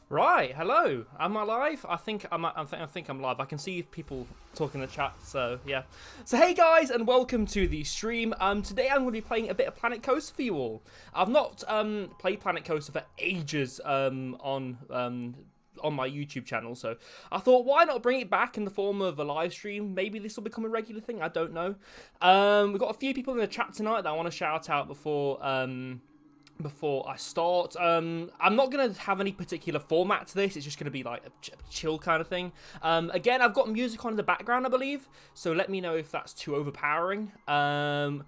Right, hello. Am I live? I think I'm live. I can see people talking in the chat, so yeah. So hey guys, and welcome to the stream. Today I'm going to be playing a bit of Planet Coaster for you all. I've not played Planet Coaster for ages on my YouTube channel, so I thought, why not bring it back in the form of a live stream? Maybe this will become a regular thing. I don't know. We've got a few people in the chat tonight that I want to shout out before I start. I'm not going to have any particular format to this. It's just going to be like a chill kind of thing. Again, I've got music on in the background, I believe, so let me know if that's too overpowering. So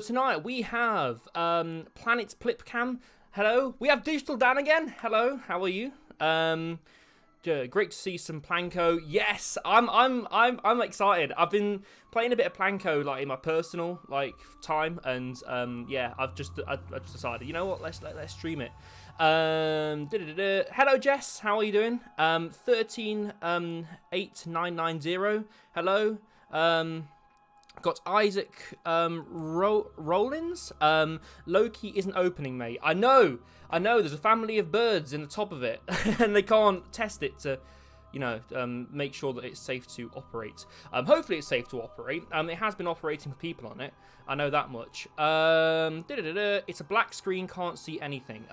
tonight we have Planet Plipcam. Hello. We have Digital Dan again. Hello. How are you? Great to see some Planko. Yes, I'm excited. I've been playing a bit of Planko like in my personal time, and yeah, I just decided, you know what, let's stream it. Hello Jess, how are you doing? 138990. Hello. Got Isaac Rollins. Loki isn't opening, mate. I know. There's a family of birds in the top of it, and they can't test it to, you know, make sure that it's safe to operate. Hopefully it's safe to operate. It has been operating with people on it. I know that much. It's a black screen, can't see anything.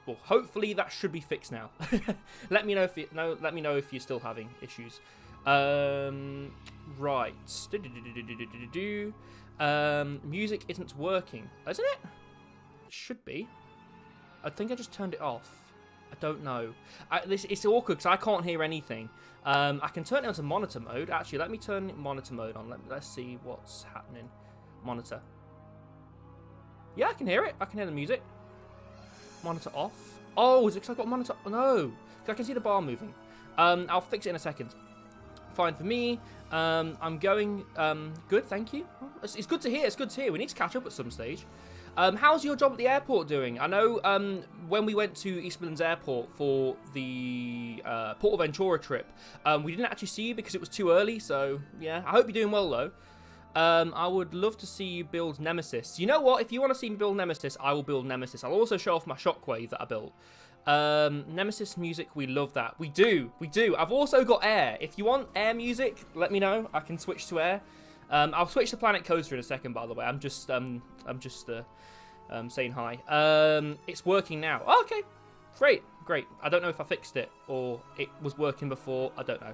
Well, hopefully that should be fixed now. Let me know if let me know if you're still having issues. Right. Music isn't working, isn't it? It should be. I think I just turned it off. I don't know. It's awkward because I can't hear anything. I can turn it onto monitor mode. Actually, let me turn monitor mode on. Let's see what's happening. Monitor. Yeah, I can hear it. I can hear the music. Monitor off. Oh, is it because I've got monitor? Oh, no. I can see the bar moving. I'll fix it in a second. Fine for me. I'm going good, thank you. It's good to hear. It's good to hear. We need to catch up at some stage. How's your job at the airport doing? I know when we went to East Midlands Airport for the Portaventura trip, we didn't actually see you because it was too early. So yeah, I hope you're doing well though. I would love to see you build Nemesis. You know what? If you want to see me build Nemesis, I will build Nemesis. I'll also show off my Shockwave that I built. Nemesis music, we love that. We do. I've also got air. If you want air music, let me know. I can switch to air. I'll switch to Planet Coaster in a second, by the way. I'm just saying hi. It's working now. Oh, okay. Great. I don't know if I fixed it or it was working before. I don't know.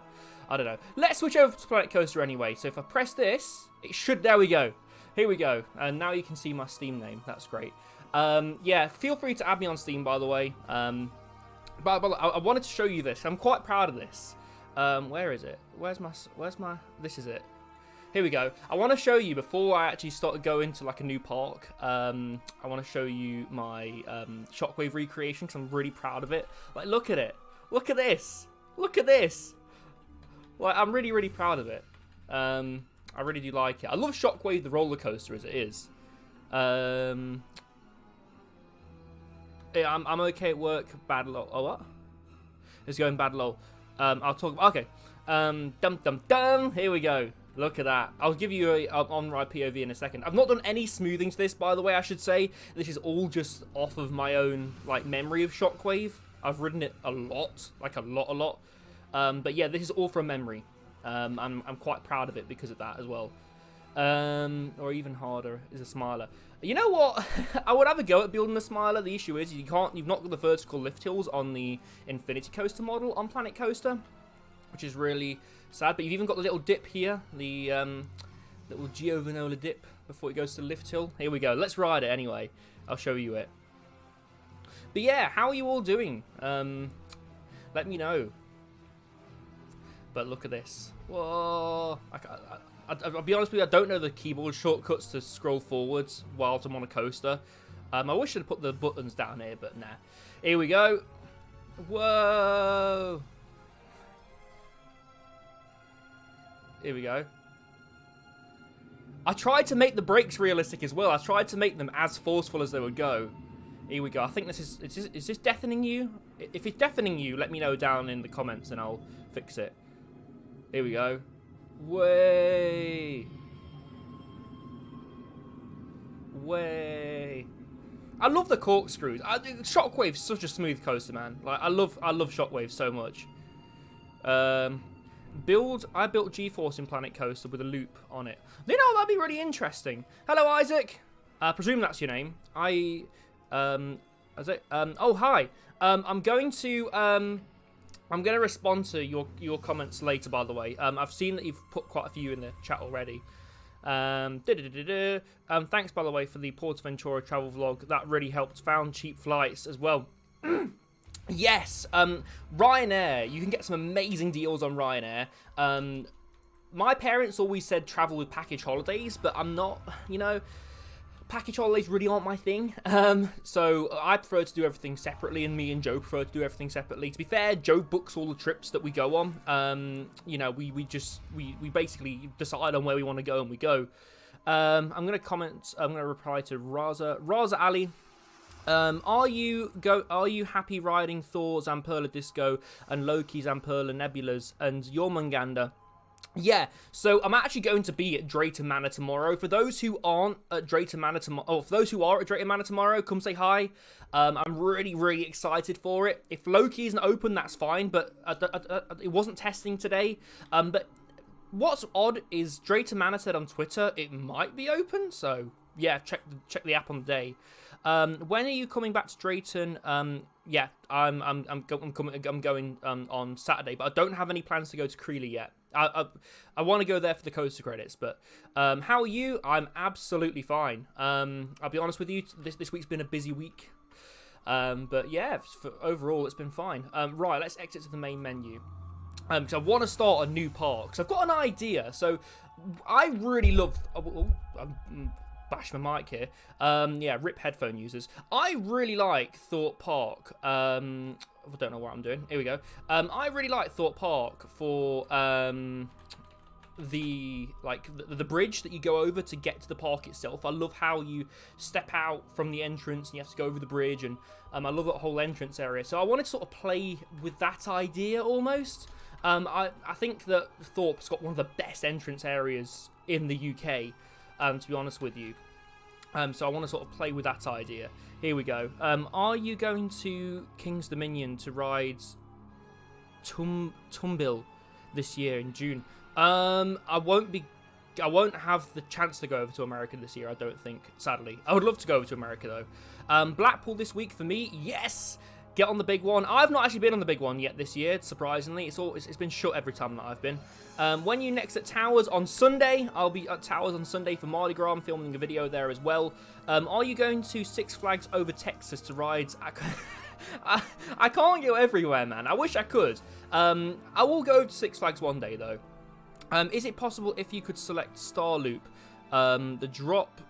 Let's switch over to Planet Coaster anyway. So if I press this, it should... There we go. Here we go. And now you can see my Steam name. That's great. Yeah, feel free to add me on Steam, by the way. But I wanted to show you this. I'm quite proud of this. Where is it? Where's my... This is it. here we go. I want to show you, before I actually start to go into like a new park, I want to show you my Shockwave recreation, because I'm really proud of it. Like, look at it. Look at this. Look at this. Like, I'm really, really proud of it. I really do like it. I love Shockwave, the roller coaster, as it is. Yeah, I'm okay at work. Bad lol. Oh, what? It's going bad lol. I'll talk. Okay. Dum dum dum. Here we go. Look at that. I'll give you a on-ride POV in a second. I've not done any smoothing to this, by the way, I should say. This is all just off of my own, like, memory of Shockwave. I've ridden it a lot. Like, a lot. But yeah, this is all from memory. I'm quite proud of it because of that as well. Or even harder is a smiler. You know what? I would have a go at building a smiler. The issue is you've not got the vertical lift hills on the Infinity Coaster model on Planet Coaster, which is really sad. But you've even got the little dip here, the little Giovanola dip before it goes to the lift hill. Here we go. Let's ride it anyway. I'll show you it. But yeah, how are you all doing? Let me know. But look at this. Whoa. I'll be honest with you, I don't know the keyboard shortcuts to scroll forwards whilst I'm on a coaster. I wish I'd put the buttons down here, but nah. Here we go. Whoa. Here we go. I tried to make the brakes realistic as well. I tried to make them as forceful as they would go. Here we go. I think this is this deafening you? If it's deafening you, let me know down in the comments and I'll fix it. Here we go. Way. I love the corkscrews. Shockwave's such a smooth coaster, man. Like, I love Shockwave so much. I built G-Force in Planet Coaster with a loop on it. You know, that'd be really interesting. Hello, Isaac. I presume that's your name. Oh, hi. I'm going to respond to your comments later, by the way. I've seen that you've put quite a few in the chat already. Thanks, by the way, for the Portaventura travel vlog. That really helped. Found cheap flights as well. Yes, Ryanair. You can get some amazing deals on Ryanair. My parents always said travel with package holidays, but I'm not, you know... Package holidays really aren't my thing, so I prefer to do everything separately, and me and Joe prefer to do everything separately. To be fair, Joe books all the trips that we go on. You know, we basically decide on where we want to go, and we go. I'm gonna reply to Raza Ali. Are you happy riding Thor, Zamperla Disco, and Loki, Zamperla Nebulas, and Jormungandr? Yeah, so I'm actually going to be at Drayton Manor tomorrow. For those who aren't at Drayton Manor tomorrow, for those who are at Drayton Manor tomorrow, come say hi. I'm really, really excited for it. If Loki isn't open, that's fine, but it wasn't testing today. But what's odd is Drayton Manor said on Twitter it might be open, so yeah, check the app on the day. When are you coming back to Drayton? Yeah, I'm going on Saturday, but I don't have any plans to go to Creeley yet. I want to go there for the coaster credits, but how are you? I'm absolutely fine. I'll be honest with you, this week's been a busy week, but yeah, overall it's been fine. Right, let's exit to the main menu. Because I want to start a new park. So I've got an idea. So I really love. Bash my mic here. Yeah, rip headphone users. I really like Thorpe Park. I don't know what I'm doing. Here we go. I really like Thorpe Park for the bridge that you go over to get to the park itself. I love how you step out from the entrance and you have to go over the bridge, and I love that whole entrance area. So I wanted to sort of play with that idea almost. I think that Thorpe's got one of the best entrance areas in the UK. To be honest with you. So I want to sort of play with that idea. Here we go. Are you going to King's Dominion to ride Tumbil this year in June? I won't have the chance to go over to America this year, I don't think, sadly. I would love to go over to America, though. Blackpool this week for me, yes! Get on the big one. I've not actually been on the big one yet this year, surprisingly. It's been shut every time that I've been. When you next at Towers on Sunday, I'll be at Towers on Sunday for Mardi Gras. I'm filming a video there as well. Are you going to Six Flags over Texas to ride? I can't go everywhere, man. I wish I could. I will go to Six Flags one day, though. Is it possible if you could select Star Loop? The drop,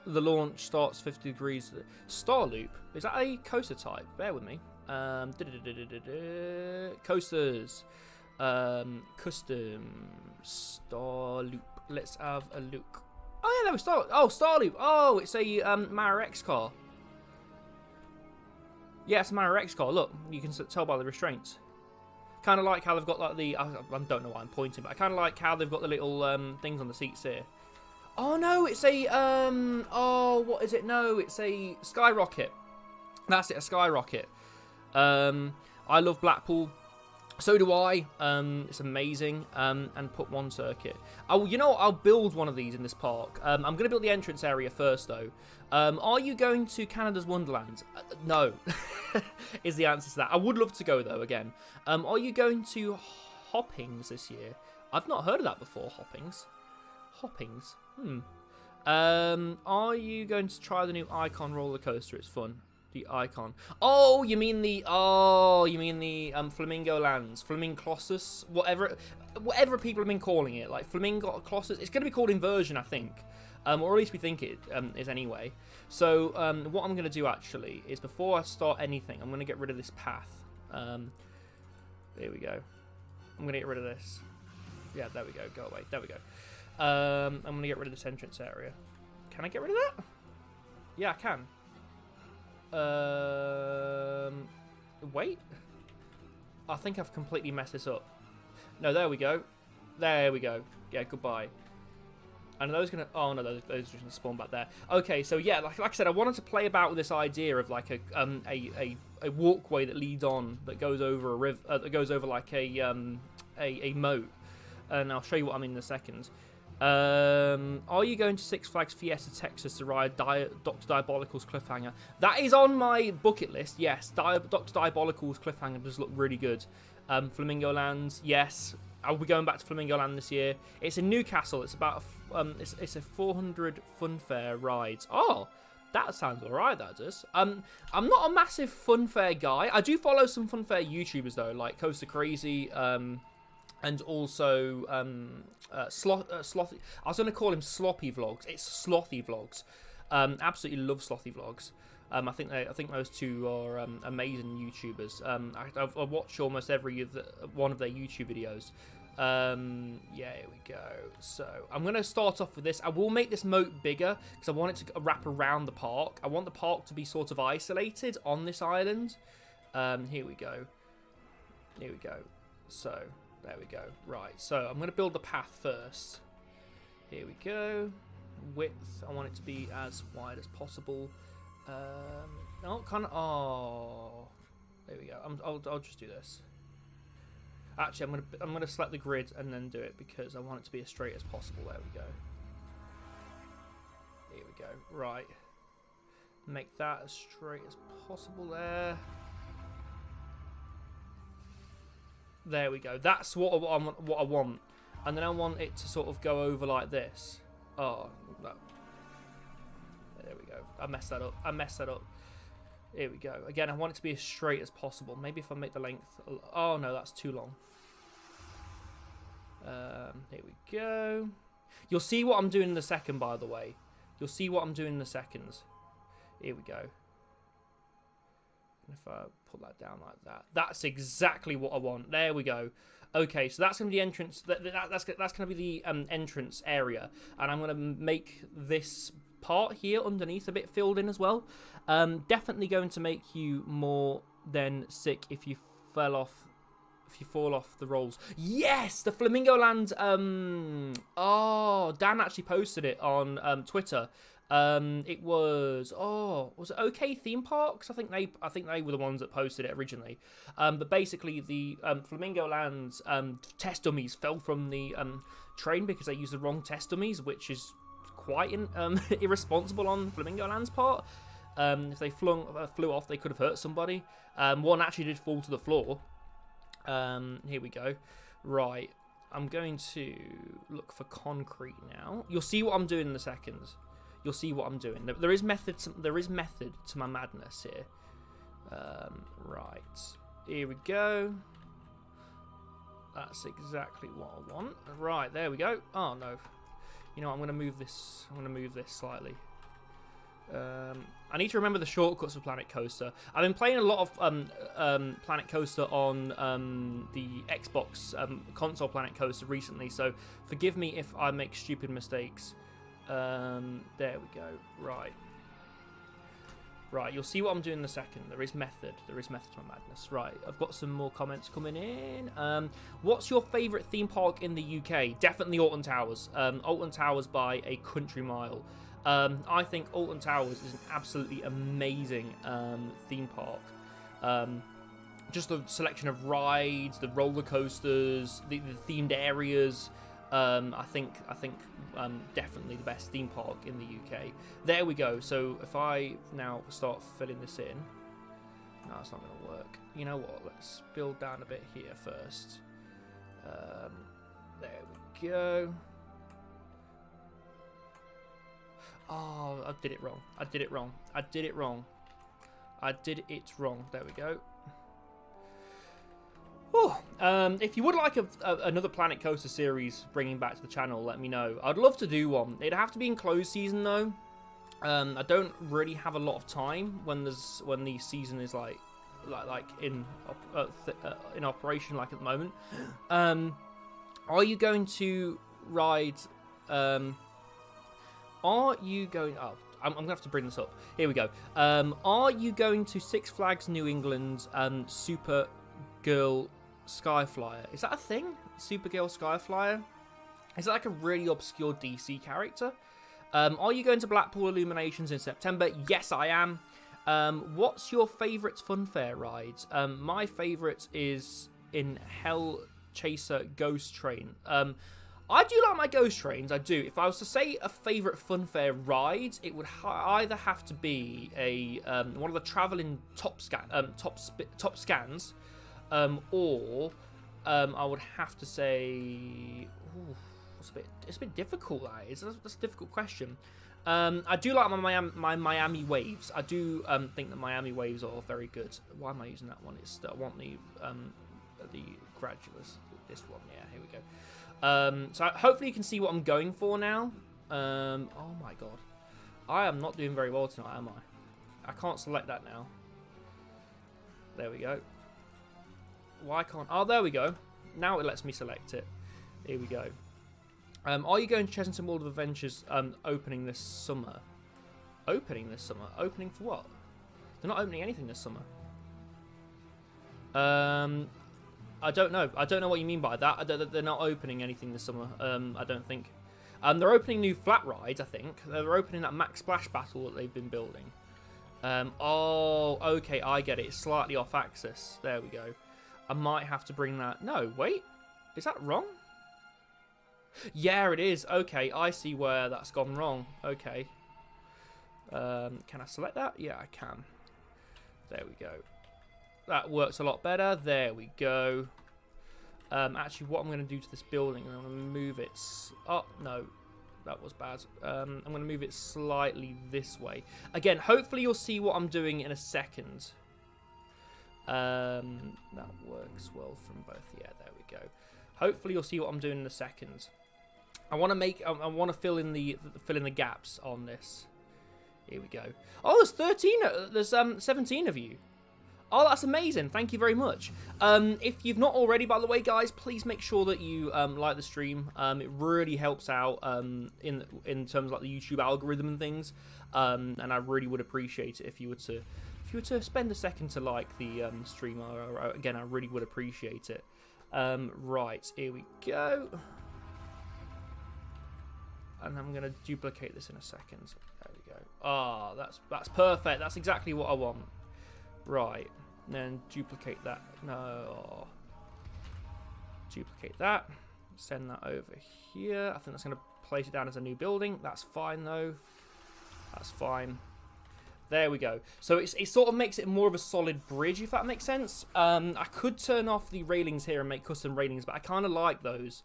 the launch starts 50 degrees. Star Loop, is that a coaster type? Bear with me. Coasters. Custom. Star Loop. Let's have a look. Oh, yeah, there was Star. Oh, Star Loop. Oh, it's a Mara X car. Yeah, it's a Mara X car. Look, you can tell by the restraints. Kind of like how they've got like the. I don't know why I'm pointing, but I kind of like how they've got the little things on the seats here. Oh no, it's a oh, what is it? No, it's a skyrocket. That's it, a skyrocket. I love Blackpool. So do I. It's amazing. And put one circuit. Oh, you know what? I'll build one of these in this park. I'm going to build the entrance area first, though. Are you going to Canada's Wonderland? No, is the answer to that. I would love to go, though, again. Are you going to Hoppings this year? I've not heard of that before, Hoppings. Hoppings? Are you going to try the new Icon roller coaster? It's fun. The Icon. Oh, you mean the Flamingo Lands, Flamingo Colossus, whatever people have been calling it, like Flamingo Colossus. It's going to be called Inversion, I think, or at least we think it is anyway. So what I'm going to do actually is before I start anything, I'm going to get rid of this path. There we go. I'm going to get rid of this. Yeah, there we go. Go away. There we go. I'm going to get rid of this entrance area. Can I get rid of that? Yeah, I can. Wait. I think I've completely messed this up. No, there we go. There we go. Yeah, goodbye. And are those gonna? Oh no, those are just gonna spawn back there. Okay, so yeah, like I said, I wanted to play about with this idea of like a walkway that leads on, that goes over a river, that goes over like a moat. And I'll show you what I mean in a second. Are you going to Six Flags Fiesta Texas to ride Dr. Diabolical's Cliffhanger? That is on my bucket list, yes. Dr. Diabolical's Cliffhanger does look really good. Flamingo Lands, yes. I'll be going back to Flamingo Land this year. It's in Newcastle. It's about it's a 400 funfair rides. Oh, that sounds alright, that does. I'm not a massive funfair guy. I do follow some funfair YouTubers though, like Coaster Crazy, and also Slothy. I was going to call him Sloppy Vlogs. It's Slothy Vlogs. Absolutely love Slothy Vlogs. I think those two are amazing YouTubers. I've watched almost every one of their YouTube videos. Yeah, here we go. So I'm going to start off with this. I will make this moat bigger because I want it to wrap around the park. I want the park to be sort of isolated on this island. Here we go. Here we go. So there we go. Right, so I'm going to build the path first. Here we go. Width, I want it to be as wide as possible. No, kind of. Oh, there we go. I'll just do this. Actually, I'm gonna select the grid and then do it because I want it to be as straight as possible. There we go. Here we go. Right. Make that as straight as possible there. There we go. That's what I want. And then I want it to sort of go over like this. Oh, no. There we go. I messed that up. Here we go. Again, I want it to be as straight as possible. Maybe if I make the length... Oh, no, that's too long. Here we go. You'll see what I'm doing in a second, by the way. You'll see what I'm doing in a second. Here we go. And if I put that down like that. That's exactly what I want. There we go. Okay, so that's going to be the entrance. That's going to be the entrance area. And I'm going to make this part here underneath a bit filled in as well. Definitely going to make you more than sick if you fall off the rolls. Yes, the Flamingo Land. Oh, Dan actually posted it on Twitter. It was it OK Theme Parks? I think they were the ones that posted it originally. But basically the Flamingo Land's test dummies fell from the train because they used the wrong test dummies, which is quite irresponsible on Flamingo Land's part. If they flew off, they could have hurt somebody. One actually did fall to the floor. Here we go. Right, I'm going to look for concrete now. You'll see what I'm doing in a second. You'll see what I'm doing. There is method to my madness here. Right, here we go. That's exactly what I want. Right, there we go. Oh, no. You know what, I'm going to move this. I'm going to move this slightly. I need to remember the shortcuts of Planet Coaster. I've been playing a lot of Planet Coaster on the Xbox console Planet Coaster recently, so forgive me if I make stupid mistakes. There we go. Right. Right, you'll see what I'm doing in a second. There is method. There is method to my madness. Right, I've got some more comments coming in. What's your favourite theme park in the UK? Definitely Alton Towers. Alton Towers by a country mile. I think Alton Towers is an absolutely amazing theme park. Just the selection of rides, the roller coasters, the themed areas. I think definitely the best theme park in the UK. There we go. So if I now start filling this in, no, it's not going to work. You know what? Let's build down a bit here first. There we go. Oh, I did it wrong. I did it wrong. I did it wrong. I did it wrong. There we go. Oh, if you would like another Planet Coaster series bringing back to the channel, let me know. I'd love to do one. It'd have to be in closed season though. I don't really have a lot of time when the season is like in operation like at the moment. Are you going to ride? Are you going? Oh, I'm gonna have to bring this up. Here we go. Are you going to Six Flags New England Super Girl Skyflyer? Is that a thing? Supergirl Skyflyer? Is that like a really obscure DC character? Are you going to Blackpool Illuminations in September? Yes, I am. What's your favourite funfair rides? My favourite is in Hell Chaser Ghost Train. I do like my ghost trains, I do. If I was to say a favourite funfair ride, it would either have to be a one of the travelling top scans, or I would have to say, ooh, it's a bit difficult. That is. That's a difficult question. I do like my Miami Waves. I do think that Miami Waves are very good. Why am I using that one? I want the Gradulus. This one, yeah. Here we go. So hopefully you can see what I'm going for now. Oh my god. I am not doing very well tonight, am I? I can't select that now. There we go. Why can't... Oh, there we go. Now it lets me select it. Here we go. Are you going to Chessington World of Adventures opening this summer? Opening this summer? Opening for what? They're not opening anything this summer. I don't know. I don't know what you mean by that. They're not opening anything this summer. I don't think. They're opening new flat rides, I think. They're opening that Max Splash Battle that they've been building. Oh, okay, I get it. It's slightly off axis. There we go. I might have to bring that... No, wait. Is that wrong? Yeah, it is. Okay, I see where that's gone wrong. Okay. Can I select that? Yeah, I can. There we go. That works a lot better. There we go. Actually, what I'm going to do to this building, I'm going to move it... Oh, no. That was bad. I'm going to move it slightly this way. Again, hopefully you'll see what I'm doing in a second. That works well from both. Yeah, there we go. Hopefully you'll see what I'm doing in a second. I want to fill in the gaps on this. Here we go. Oh, there's 13. There's 17 of you. Oh, that's amazing. Thank you very much. If you've not already, by the way, guys, please make sure that you like the stream. It really helps out in terms of like the YouTube algorithm and things. And I really would appreciate it if you were to spend a second to like the stream. Again, I really would appreciate it. Right, here we go. And I'm going to duplicate this in a second. There we go. Ah, that's perfect. That's exactly what I want. Right. And then duplicate that. No. Duplicate that. Send that over here. I think that's going to place it down as a new building. That's fine, though. That's fine. There we go. So it sort of makes it more of a solid bridge, if that makes sense. I could turn off the railings here and make custom railings, but I kind of like those.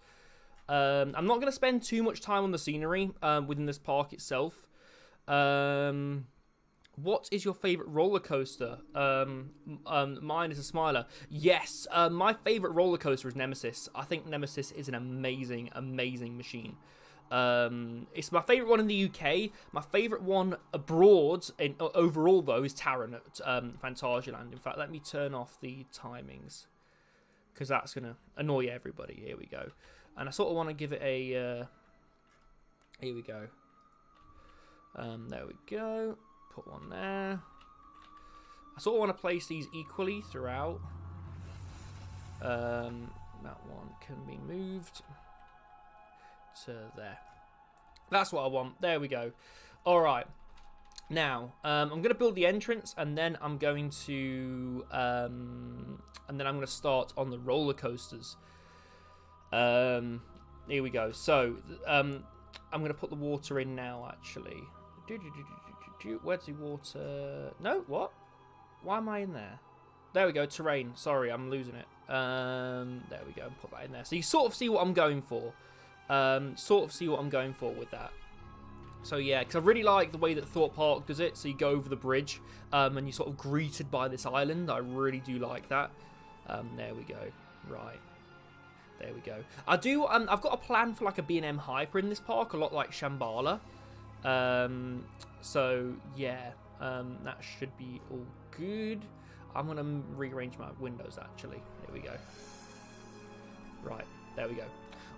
I'm not going to spend too much time on the scenery within this park itself. What is your favorite roller coaster? Mine is a Smiler. Yes, my favorite roller coaster is Nemesis. I think Nemesis is an amazing, amazing machine. It's my favorite one in the UK. My favorite one abroad, overall though, is Taron at Phantasialand. In fact, let me turn off the timings because that's gonna annoy everybody. Here we go. And I sort of want to give it a. Here we go. There we go. Put one there. I sort of want to place these equally throughout. That one can be moved to there. That's what I want. There we go. All right. Now I'm going to build the entrance, and then I'm going to start on the roller coasters. Here we go. So I'm going to put the water in now. Actually. Where's the water? No, what? Why am I in there? There we go, terrain. Sorry, I'm losing it. There we go, put that in there. So you sort of see what I'm going for. With that. So yeah, because I really like the way that Thorpe Park does it. So you go over the bridge, and you're sort of greeted by this island. I really do like that. There we go. Right. There we go. I've got a plan for like a B&M Hyper in this park, a lot like Shambhala. So yeah, that should be all good. I'm gonna rearrange my windows actually. There we go. Right, there we go.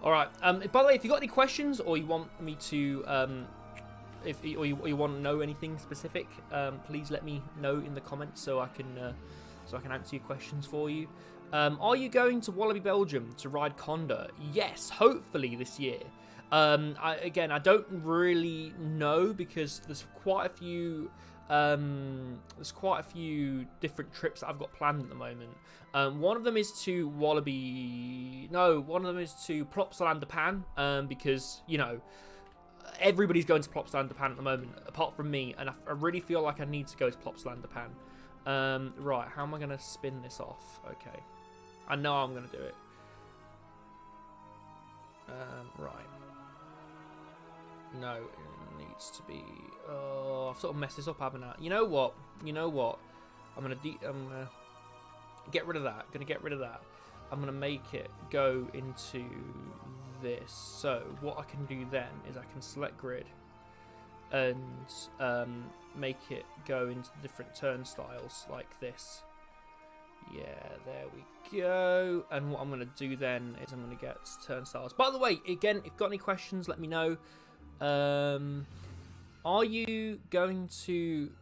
All right. By the way, if you got any questions or you want me to, or you want to know anything specific, please let me know in the comments so I can answer your questions for you. Are you going to Wallaby Belgium to ride Conda? Yes, hopefully this year. I don't really know because there's quite a few different trips that I've got planned at the moment. One of them is to Plopsaland Japan, because you know everybody's going to Plopsaland Japan at the moment apart from me, and I really feel like I need to go to Plopsaland Japan. Right, how am I going to spin this off? Okay, I know I'm going to do it. Right. No, it needs to be. Oh, I've sort of messed this up, haven't I? You know what? I'm gonna get rid of that. I'm gonna make it go into this. So what I can do then is I can select grid and make it go into different turnstiles like this. Yeah, there we go. And what I'm going to do then is I'm going to get turnstiles. By the way, again, if you've got any questions, let me know. Are you going to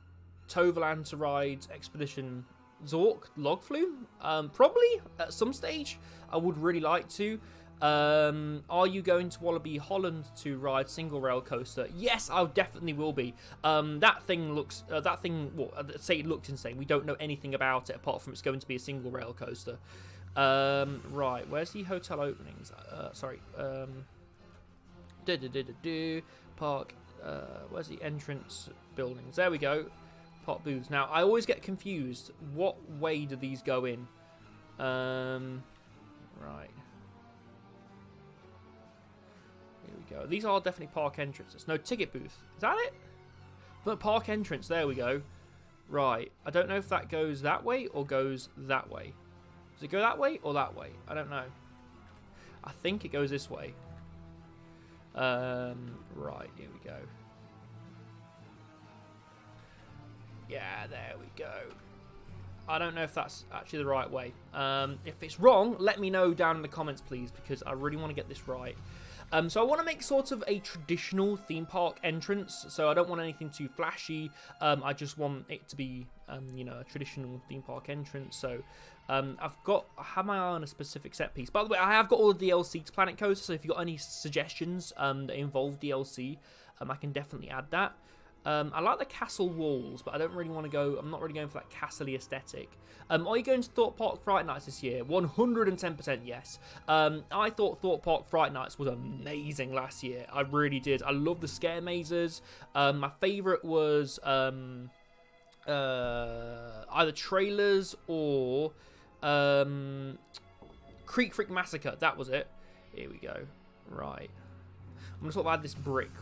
Toverland to ride Expedition Zork Logflume? Probably at some stage. I would really like to. Are you going to Wallaby Holland to ride Single Rail Coaster? Yes, I definitely will be. That thing looks, well, I'd say it looks insane. We don't know anything about it apart from it's going to be a single rail coaster. Right, where's the hotel openings? Park, where's the entrance buildings? There we go. Park booths. Now, I always get confused. What way do these go in? Right. Go. These are definitely park entrances. No, ticket booth. Is that it? No, park entrance. There we go. Right. I don't know if that goes that way or goes that way. Does it go that way or that way? I don't know. I think it goes this way. Right. Here we go. Yeah, there we go. I don't know if that's actually the right way. If it's wrong, let me know down in the comments, please, because I really want to get this right. So I want to make sort of a traditional theme park entrance. So I don't want anything too flashy. I just want it to be, you know, a traditional theme park entrance. So I have my eye on a specific set piece. By the way, I have got all the DLC to Planet Coaster. So if you've got any suggestions that involve DLC, I can definitely add that. I like the castle walls, but I don't really want to go. I'm not really going for that castle-y aesthetic. Are you going to Thorpe Park Fright Nights this year? 110% yes. I thought Thorpe Park Fright Nights was amazing last year. I really did. I love the scare mazes. My favourite was either trailers or Creek Freak Massacre. That was it. Here we go. Right. I'm going to sort of add this brick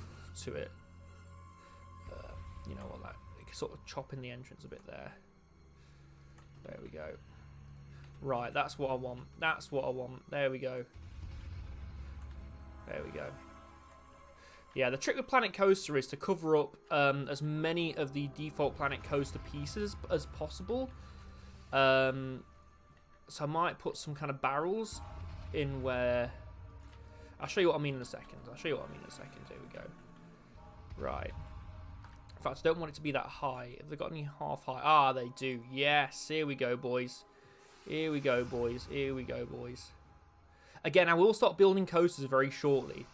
to it. You know what, that sort of chop in the entrance a bit there. There we go. Right, that's what I want. That's what I want. There we go. There we go. Yeah, the trick with Planet Coaster is to cover up as many of the default Planet Coaster pieces as possible. So I might put some kind of barrels in where... I'll show you what I mean in a second. Here we go. Right. In fact, I don't want it to be that high. Have they got any half high? Ah, they do. Yes. Here we go, boys. Here we go, boys. Here we go, boys. Again, I will start building coasters very shortly.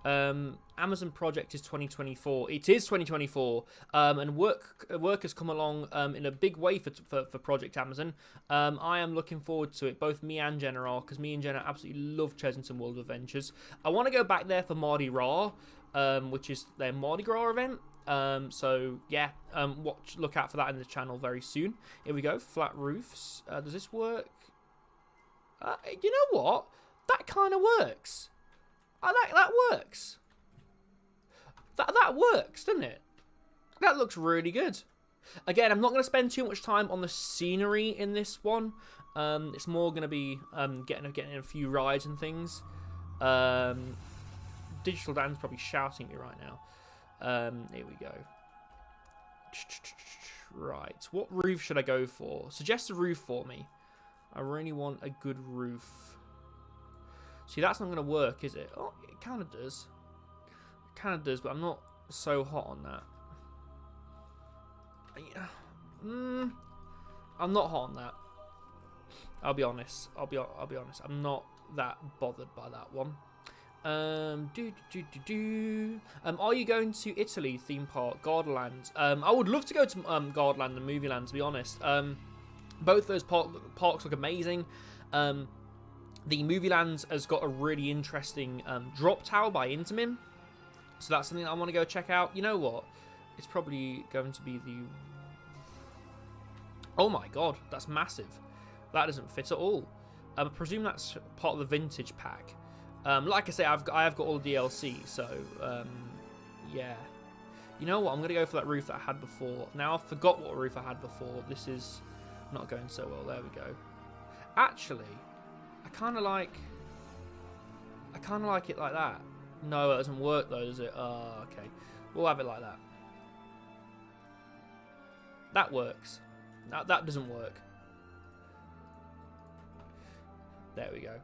Amazon project is 2024. It is 2024, and work has come along in a big way for Project Amazon. I am looking forward to it. Both me and Jenna are, because me and Jenna absolutely love Chesington World of Adventures. I want to go back there for Mardi Gras, which is their Mardi Gras event. So yeah, look out for that in the channel very soon. Here we go, flat roofs. Does this work? You know what? That kind of works. That works. That works, doesn't it? That looks really good. Again, I'm not going to spend too much time on the scenery in this one. It's more going to be getting a few rides and things. Digital Dan's probably shouting at me right now. Here we go. Right, what roof should I go for? Suggest a roof for me. I really want a good roof. See, that's not going to work, is it? Oh, it kind of does. It kind of does, but I'm not so hot on that. I'm not hot on that. I'll be honest. I'll be honest. I'm not that bothered by that one. Are you going to Italy theme park, Gardaland? I would love to go to Gardaland and Movieland, to be honest. Both those parks look amazing. The Movieland has got a really interesting drop tower by Intamin, so that's something I want to go check out. You know what? It's probably going to be the... Oh my god, that's massive. That doesn't fit at all. I presume that's part of the vintage pack. Like I say, I have got all the DLC, so yeah. You know what? I'm going to go for that roof that I had before. Now I forgot what roof I had before. This is not going so well. There we go. Actually, I kind of like it like that. No, it doesn't work though, does it? Oh, okay. We'll have it like that. That works. That doesn't work. There we go.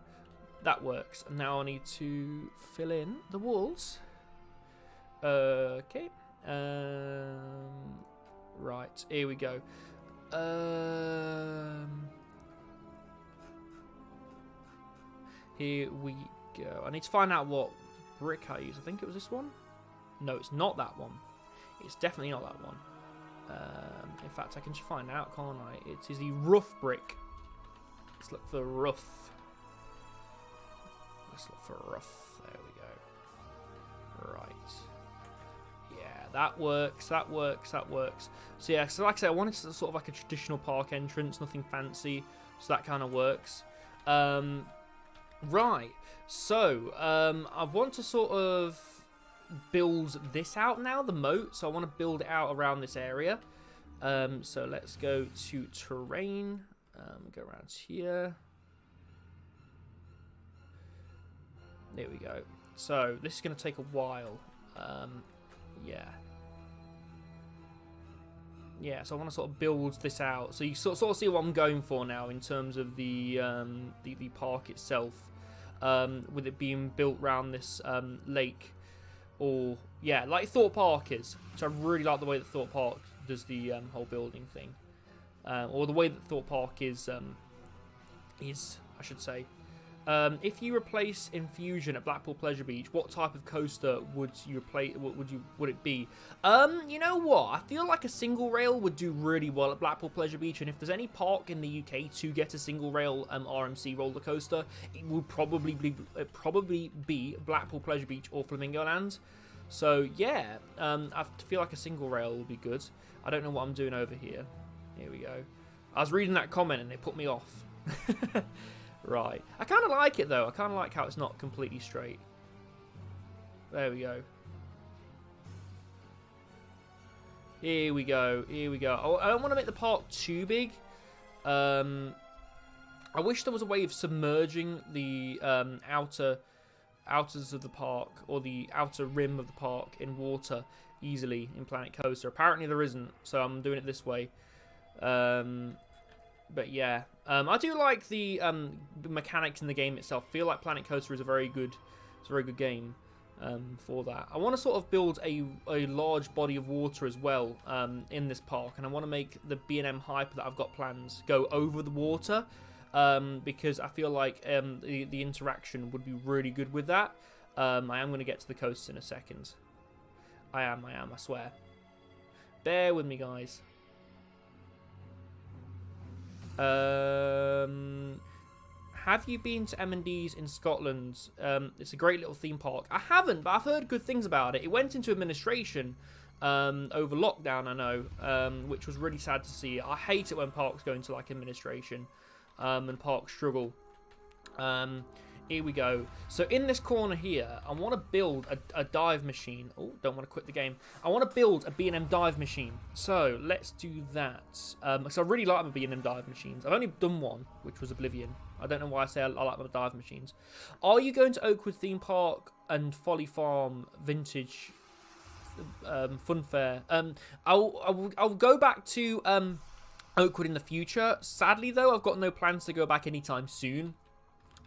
That works. And now I need to fill in the walls. Okay. Right. Here we go. Here we go. I need to find out what brick I use. I think it was this one. No, it's not that one. It's definitely not that one. In fact, I can just find out, can't I? It is the rough brick. Let's look for rough. Let's look for rough. There we go. Right. Yeah, that works. That works. That works. So yeah, so like I said, I wanted sort of like a traditional park entrance, nothing fancy. So that kind of works. Right. So I want to sort of build this out now, the moat. So I want to build it out around this area. So let's go to terrain. Go around here. There we go. So this is going to take a while. Yeah. Yeah, so I want to sort of build this out. So you sort of see what I'm going for now in terms of the park itself. With it being built around this lake. Or, yeah, like Thorpe Park is. So I really like the way that Thorpe Park does the whole building thing. Or the way that Thorpe Park is, I should say. If you replace Infusion at Blackpool Pleasure Beach, what type of coaster would you replace? Would it be? You know what? I feel like a single rail would do really well at Blackpool Pleasure Beach, and if there's any park in the UK to get a single rail RMC roller coaster, it would probably be Blackpool Pleasure Beach or Flamingo Land. So yeah, I feel like a single rail would be good. I don't know what I'm doing over here. Here we go. I was reading that comment and it put me off. Right. I kind of like it, though. I kind of like how it's not completely straight. There we go. Here we go. Here we go. I don't want to make the park too big. I wish there was a way of submerging the outers of the park, or the outer rim of the park, in water easily in Planet Coaster. Apparently there isn't, so I'm doing it this way. But yeah, I do like the mechanics in the game itself. I feel like Planet Coaster is a very good game for that. I want to sort of build a large body of water as well in this park, and I want to make the B&M Hyper that I've got plans go over the water, because I feel like the interaction would be really good with that. I am going to get to the coast in a second. I am, I swear. Bear with me, guys. Have you been to M&D's in Scotland? It's a great little theme park. I haven't, but I've heard good things about it. It went into administration over lockdown, I know, which was really sad to see. I hate it when parks go into like administration and parks struggle. Here we go. So in this corner here, I want to build a dive machine. Oh, don't want to quit the game. I want to build a B&M dive machine. So let's do that. So I really like my B&M dive machines. I've only done one, which was Oblivion. I don't know why I say I like my dive machines. Are you going to Oakwood Theme Park and Folly Farm Vintage Fun Fair? I'll go back to Oakwood in the future. Sadly, though, I've got no plans to go back anytime soon.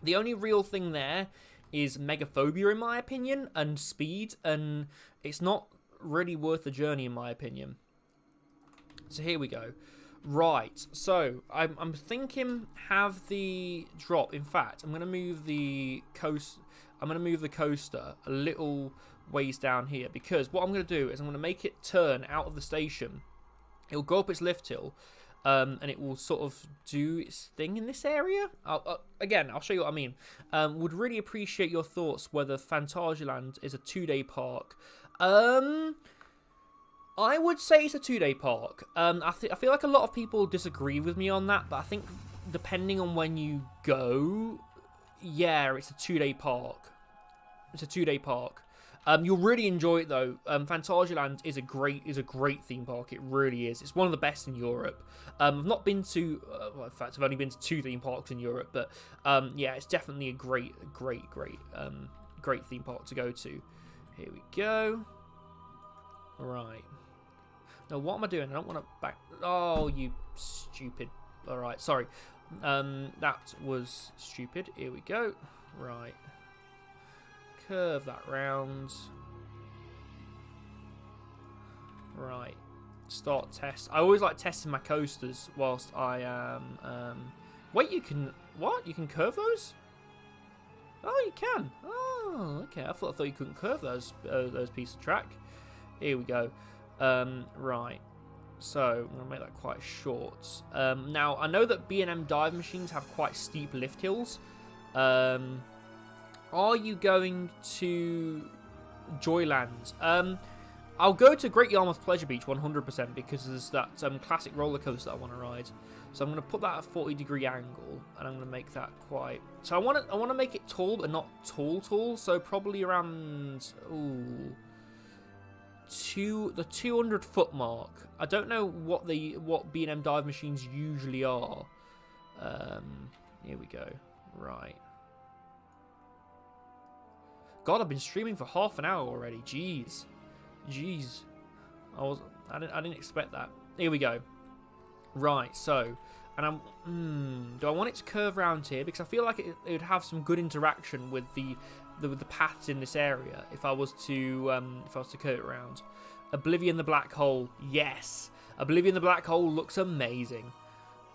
The only real thing there is Megaphobia, in my opinion, and speed, and it's not really worth the journey, in my opinion. So here we go. Right, so I'm thinking have the drop. In fact, I'm gonna move the coaster a little ways down here, because what I'm gonna do is I'm gonna make it turn out of the station. It'll go up its lift hill. And it will sort of do its thing in this area. Again, I'll show you what I mean. Would really appreciate your thoughts whether Phantasialand is a 2-day park. I would say it's a 2-day park. I feel like a lot of people disagree with me on that, but I think depending on when you go, yeah, it's a 2-day park. It's a 2-day park. You'll really enjoy it though. Phantasialand is a great theme park. It really is. It's one of the best in Europe. I've not been to, well, in fact, I've only been to 2 theme parks in Europe, but yeah, it's definitely a great theme park to go to. Here we go. All right. Now, what am I doing? I don't want to back. Oh, you stupid. All right, sorry. That was stupid. Here we go. Right. Curve that round. Right. Start test. I always like testing my coasters whilst I am... Wait, you can... What? You can curve those? Oh, you can. Oh, okay. I thought you couldn't curve those pieces of track. Here we go. Right. So, I'm going to make that quite short. Now, I know that B&M dive machines have quite steep lift hills. Are you going to Joyland? I'll go to Great Yarmouth Pleasure Beach 100% because there's that classic roller coaster that I want to ride. So I'm going to put that at a 40-degree angle, and I'm going to make that quite. So I want to make it tall, but not tall. So probably around the 200-foot mark. I don't know what B&M dive machines usually are. Here we go. Right. God, I've been streaming for half an hour already. Jeez. I didn't expect that. Here we go. Right, so, and do I want it to curve around here? Because I feel like it would have some good interaction with the paths in this area if I was to curve it around. Oblivion the Black Hole. Yes. Oblivion the Black Hole looks amazing.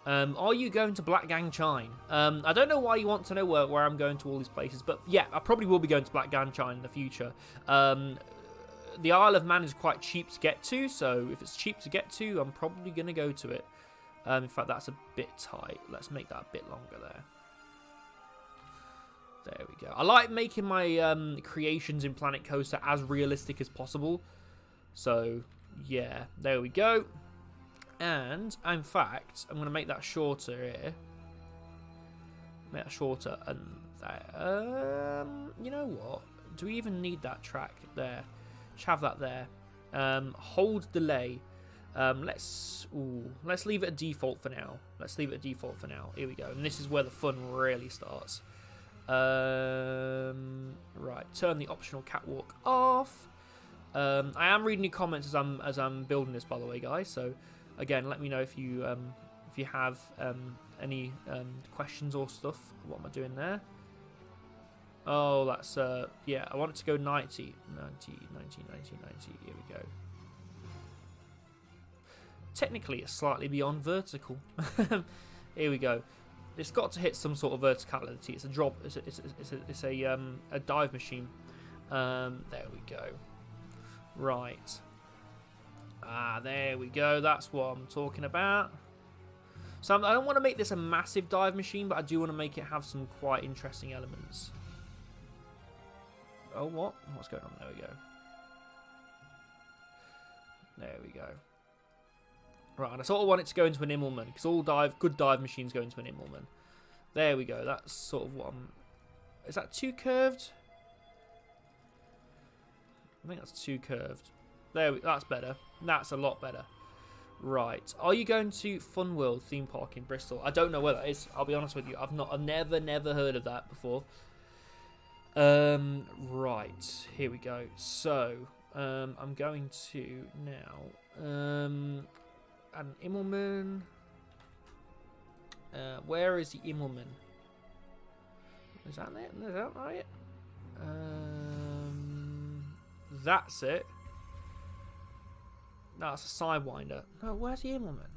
Are you going to Black Gang Chine? I don't know why you want to know where I'm going to all these places, but yeah, I probably will be going to Black Gang Chine in the future. The Isle of Man is quite cheap to get to, so if it's cheap to get to, I'm probably going to go to it. In fact, that's a bit tight. Let's make that a bit longer there. There we go. I like making my creations in Planet Coaster as realistic as possible. So, yeah, there we go. And, in fact, I'm going to make that shorter here. Make that shorter. And there. You know what? Do we even need that track there? Just have that there. Hold delay. Let's leave it a default for now. Let's leave it a default for now. Here we go. And this is where the fun really starts. Right, turn the optional catwalk off. I am reading your comments as I'm building this, by the way, guys. So again, let me know if you have any questions or stuff. What am I doing there? Oh, that's yeah. I want it to go 90. Here we go. Technically, it's slightly beyond vertical. Here we go. It's got to hit some sort of verticality. It's a drop. It's a dive machine. There we go. Right. There we go. That's what I'm talking about. So I don't want to make this a massive dive machine, but I do want to make it have some quite interesting elements. Oh, what? What's going on? There we go. There we go. Right, and I sort of want it to go into an Immelman, because all good dive machines go into an Immelman. There we go. That's sort of what I'm... Is that too curved? I think that's too curved. That's better. That's a lot better. Right. Are you going to Fun World theme park in Bristol? I don't know where that is. I'll be honest with you. I've never heard of that before. Right. Here we go. So, I'm going to now an Immelman. Where is the Immelman? Is that it? Is that right? That's it. No, it's a Sidewinder. No, where's the Immelman?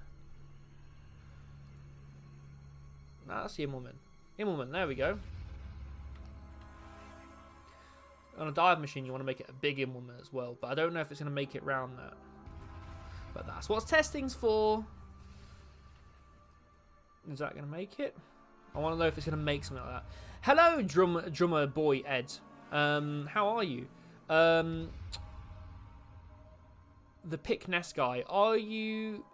No, that's the Immelman. Immelman, there we go. On a dive machine, you want to make it a big Immelman as well, but I don't know if it's going to make it round that. But that's what testing's for. Is that going to make it? I want to know if it's going to make something like that. Hello, drummer boy Ed. How are you? The pick nest guy. Are you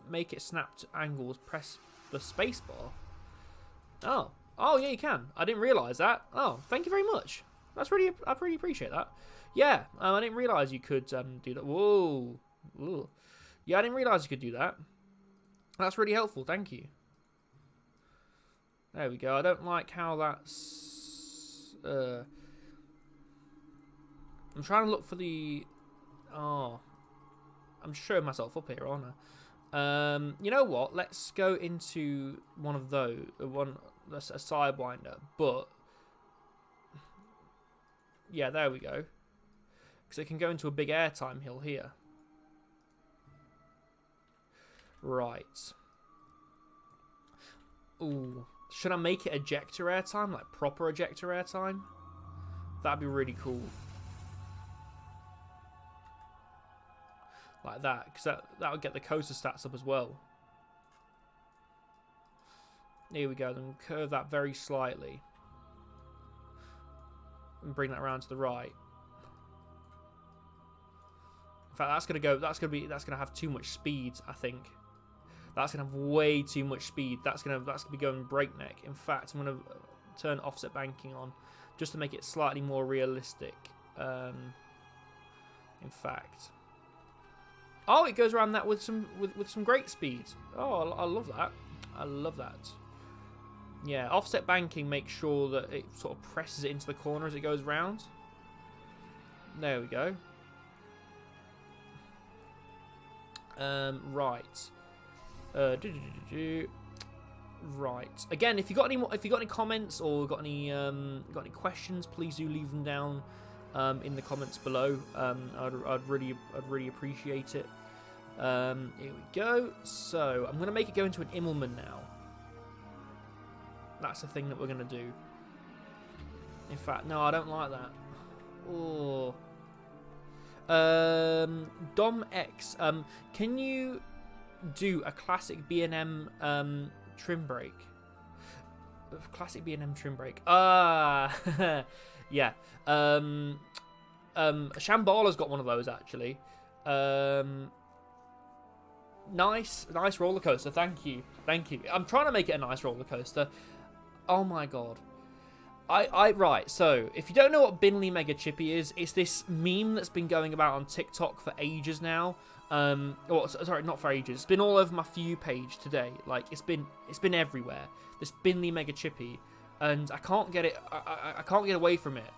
make it snap to angles? Press the space bar. Oh yeah, you can. I didn't realise that. Oh, thank you very much. I really appreciate that. Yeah, I didn't realise you could do that. Whoa. Ooh. Yeah, I didn't realise you could do that. That's really helpful. Thank you. There we go. I don't like how that's... I'm trying to look for the... Oh. I'm showing myself up here, aren't I? You know what? Let's go into one of those. A Sidewinder. But... Yeah, there we go. Because it can go into a big airtime hill here. Right. Ooh. Should I make it ejector airtime? Like proper ejector airtime? That'd be really cool. Like that. Because that would get the coaster stats up as well. Here we go. Then curve that very slightly. And bring that around to the right. In fact, that's gonna have too much speed, I think. That's gonna have way too much speed. That's gonna be going breakneck. In fact, I'm gonna turn offset banking on just to make it slightly more realistic. In fact, oh, it goes around that with some great speed. Oh, I love that. I love that. Yeah, offset banking makes sure that it sort of presses it into the corner as it goes round. There we go. Right. Right. Again, if you got any comments or got any questions, please do leave them down in the comments below. I'd really appreciate it. Here we go. So I'm gonna make it go into an Immelman now. That's the thing that we're gonna do. In fact, no, I don't like that. Oh. Dom X, can you do a classic B&M trim brake? Classic B&M trim brake. Yeah. Shambhala's got one of those actually. Nice roller coaster. Thank you. I'm trying to make it a nice roller coaster. Oh my god. Right, so, if you don't know what Binley Mega Chippy is, it's this meme that's been going about on TikTok for ages now. Sorry, not for ages. It's been all over my For You page today. Like, it's been everywhere. This Binley Mega Chippy, and I can't get it. I can't get away from it.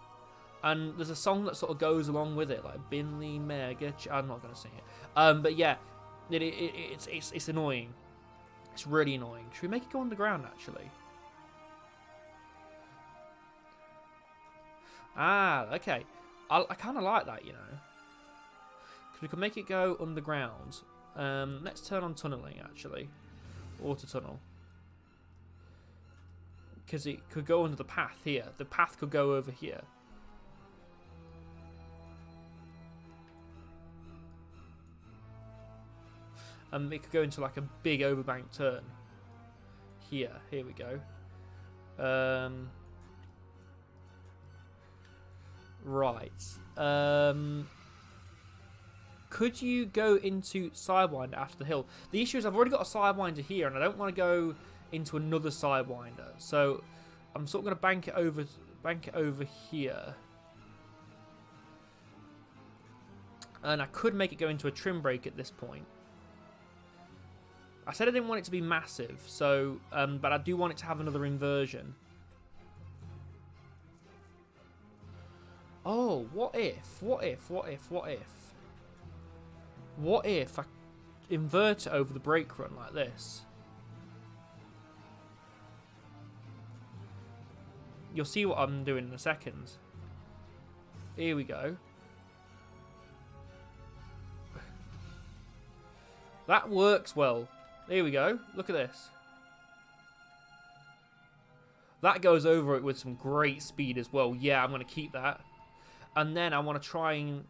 And there's a song that sort of goes along with it, like Binley Mega. I'm not gonna sing it. But yeah, it's annoying. It's really annoying. Should we make it go underground actually? Ah, okay. I kind of like that, you know. Because we can make it go underground. Let's turn on tunneling, actually. Auto tunnel. Because it could go under the path here. The path could go over here. It could go into like a big overbank turn. Here we go. Right. Could you go into Sidewinder after the hill? The issue is I've already got a Sidewinder here, and I don't want to go into another Sidewinder. So I'm sort of going to bank it over here. And I could make it go into a trim break at this point. I said I didn't want it to be massive, so but I do want it to have another inversion. Oh, what if I invert it over the brake run like this? You'll see what I'm doing in a second. Here we go. That works well. Here we go. Look at this. That goes over it with some great speed as well. Yeah, I'm going to keep that. And then I want to try and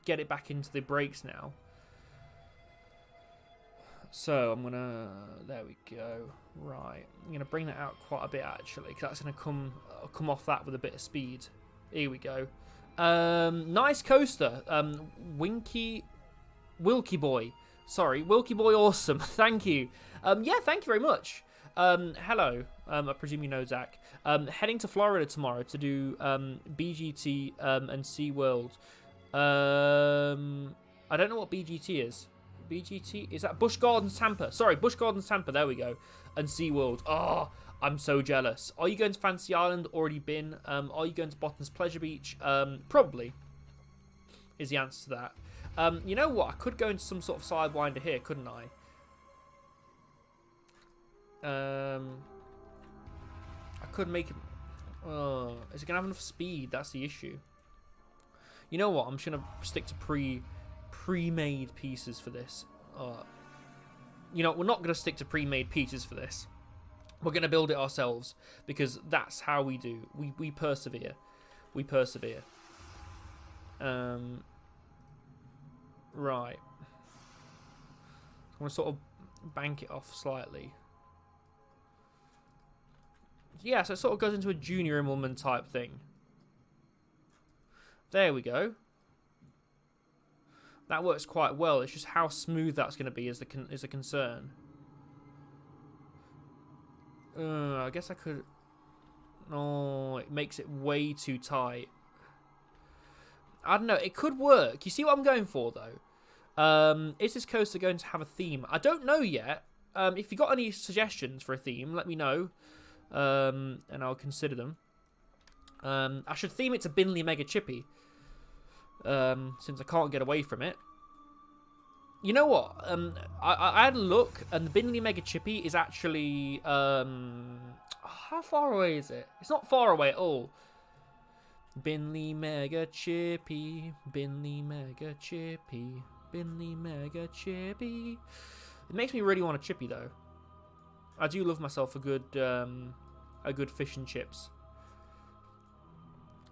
get it back into the brakes now. So I'm going to... There we go. Right. I'm going to bring that out quite a bit, actually, because that's going to come off that with a bit of speed. Here we go. Nice coaster. Wilkie Boy. Sorry, Wilkie Boy Awesome. Thank you. Yeah, thank you very much. Hello. I presume you know Zach. Heading to Florida tomorrow to do BGT and SeaWorld. I don't know what BGT is. BGT? Is that Busch Gardens Tampa? Sorry, Busch Gardens Tampa. There we go. And SeaWorld. Oh, I'm so jealous. Are you going to Fantasy Island? Already been. Are you going to Bottom's Pleasure Beach? Probably is the answer to that. You know what? I could go into some sort of Sidewinder here, couldn't I? I could make it... is it going to have enough speed? That's the issue. You know what? I'm just going to stick to pre-made pieces for this. You know, we're not going to stick to pre-made pieces for this. We're going to build it ourselves because that's how we do. We persevere. We persevere. Right. I'm going to sort of bank it off slightly. Yeah, so it sort of goes into a Junior Immelman type thing. There we go. That works quite well. It's just how smooth that's going to be is a concern. I guess I could... Oh, it makes it way too tight. I don't know. It could work. You see what I'm going for, though? Is this coaster going to have a theme? I don't know yet. If you've got any suggestions for a theme, let me know. And I'll consider them. I should theme it to Binley Mega Chippy. Since I can't get away from it. You know what? I had a look, and the Binley Mega Chippy is actually... how far away is it? It's not far away at all. Binley Mega Chippy, Binley Mega Chippy, Binley Mega Chippy. It makes me really want a chippy, though. I do love myself a good fish and chips.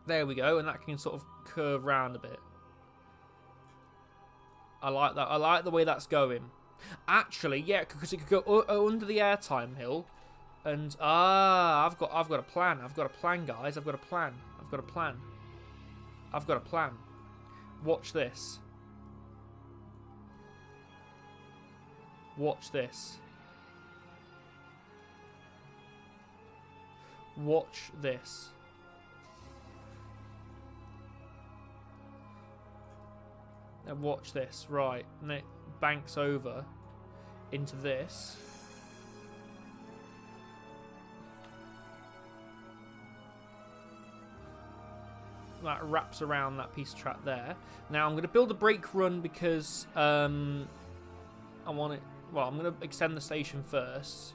There we go, and that can sort of curve round a bit. I like that. I like the way that's going. Actually, yeah, because it could go under the airtime hill. And I've got a plan. I've got a plan, guys. I've got a plan. I've got a plan. I've got a plan. Watch this. Watch this. Watch this. And watch this, right? And it banks over into this. That wraps around that piece of track there. Now I'm going to build a brake run because I want it. Well, I'm going to extend the station first.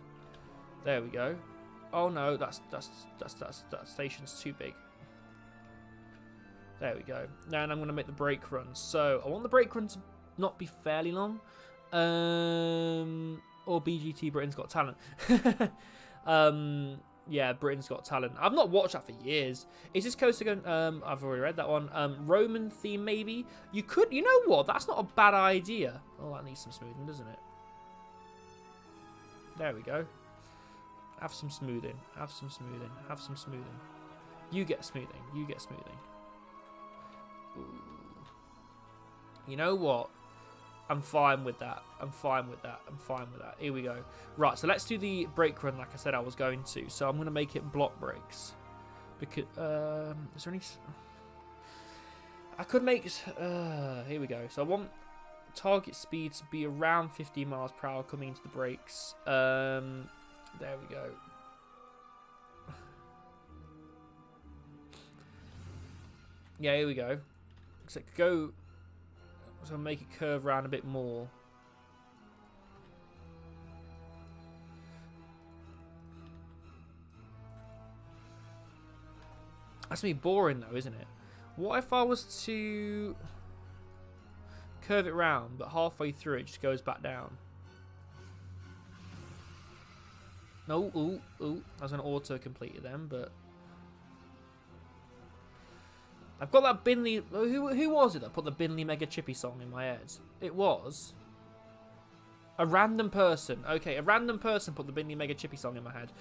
There we go. Oh no, that station's too big. There we go. Now I'm going to make the brake run. So I want the brake run to not be fairly long. Or BGT, Britain's Got Talent. Yeah, Britain's Got Talent. I've not watched that for years. Is this coaster going... I've already read that one. Roman theme, maybe? You could... You know what? That's not a bad idea. Oh, that needs some smoothing, doesn't it? There we go. Have some smoothing. Have some smoothing. Have some smoothing. You get smoothing. You get smoothing. Ooh. You know what? I'm fine with that. I'm fine with that. I'm fine with that. Here we go. Right, so let's do the brake run like I said I was going to. So I'm going to make it block brakes. Because, is there any... I could make... here we go. So I want target speed to be around 50 miles per hour coming into the brakes. There we go. Yeah, here we go. Looks like go... So make it curve around a bit more. That's gonna be boring though, isn't it? What if I was to curve it round, but halfway through it just goes back down? No, ooh. I was gonna auto complete it then, but I've got that Binley... Who was it that put the Binley Mega Chippy song in my head? It was... a random person. Okay, a random person put the Binley Mega Chippy song in my head.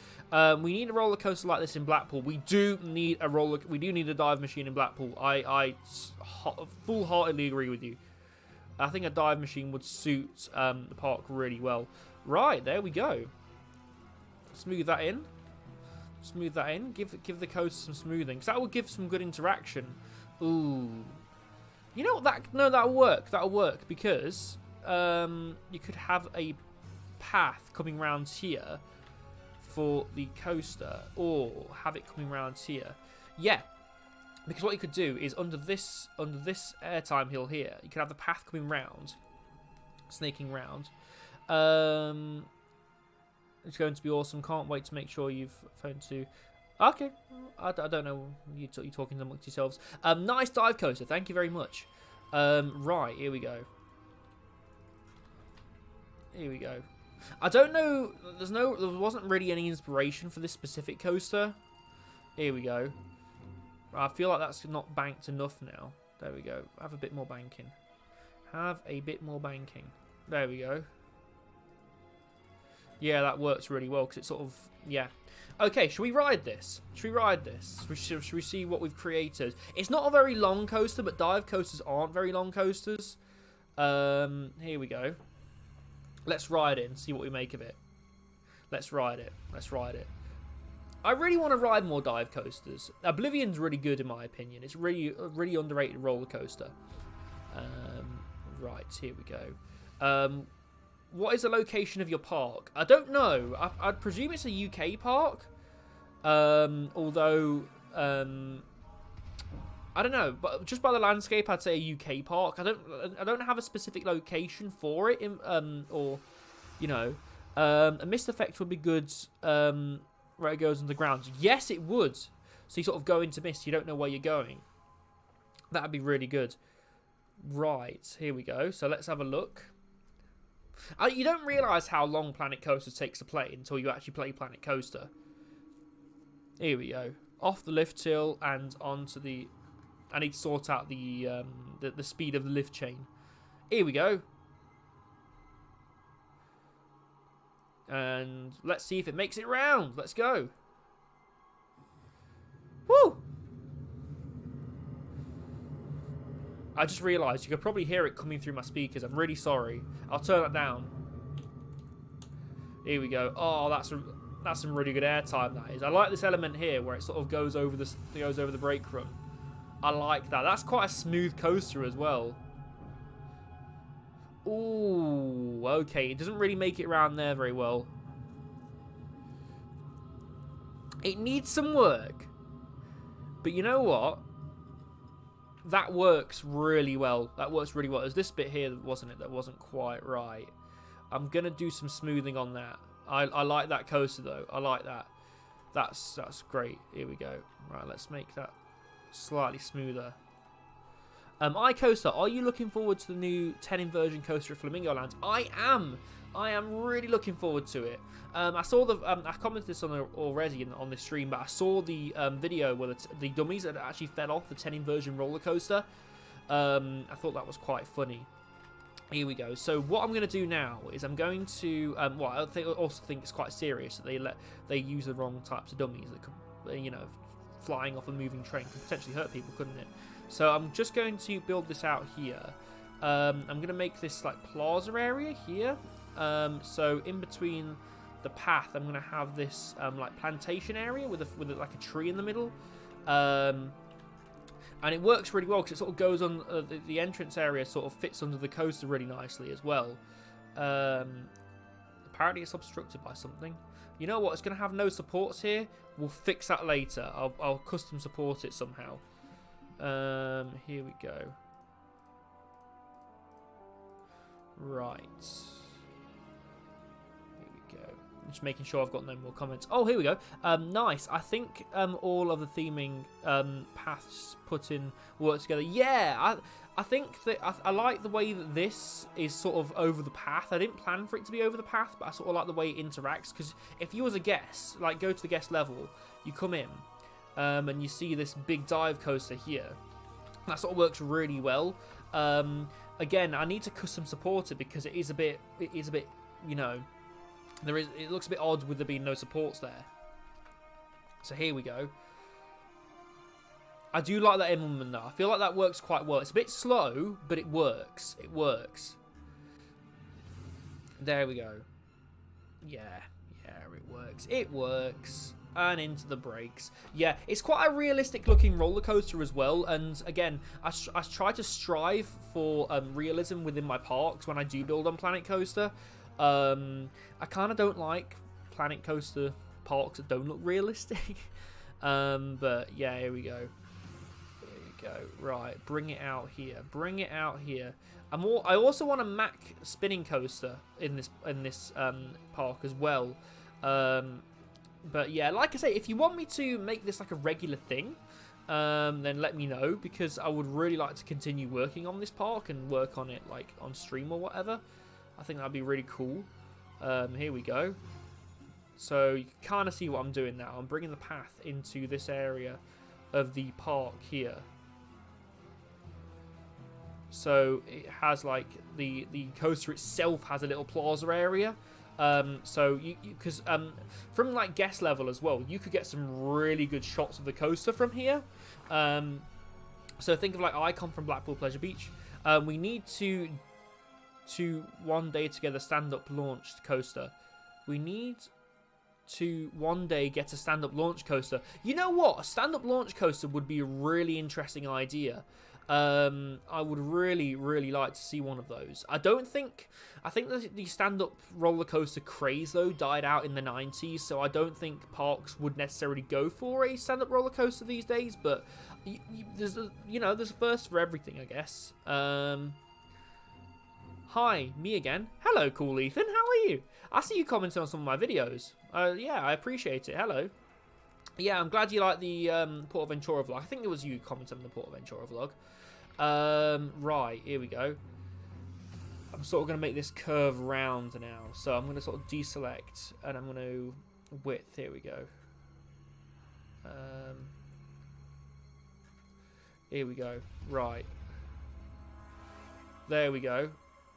We need a roller coaster like this in Blackpool. We do need a roller... We do need a dive machine in Blackpool. I full-heartedly agree with you. I think a dive machine would suit the park really well. Right, there we go. Smooth that in. Smooth that in. Give the coaster some smoothing. Because that will give some good interaction. Ooh. You know what? That'll work. That'll work. Because you could have a path coming round here for the coaster. Or have it coming round here. Yeah. Because what you could do is under this airtime hill here, you could have the path coming round. Snaking round. It's going to be awesome. Can't wait to make sure you've phoned to... Okay. I don't know. You're talking amongst yourselves. Nice dive coaster. Thank you very much. Right. Here we go. Here we go. I don't know. There wasn't really any inspiration for this specific coaster. Here we go. I feel like that's not banked enough now. There we go. Have a bit more banking. Have a bit more banking. There we go. Yeah, that works really well because it's sort of... Yeah. Okay, should we ride this? Should we ride this? Should we see what we've created? It's not a very long coaster, but dive coasters aren't very long coasters. Here we go. Let's ride it and see what we make of it. Let's ride it. Let's ride it. I really want to ride more dive coasters. Oblivion's really good in my opinion. It's really a really underrated roller coaster. Right, here we go. What is the location of your park? I don't know. I'd presume it's a UK park. Although, I don't know. But just by the landscape, I'd say a UK park. I don't have a specific location for it. Or, you know, a mist effect would be good. Where it goes underground. Yes, it would. So you sort of go into mist. You don't know where you're going. That'd be really good. Right, here we go. So let's have a look. You don't realise how long Planet Coaster takes to play until you actually play Planet Coaster. Here we go. Off the lift hill and onto the... I need to sort out the speed of the lift chain. Here we go. And let's see if it makes it round. Let's go. Woo! I just realised you could probably hear it coming through my speakers. I'm really sorry. I'll turn that down. Here we go. Oh, that's some really good airtime. That is. I like this element here where it sort of goes over the brake run. I like that. That's quite a smooth coaster as well. Ooh, okay. It doesn't really make it around there very well. It needs some work. But you know what? That works really well. That works really well. There's this bit here, wasn't it, that wasn't quite right. I'm going to do some smoothing on that. I like that coaster, though. I like that. That's great. Here we go. Right, let's make that slightly smoother. iCoaster, are you looking forward to the new 10 inversion coaster at Flamingo Land? I am. I am really looking forward to it. I saw the. I commented this on already on this stream, but I saw the video where the dummies that actually fell off the 10 inversion roller coaster. I thought that was quite funny. Here we go. So what I'm going to do now is I'm going to. Well, I also think it's quite serious that they use the wrong types of dummies that could, you know, flying off a moving train could potentially hurt people, couldn't it? So I'm just going to build this out here. I'm going to make this like plaza area here. So in between the path, I'm going to have this like plantation area with like a tree in the middle. And it works really well because it sort of goes on the entrance area, sort of fits under the coaster really nicely as well. Apparently it's obstructed by something. You know what? It's going to have no supports here. We'll fix that later. I'll custom support it somehow. Here we go. Right. Here we go. Just making sure I've got no more comments. Oh, here we go. Nice. I think all of the theming paths put in work together. Yeah, I think that I like the way that this is sort of over the path. I didn't plan for it to be over the path, but I sort of like the way it interacts. Because if you as a guest, like go to the guest level, you come in and you see this big dive coaster here. That sort of works really well. Again, I need to custom support it because it is a bit, you know, it looks a bit odd with there being no supports there. So here we go. I do like that emblem though. I feel like that works quite well. It's a bit slow, but it works. It works. There we go. Yeah, it works. It works. And into the brakes. Yeah, it's quite a realistic looking roller coaster as well. And again, I try to strive for realism within my parks when I do build on Planet Coaster. I kind of don't like Planet Coaster parks that don't look realistic. But yeah, here we go. Here we go. Right, bring it out here. Bring it out here. I also want a Mack spinning coaster in this park as well. But yeah, like I say, if you want me to make this like a regular thing, then let me know, because I would really like to continue working on this park and work on it like on stream or whatever. I think that'd be really cool. Here we go. So you can kind of see what I'm doing now. I'm bringing the path into this area of the park here. So it has like the coaster itself has a little plaza area. So because from like guest level as well, you could get some really good shots of the coaster from here. So think of like Icon from Blackpool Pleasure Beach. We need to one day together stand-up launched coaster. We need to one day get a stand-up launch coaster. You know what? A stand-up launch coaster would be a really interesting idea. I would really like to see one of those. I think the stand-up roller coaster craze though died out in the 90s, so I don't think parks would necessarily go for a stand-up roller coaster these days, but there's a first for everything, I guess. Hi, me again. Hello, cool Ethan. How are you? I see you commenting on some of my videos. Yeah, I appreciate it. Hello. Yeah, I'm glad you like the Port Ventura vlog. I think it was you commenting on the Port Ventura vlog. Right, here we go. I'm sort of going to make this curve round now. So I'm going to sort of deselect and I'm going to width. Here we go. Here we go. Right. There we go.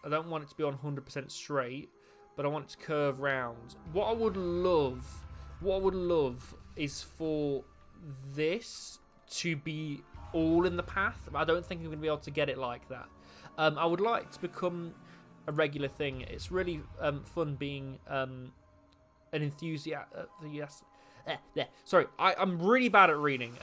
I don't want it to be on 100% straight, but I want it to curve round. What I would love is for this to be all in the path. I don't think I'm going to be able to get it like that. I would like to become a regular thing. It's really fun being an enthusiast Sorry, I'm really bad at reading.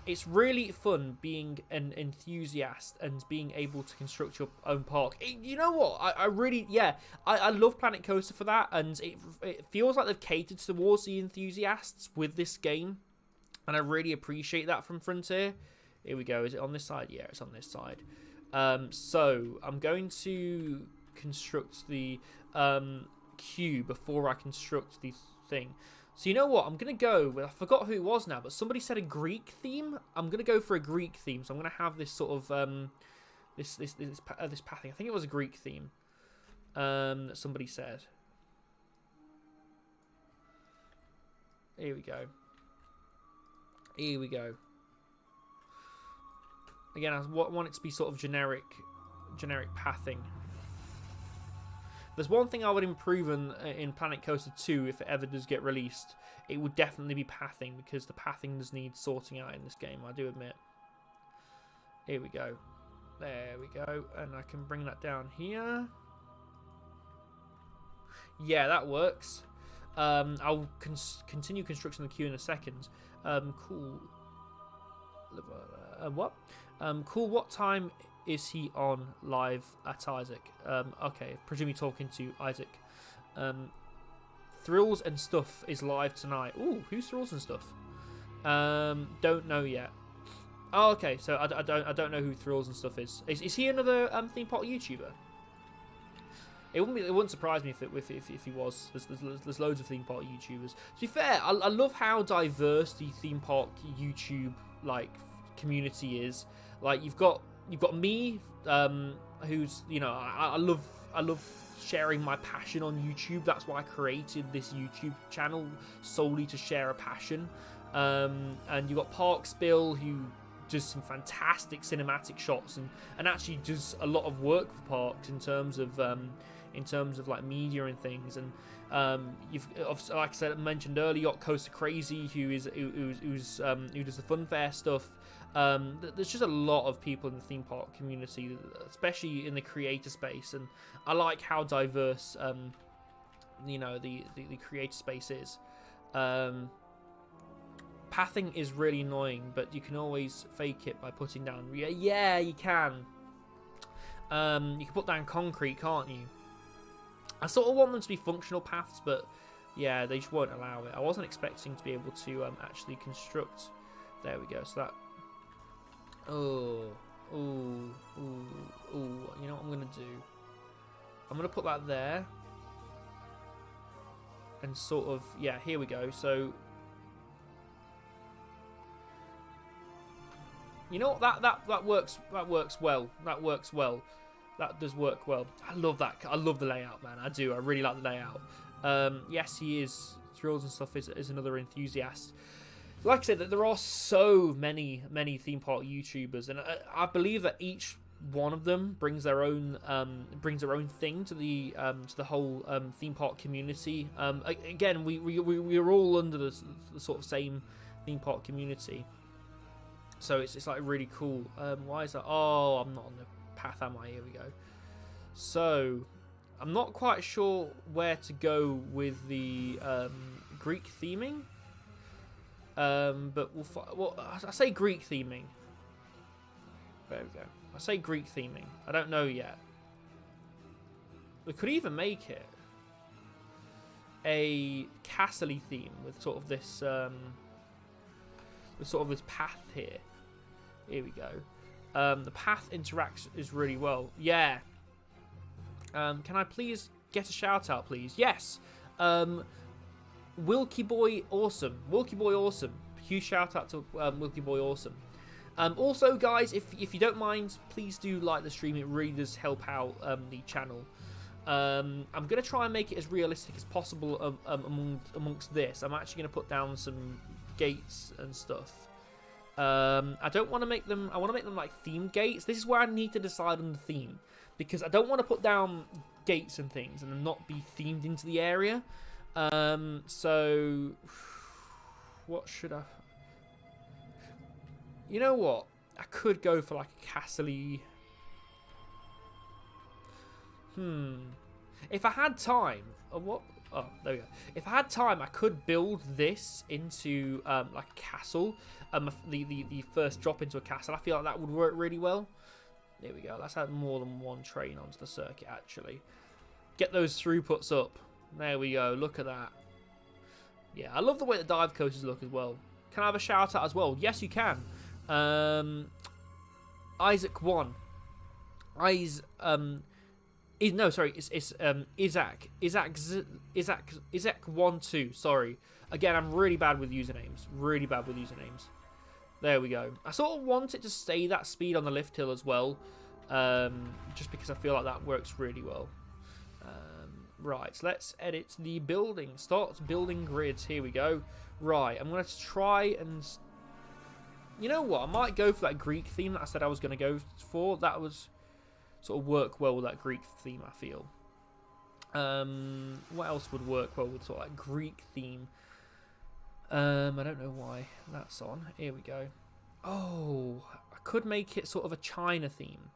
It's really fun being an enthusiast and being able to construct your own park. You know what? I really, yeah, I love Planet Coaster for that, and it feels like they've catered towards the enthusiasts with this game, and I really appreciate that from Frontier. Here we go. Is it on this side? Yeah, it's on this side. So I'm going to construct the queue before I construct the thing. So you know what? I'm going to go with, I forgot who it was now, but somebody said a Greek theme. I'm going to go for a Greek theme. So I'm going to have this sort of, this pathing. I think it was a Greek theme that somebody said. Here we go. Here we go. Again, I want it to be sort of generic pathing. There's one thing I would improve in Planet Coaster 2 if it ever does get released. It would definitely be pathing, because the pathing does need sorting out in this game, I do admit. Here we go. There we go. And I can bring that down here. Yeah, that works. I'll continue construction of the queue in a second. Cool. What? Cool, what time is he on live at Isaac? Okay, presume you're talking to Isaac. Thrills and Stuff is live tonight. Ooh, who's Thrills and Stuff? Don't know yet. Oh, okay, so I don't know who Thrills and Stuff is. Is he another theme park YouTuber? It wouldn't surprise me if he was. There's loads of theme park YouTubers. To be fair, I love how diverse the theme park YouTube community is. Like you've got me, who's, you know, I love sharing my passion on YouTube. That's why I created this YouTube channel, solely to share a passion. And you've got Parks Bill, who does some fantastic cinematic shots and actually does a lot of work for Parks in terms of like media and things. And you've, like I said, mentioned earlier, you got Coaster Crazy, who does the funfair stuff. There's just a lot of people in the theme park community, especially in the creator space, and I like how diverse you know, the creator space is. Pathing is really annoying, but you can always fake it by putting down, yeah, you can. You can put down concrete, can't you? I sort of want them to be functional paths, but yeah, they just won't allow it. I wasn't expecting to be able to actually construct. There we go. So that. Oh, you know what I'm gonna do? I'm gonna put that there, and sort of, yeah, here we go. So, you know what? That works. That works well. That works well. That does work well. I love that. I love the layout, man. I do. I really like the layout. Yes, he is. Thrills and Stuff is another enthusiast. Like I said, that there are so many theme park YouTubers, and I believe that each one of them brings their own thing to the whole theme park community. Again, we're all under the sort of same theme park community, so it's like really cool. Why is that? Oh, I'm not on the path, am I? Here we go. So I'm not quite sure where to go with the Greek theming. But well, I say Greek theming. There we go. I say Greek theming. I don't know yet. We could even make it a castle-y theme with sort of this, path here. Here we go. The path interacts is really well. Yeah. Can I please get a shout out, please? Yes. Wilkie Boy Awesome. Wilkie Boy Awesome. Huge shout out to Wilkie Boy Awesome. Also, guys, if you don't mind, please do like the stream. It really does help out the channel. I'm going to try and make it as realistic as possible amongst this. I'm actually going to put down some gates and stuff. I don't want to make them... I want to make them like themed gates. This is where I need to decide on the theme, because I don't want to put down gates and things and them not be themed into the area. So what should I... You know what? I could go for like a castle-y... If I had time... Oh, there we go. If I had time, I could build this into like a castle. The first drop into a castle. I feel like that would work really well. There we go. Let's add more than one train onto the circuit, actually. Get those throughputs up. There we go. Look at that. Yeah, I love the way the dive coasters look as well. Can I have a shout out as well? Yes, you can. Isaac 1. No, sorry, it's Isaac 1 2. Sorry. Again, I'm really bad with usernames. Really bad with usernames. There we go. I sort of want it to stay that speed on the lift hill as well, just because I feel like that works really well. Right, so let's edit the building. Start building grids. Here we go. Right, I'm going to try and... You know what? I might go for that Greek theme that I said I was going to go for. That was sort of work well with that Greek theme, I feel. What else would work well with sort of that Greek theme? I don't know why that's on. Here we go. Oh, I could make it sort of a China theme.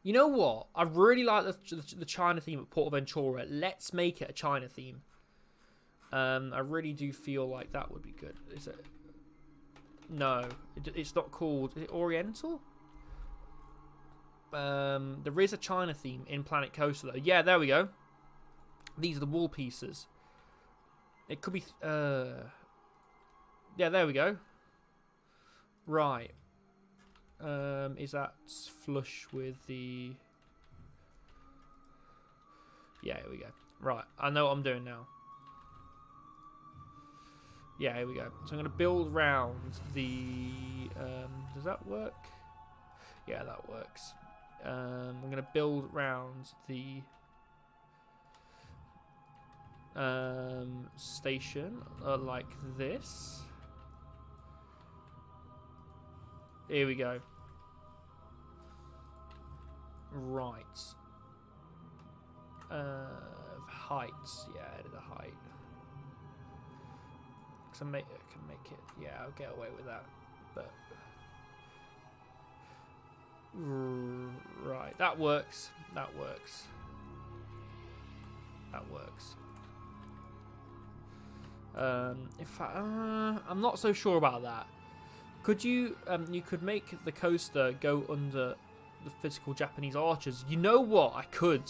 You know what? I really like the China theme at Port Ventura. Let's make it a China theme. I really do feel like that would be good. Is it? No, it's not called... Is it Oriental? There is a China theme in Planet Coaster, though. Yeah, there we go. These are the wall pieces. It could be... yeah, there we go. Right. Is that flush with the... Yeah, here we go. Right, I know what I'm doing now. Yeah, here we go. So I'm going to build round the... does that work? Yeah, that works. I'm going to build round the... station like this. Here we go. Right. Heights. Yeah, edit the height. Cause I can make it. Yeah, I'll get away with that. But right, that works. That works. That works. In fact, I'm not so sure about that. Could you? You could make the coaster go under the physical Japanese arches. You know what? I could.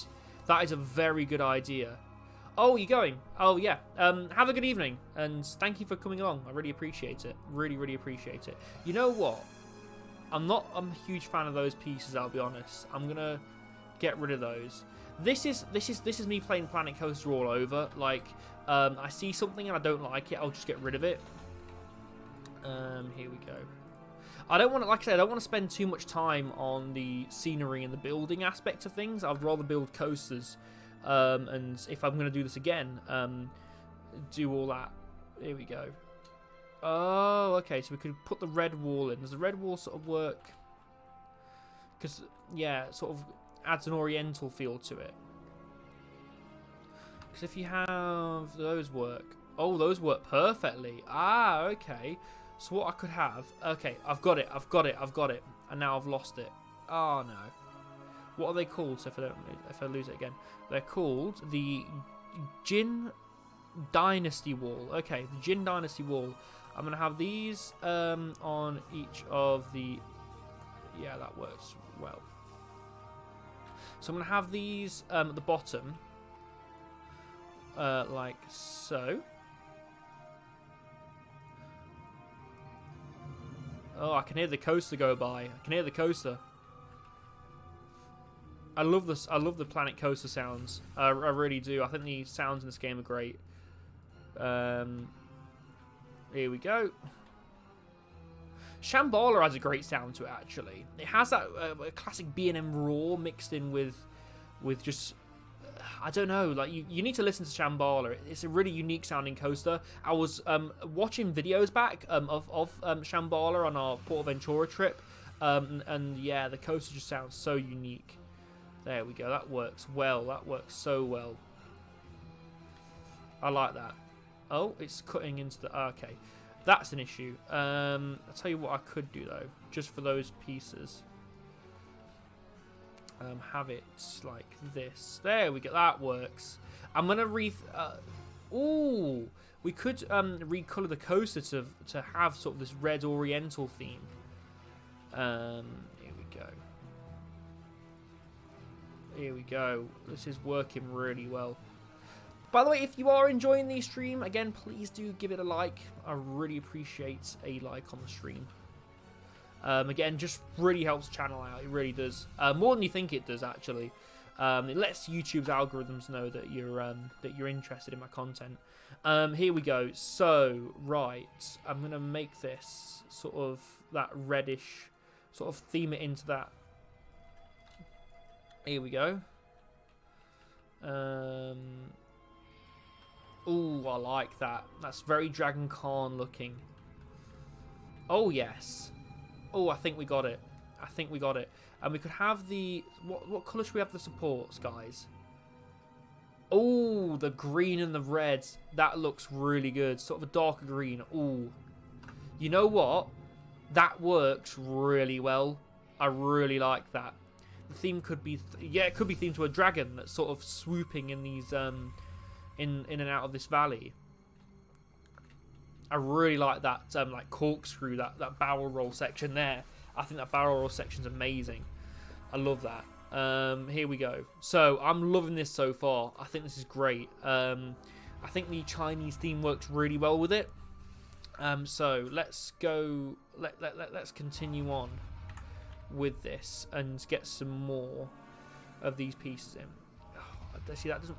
That is a very good idea. Oh, you're going? Oh, yeah. Have a good evening, and thank you for coming along. I really appreciate it. Really, really appreciate it. You know what? I'm a huge fan of those pieces. I'll be honest. I'm gonna get rid of those. This is me playing Planet Coaster all over. Like, I see something and I don't like it, I'll just get rid of it. Here we go. I don't want to, like I said, I don't want to spend too much time on the scenery and the building aspect of things. I'd rather build coasters. And if I'm going to do this again, do all that. Here we go. Oh, okay. So we could put the red wall in. Does the red wall sort of work? Because, yeah, it sort of adds an oriental feel to it. Because if you have those work... Oh, those work perfectly. Ah, okay. So what I could have... Okay, I've got it. And now I've lost it. Oh, no. What are they called? So if I lose it again. They're called the Jin Dynasty Wall. Okay, the Jin Dynasty Wall. I'm going to have these on each of the... Yeah, that works well. So I'm going to have these at the bottom. Like so. Oh, I can hear the coaster go by. I can hear the coaster. I love this. I love the Planet Coaster sounds. I really do. I think the sounds in this game are great. Here we go. Shambhala has a great sound to it, actually. It has that classic B&M roar mixed in with just... I don't know, like you need to listen to Shambhala. It's a really unique sounding coaster. I was watching videos back of Shambhala on our Port Ventura trip, and yeah, the coaster just sounds so unique. There we go. That works well. That works so well. I like that. Oh, it's cutting into the... Okay, that's an issue. I'll tell you what I could do though, just for those pieces. have it like this. There we go. That works. I'm gonna ooh, we could recolor the coaster to have sort of this red oriental theme. Here we go. Here we go. This is working really well. By the way, if you are enjoying the stream, again, please do give it a like. I really appreciate a like on the stream. Again, just really helps the channel out. It really does. More than you think it does, actually. It lets YouTube's algorithms know that you're interested in my content. Here we go. So, right, I'm gonna make this sort of that reddish, sort of theme it into that. Here we go. Ooh, I like that. That's very Dragon Khan looking. Oh, yes. Oh, I think we got it. I think we got it. And we could have the... What colour should we have the supports, guys? Oh, the green and the reds. That looks really good. Sort of a darker green. Ooh. You know what? That works really well. I really like that. The theme could be... yeah, it could be themed to a dragon that's sort of swooping in these... in and out of this valley. I really like that like corkscrew, that barrel roll section there. I think that barrel roll section's amazing. I love that. Here we go. So I'm loving this so far. I think this is great. I think the Chinese theme works really well with it. So let's go. Let's continue on with this and get some more of these pieces in. Oh, see, that doesn't.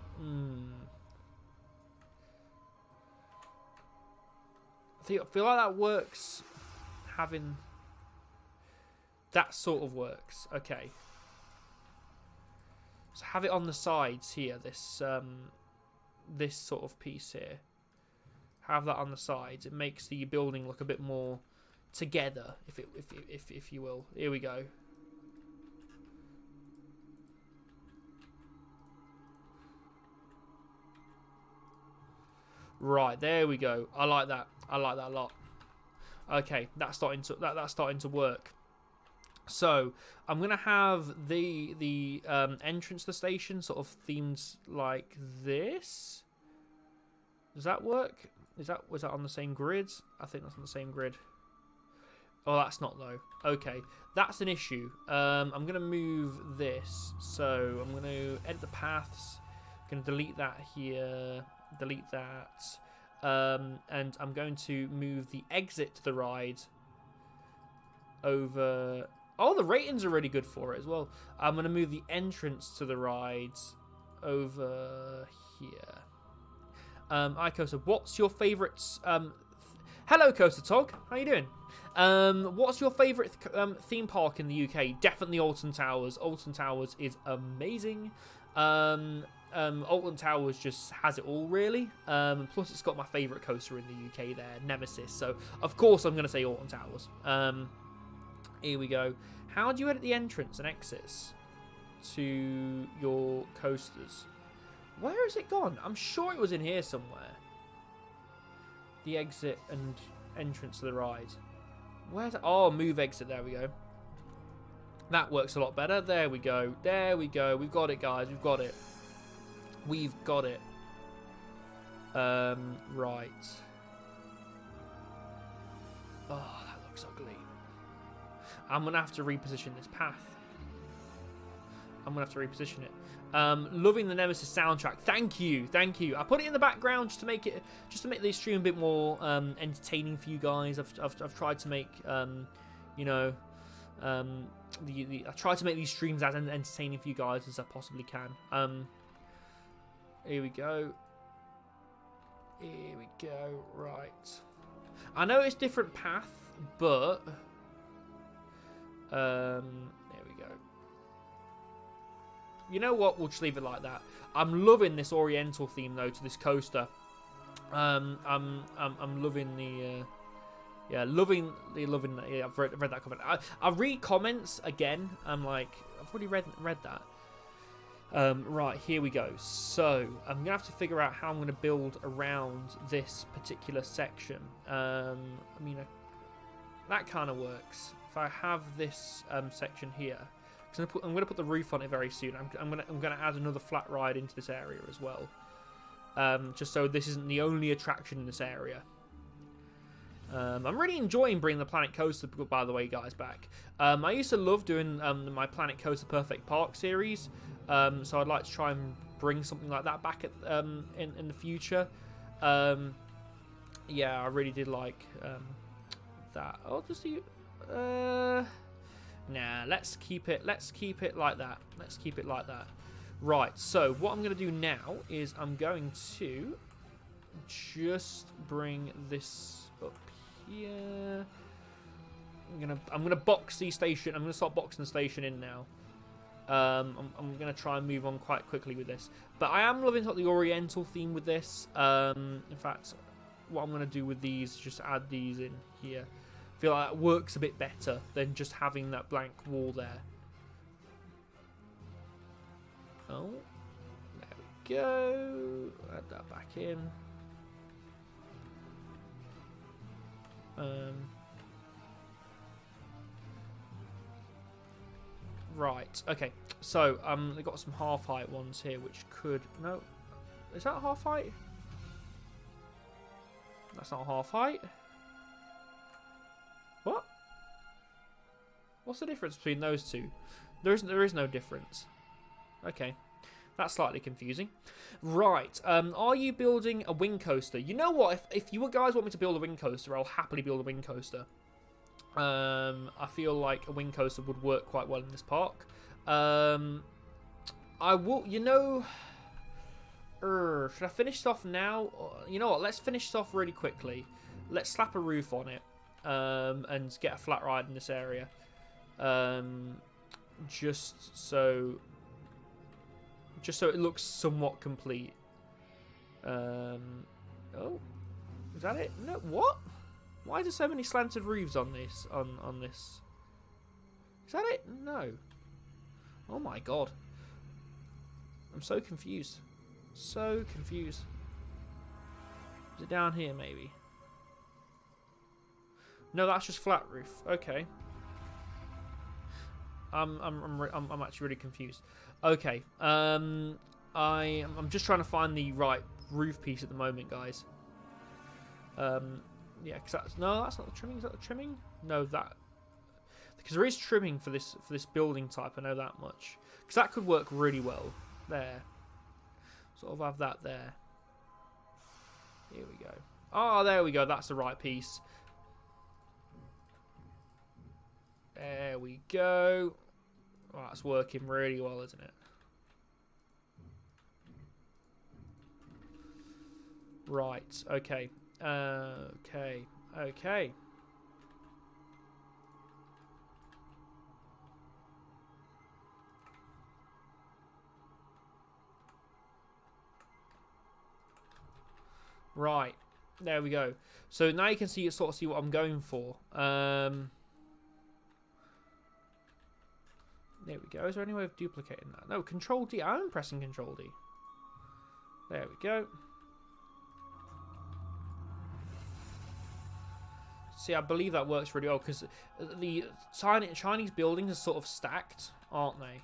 I feel like that works. Having that sort of works. Okay. So have it on the sides here. This this sort of piece here. Have that on the sides. It makes the building look a bit more together, if you will. Here we go. Right, there we go. I like that. I like that a lot. Okay, that's starting to work. So I'm gonna have the entrance to the station sort of themed like this. Does that work? Was that on the same grid? I think that's on the same grid. Oh, that's not though. Okay, that's an issue. I'm gonna move this. So I'm gonna edit the paths. I'm gonna delete that here. Delete that. And I'm going to move the exit to the ride over. Oh, the ratings are really good for it as well. I'm going to move the entrance to the ride over here. Hi, Coaster. What's your favourite... hello, Coaster Tog. How you doing? What's your favourite theme park in the UK? Definitely Alton Towers. Alton Towers is amazing. Alton Towers just has it all, really. Plus, it's got my favourite coaster in the UK there, Nemesis. So, of course, I'm going to say Alton Towers. Here we go. How do you edit the entrance and exits to your coasters? Where has it gone? I'm sure it was in here somewhere. The exit and entrance to the ride. Where's it? Oh, move exit. There we go. That works a lot better. There we go. There we go. We've got it, guys. We've got it. We've got it. Right. Oh, that looks ugly. I'm going to have to reposition this path. I'm going to have to reposition it. Loving the Nemesis soundtrack. Thank you. Thank you. I put it in the background just to make the stream a bit more entertaining for you guys. I've tried to make you know, I try to make these streams as entertaining for you guys as I possibly can. Here we go. Here we go. Right. I know it's different path, but there we go. You know what? We'll just leave it like that. I'm loving this Oriental theme though to this coaster. I'm loving the loving. Yeah, I've read that comment. I read comments again. I'm like, I've already read that. Right, here we go. So I'm gonna have to figure out how I'm gonna build around this particular section. I mean, that kind of works. If I have this section here, Because I'm gonna put the roof on it very soon. I'm gonna add another flat ride into this area as well. Just so this isn't the only attraction in this area. I'm really enjoying bringing the Planet Coaster, by the way, guys, back. I used to love doing my Planet Coaster Perfect Park series, so I'd like to try and bring something like that back at, in the future. Yeah, I really did like that. I'll just do. Nah, let's keep it like that. Let's keep it like that. Right. So what I'm going to do now is I'm going to just bring this up here. I'm gonna box the station. I'm gonna start boxing the station in now. I'm gonna try and move on quite quickly with this, but I am loving the Oriental theme with this. In fact, what I'm gonna do with these is just add these in here. I feel like that works a bit better than just having that blank wall there. Oh, there we go. Add that back in. Right, okay, so they've got some half-height ones here, which could... No, is that half-height? That's not half-height. What? What's the difference between those two? There is no difference. Okay, that's slightly confusing. Right, are you building a wing coaster? You know what, if you guys want me to build a wing coaster, I'll happily build a wing coaster. I feel like a wing coaster would work quite well in this park. I will, you know... should I finish this off now? You know what, let's finish this off really quickly. Let's slap a roof on it, and get a flat ride in this area. Just so it looks somewhat complete. Oh, is that it? No, what? Why are there so many slanted roofs on this? On this? Is that it? No. Oh my god. I'm so confused. So confused. Is it down here maybe? No, that's just flat roof. Okay. I'm actually really confused. Okay. I'm just trying to find the right roof piece at the moment, guys. Yeah, because that's not the trimming. Is that the trimming? No, that, because there is trimming for this building type. I know that much, because that could work really well there. Sort of have that there. Here we go. Oh, there we go. That's the right piece. There we go. Oh, that's working really well, isn't it? Right. Okay. Okay. Right. There we go. So now you can see what I'm going for. There we go. Is there any way of duplicating that? No, Control D. I'm pressing Control D. There we go. See, I believe that works really well, because the Chinese buildings are sort of stacked, aren't they?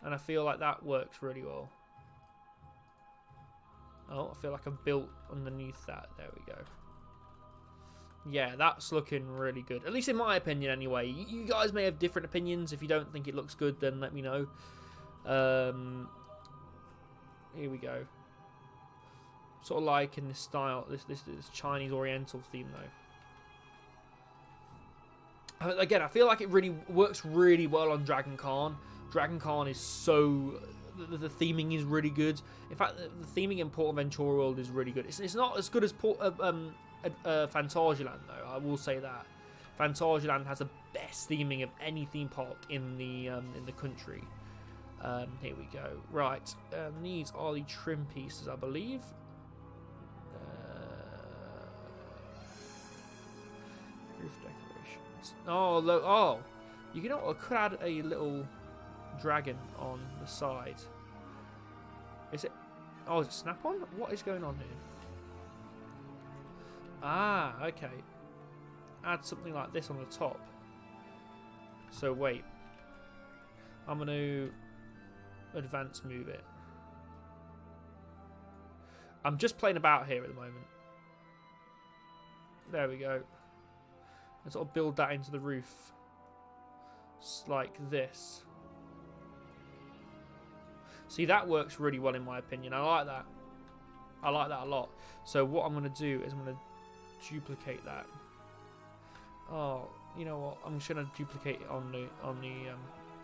And I feel like that works really well. Oh, I feel like I've built underneath that. There we go. Yeah, that's looking really good. At least in my opinion, anyway. You guys may have different opinions. If you don't think it looks good, then let me know. Here we go. Sort of like in this style, this Chinese Oriental theme, though. Again, I feel like it really works really well on Dragon Khan. Dragon Khan is so... The theming is really good. In fact, the theming in Ventura World is really good. It's not as good as Phantasialand, though. I will say that. Phantasialand has the best theming of any theme park in the country. Here we go. Right. These are the trim pieces, I believe. Roof decorations. Oh, you know, I could add a little dragon on the side. Is it? Oh, is it snap-on? What is going on here? Ah, okay. Add something like this on the top. So wait. I'm going to advance move it. I'm just playing about here at the moment. There we go. And sort of build that into the roof. Just like this. See, that works really well in my opinion. I like that. I like that a lot. So what I'm going to do is I'm going to duplicate that. Oh, you know what? I'm just going to duplicate it on the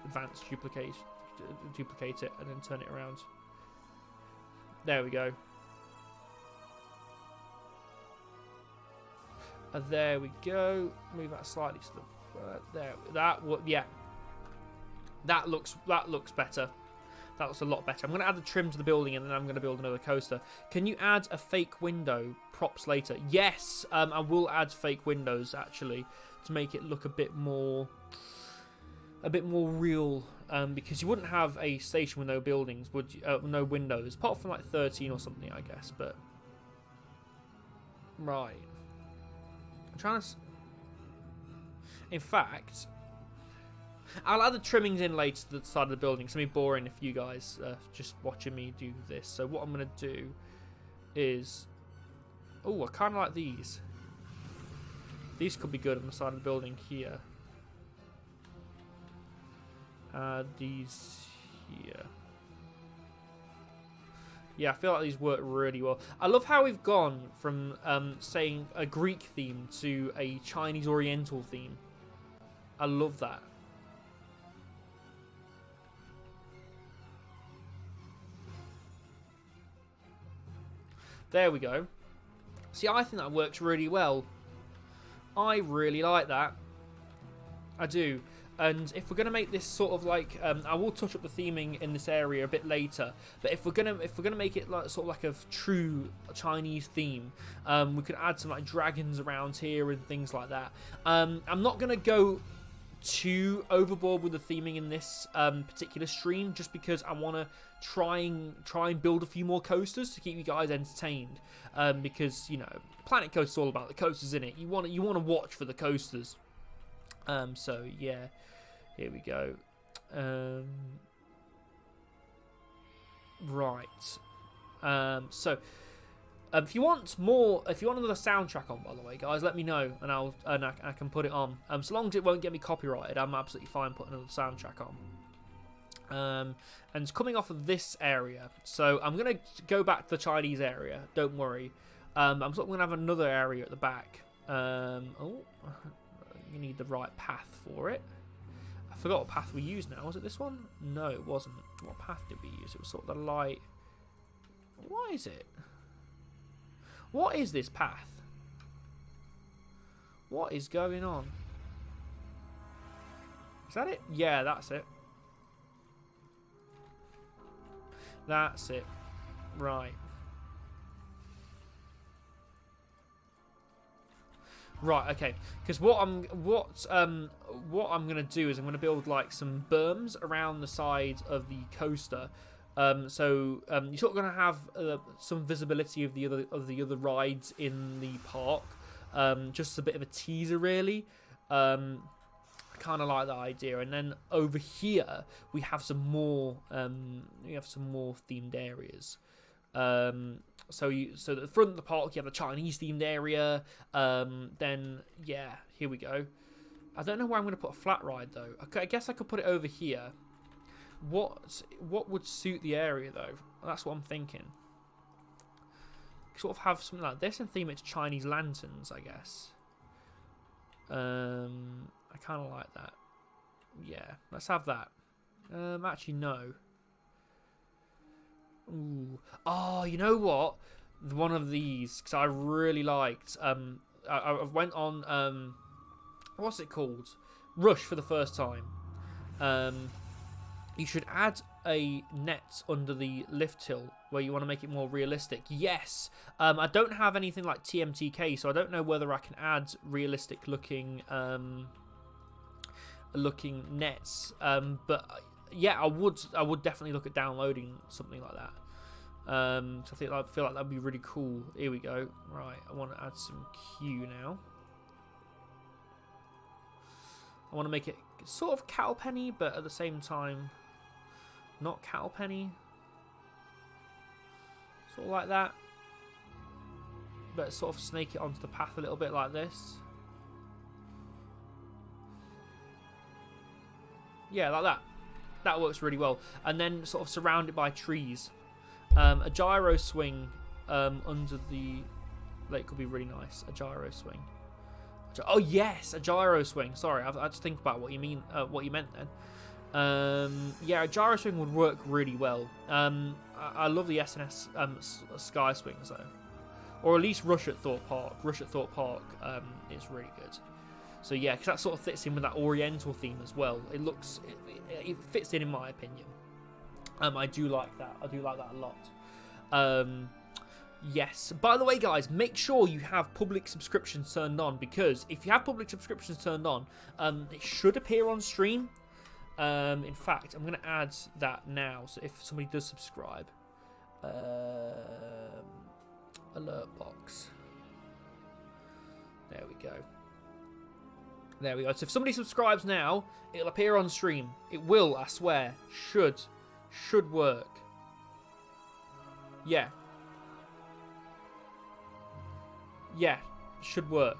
advanced duplicate it and then turn it around. There we go. There we go. Move that slightly to the there. Yeah. That looks better. That looks a lot better. I'm going to add the trim to the building and then I'm going to build another coaster. Can you add a fake window props later? Yes, I will add fake windows actually to make it look a bit more real. Because you wouldn't have a station with no buildings, would you? No windows, apart from like 13 or something, I guess. But right, I'm trying to. In fact, I'll add the trimmings in later to the side of the building. It's going to be boring if you guys just watching me do this. So what I'm going to do is... Oh, I kind of like these. These could be good on the side of the building here. These here. Yeah, I feel like these work really well. I love how we've gone from saying a Greek theme to a Chinese Oriental theme. I love that. There we go. See, I think that works really well. I really like that. I do. And if we're gonna make this sort of like, I will touch up the theming in this area a bit later. But if we're gonna make it like sort of like a true Chinese theme, we could add some like dragons around here and things like that. I'm not gonna go too overboard with the theming in this particular stream, just because I want to try and build a few more coasters to keep you guys entertained. Because you know, Planet Coaster's all about the coasters, isn't it? You want to watch for the coasters. So yeah, here we go. Right. So if you want another soundtrack on, by the way, guys, let me know and I can put it on. So long as it won't get me copyrighted, I'm absolutely fine putting another soundtrack on. And it's coming off of this area, so I'm gonna go back to the Chinese area. Don't worry. I'm sort of gonna have another area at the back. Oh, you need the right path for it. I forgot what path we used now. Was it this one? No, it wasn't. What path did we use? It was sort of the light. What is it? What is this path? What is going on? Is that it? Yeah, that's it. That's it. Right. Right, okay. Because what I'm gonna do is I'm gonna build like some berms around the side of the coaster. So you're sort of gonna have some visibility of the other rides in the park. Just a bit of a teaser, really. I kind of like that idea. And then over here we have some more themed areas. So at the front of the park you have the Chinese themed area. Then yeah, here we go. I don't know where I'm going to put a flat ride though. I guess I could put it over here. What would suit the area though? That's what I'm thinking. Sort of have something like this and theme it to Chinese lanterns, I guess. I kind of like that. Yeah, let's have that. Actually, no. Ooh. Oh, you know what? One of these, because I really liked. I went on. What's it called? Rush for the first time. You should add a net under the lift hill where you want to make it more realistic. Yes. I don't have anything like TMTK, so I don't know whether I can add realistic looking nets. But yeah, I would definitely look at downloading something like that. So I feel like that'd be really cool. Here we go. Right, I want to add some queue now. I want to make it sort of cow penny, but at the same time, not cow penny. Sort of like that. But sort of snake it onto the path a little bit like this. Yeah, like that. That works really well. And then sort of surround it by trees. A gyro swing under the lake could be really nice. A gyro swing. Oh yes, a gyro swing. Sorry, I had to think about what you mean. What you meant then. Yeah, a gyro swing would work really well. I love the SNS sky swings though, or at least Rush at Thorpe Park. Rush at Thorpe Park is really good. So yeah, because that sort of fits in with that oriental theme as well. It fits in my opinion. I do like that. I do like that a lot. Yes. By the way, guys, make sure you have public subscriptions turned on, because if you have public subscriptions turned on, it should appear on stream. In fact, I'm going to add that now. So if somebody does subscribe, alert box. There we go. There we go. So if somebody subscribes now, it'll appear on stream. It will, I swear. Should work. Yeah. Yeah, should work.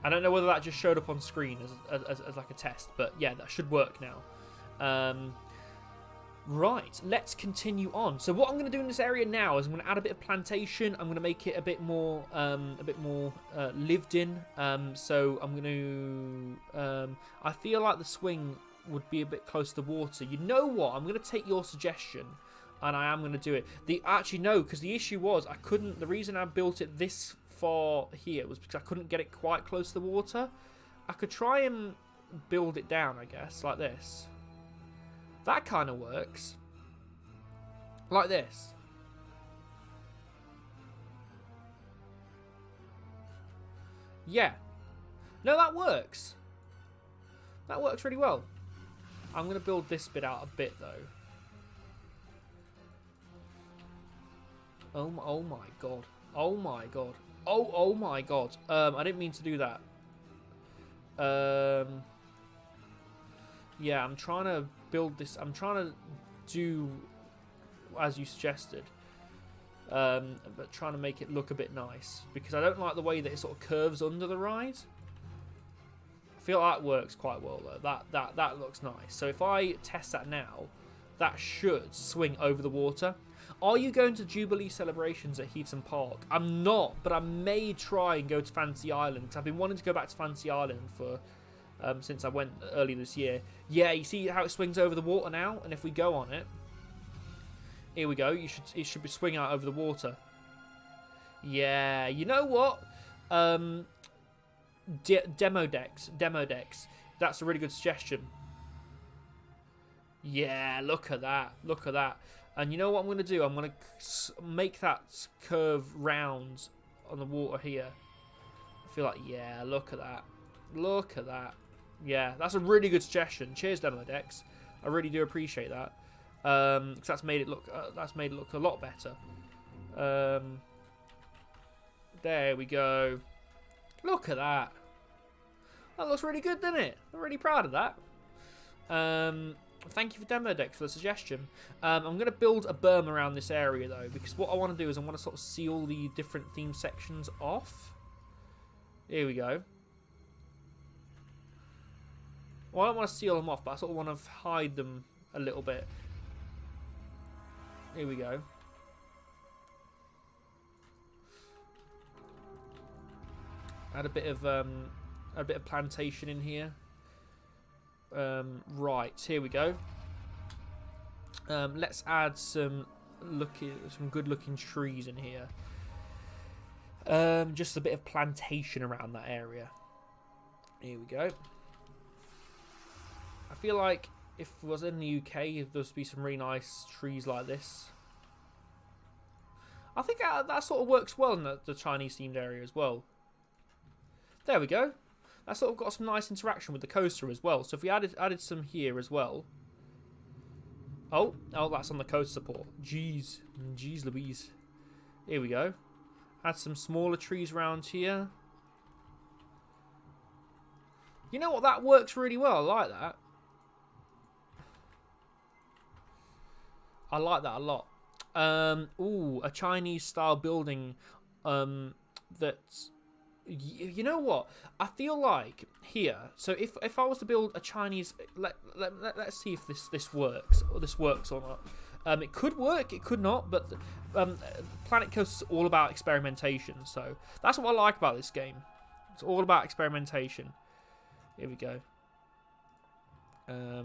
I don't know whether that just showed up on screen as like a test, but yeah, that should work now. Right, let's continue on. So what I'm going to do in this area now is I'm going to add a bit of plantation. I'm going to make it a bit more lived in. So I'm going to. I feel like the swing would be a bit close to the water. You know what? I'm going to take your suggestion, and I am going to do it. Actually no, because the issue was I couldn't. The reason I built it this far here was because I couldn't get it quite close to the water. I could try and build it down, I guess, like this. That kind of works. Like this. Yeah. No, that works. That works really well. I'm going to build this bit out a bit, though. Oh my god. Oh my god. Oh my god. I didn't mean to do that. Yeah, I'm trying to build this. I'm trying to do as you suggested. But trying to make it look a bit nice, because I don't like the way that it sort of curves under the ride. I feel like that works quite well though. That looks nice. So if I test that now, that should swing over the water. Are you going to Jubilee celebrations at Heaton Park? I'm not, but I may try and go to Fancy Island, because I've been wanting to go back to Fancy Island for since I went earlier this year. Yeah, you see how it swings over the water now? And if we go on it, here we go. It should be swinging out over the water. Yeah, you know what? Demo decks. That's a really good suggestion. Yeah, look at that. Look at that. And you know what I'm going to do? I'm going to make that curve round on the water here. I feel like, yeah, look at that. Look at that. Yeah, that's a really good suggestion. Cheers, Demo Decks. I really do appreciate that. Because that's made it look a lot better. There we go. Look at that. That looks really good, doesn't it? I'm really proud of that. Thank you for Demo Deck for the suggestion. I'm going to build a berm around this area though, because what I want to do is I want to sort of seal the different theme sections off. Here we go. Well, I don't want to seal them off, but I sort of want to hide them a little bit. Here we go. Add a bit of plantation in here. Right, here we go. Let's add some good-looking trees in here. Just a bit of plantation around that area. Here we go. I feel like if it was in the UK, there'd be some really nice trees like this. I think that sort of works well in the Chinese-themed area as well. There we go. That sort of got some nice interaction with the coaster as well. So if we added some here as well. Oh, that's on the coaster support. Jeez Louise. Here we go. Add some smaller trees around here. You know what? That works really well. I like that. I like that a lot. Ooh, a Chinese style building. That. You know what? I feel like here. So if I was to build a Chinese, let's see if this works or this works or not. It could work, it could not, but Planet Coaster is all about experimentation. So that's what I like about this game. It's all about experimentation. Here we go.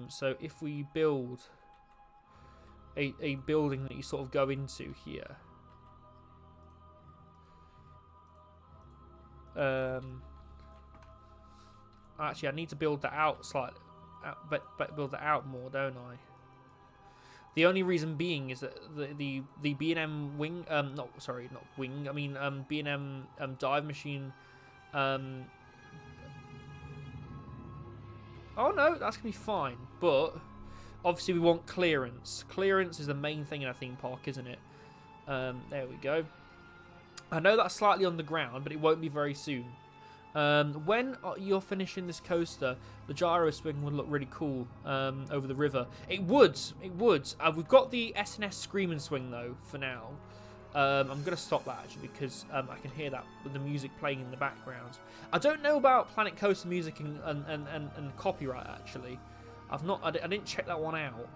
So if we build a building that you sort of go into here. Actually, I need to build that out slightly, but build that out more, don't I? The only reason being is that the B&M wing, not wing. I mean B&M dive machine. Oh no, that's gonna be fine. But obviously we want clearance. Clearance is the main thing in a theme park, isn't it? There we go. I know that's slightly on the ground, but it won't be very soon. When you're finishing this coaster, the gyro swing would look really cool over the river. It would. It would. We've got the S&S Scream and Swing, though, for now. I'm going to stop that, actually, because I can hear that with the music playing in the background. I don't know about Planet Coaster music and copyright, actually. I didn't check that one out.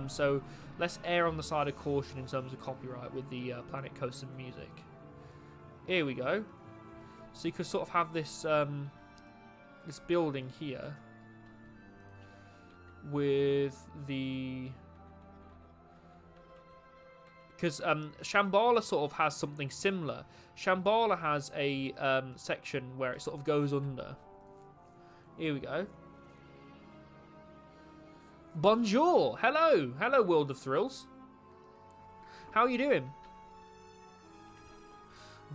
So let's err on the side of caution in terms of copyright with the Planet Coaster music. Here we go. So you could sort of have this this building here with the, because Shambhala sort of has something similar. Shambhala has a section where it sort of goes under. Here we go. Bonjour, hello, hello, World of Thrills. How are you doing?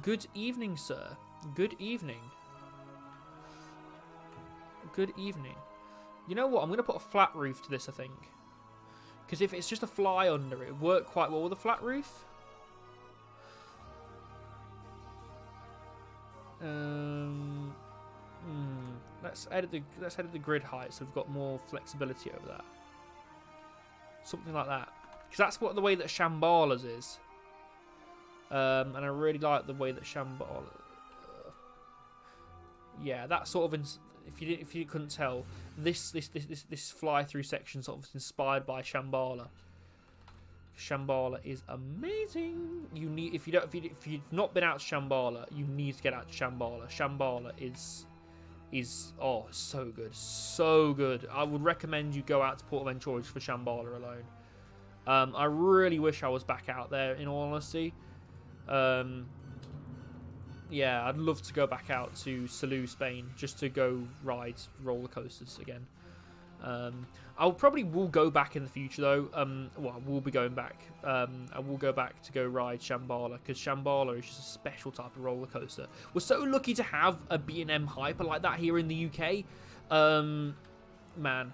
Good evening, sir. Good evening. Good evening. You know what? I'm going to put a flat roof to this, I think. Because if it's just a fly under, it would work quite well with a flat roof. Let's edit the grid height so we've got more flexibility over that. Something like that. Because that's what the way that Shambhala's is. And I really like the way that Shambhala. Yeah, that sort of. If you couldn't tell, this fly through section sort of inspired by Shambhala. Shambhala is amazing. You need if you've not been out to Shambhala, you need to get out to Shambhala. Shambhala is oh so good, so good. I would recommend you go out to Portaventura for Shambhala alone. I really wish I was back out there. In all honesty. Yeah, I'd love to go back out to Salou, Spain, just to go ride roller coasters again. I probably will go back in the future though. Well, I will be going back. I will go back to go ride Shambhala because Shambhala is just a special type of roller coaster. We're so lucky to have a B&M Hyper like that here in the UK. Man.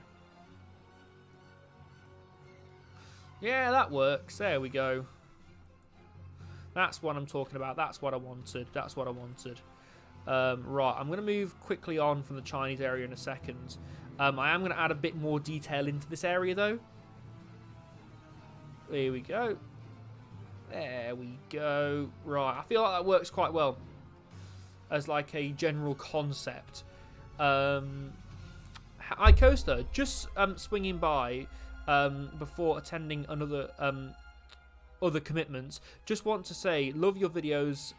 Yeah, that works. There we go. That's what I'm talking about. That's what I wanted. That's what I wanted. Right, I'm going to move quickly on from the Chinese area in a second. I am going to add a bit more detail into this area, though. There we go. There we go. Right, I feel like that works quite well as like a general concept. iCoaster, just swinging by before attending another other commitments. Just want to say, love your videos.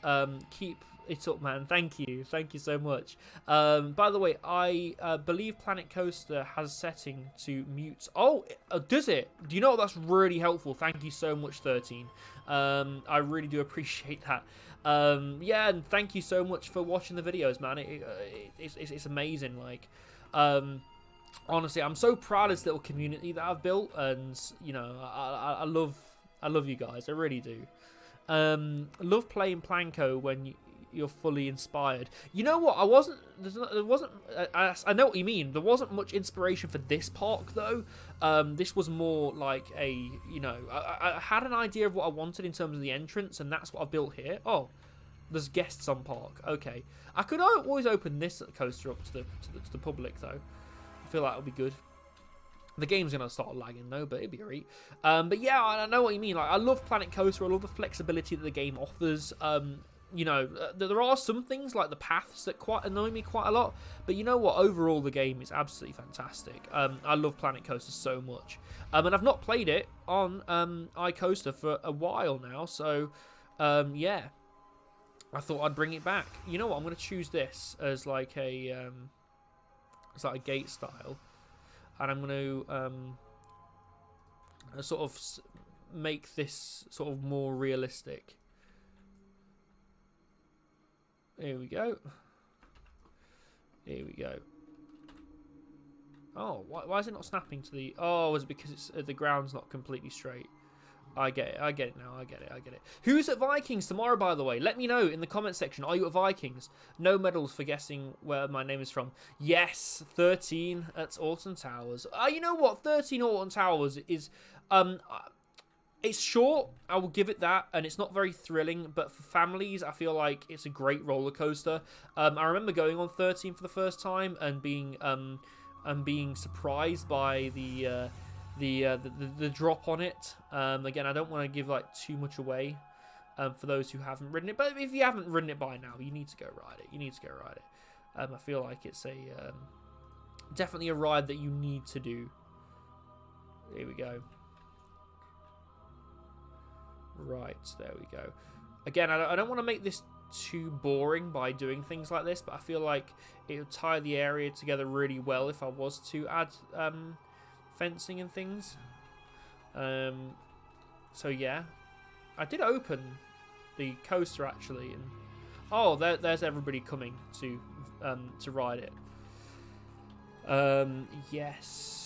Keep it up, man. Thank you so much. By the way, I believe Planet Coaster has setting to mute. Oh, does it? Do you know what? That's really helpful. Thank you so much, 13. I really do appreciate that. Yeah, and thank you so much for watching the videos, man. It's amazing. Like, honestly, I'm so proud of this little community that I've built, and you know, I love you guys. I really do. Love playing Planko when you're fully inspired. You know what? I know what you mean. There wasn't much inspiration for this park though. This was more like I had an idea of what I wanted in terms of the entrance, and that's what I built here. Oh, There's guests on park. Okay. I could always open this coaster up to the public, though. I feel like it'll be good. The game's going to start lagging, though, but it'll be alright. But yeah, I know what you mean. Like, I love Planet Coaster. I love the flexibility that the game offers. You know, there are some things like the paths that quite annoy me quite a lot. But you know what? Overall, the game is absolutely fantastic. I love Planet Coaster so much. And I've not played it on iCoaster for a while now. So, yeah. I thought I'd bring it back. You know what? I'm going to choose this as like a gate style. And I'm going to sort of make this sort of more realistic. Here we go. Here we go. Oh, why is it not snapping to the... Oh, is it because it's the ground's not completely straight? I get it. I get it now. I get it. Who's at Vikings tomorrow, by the way? Let me know in the comment section. Are you at Vikings? No medals for guessing where my name is from. Yes, 13 at Alton Towers. You know what? 13 Alton Towers is... It's short, I will give it that, and it's not very thrilling, but for families, I feel like it's a great roller coaster. I remember going on 13 for the first time and being surprised by the drop on it. Again, I don't want to give like too much away for those who haven't ridden it, but if you haven't ridden it by now, you need to go ride it. I feel like it's a definitely a ride that you need to do. Here we go. Right, there we go. Again, I don't want to make this too boring by doing things like this, but I feel like it would tie the area together really well if I was to add fencing and things. So yeah, I did open the coaster actually, and oh, there's everybody coming to ride it. Yes.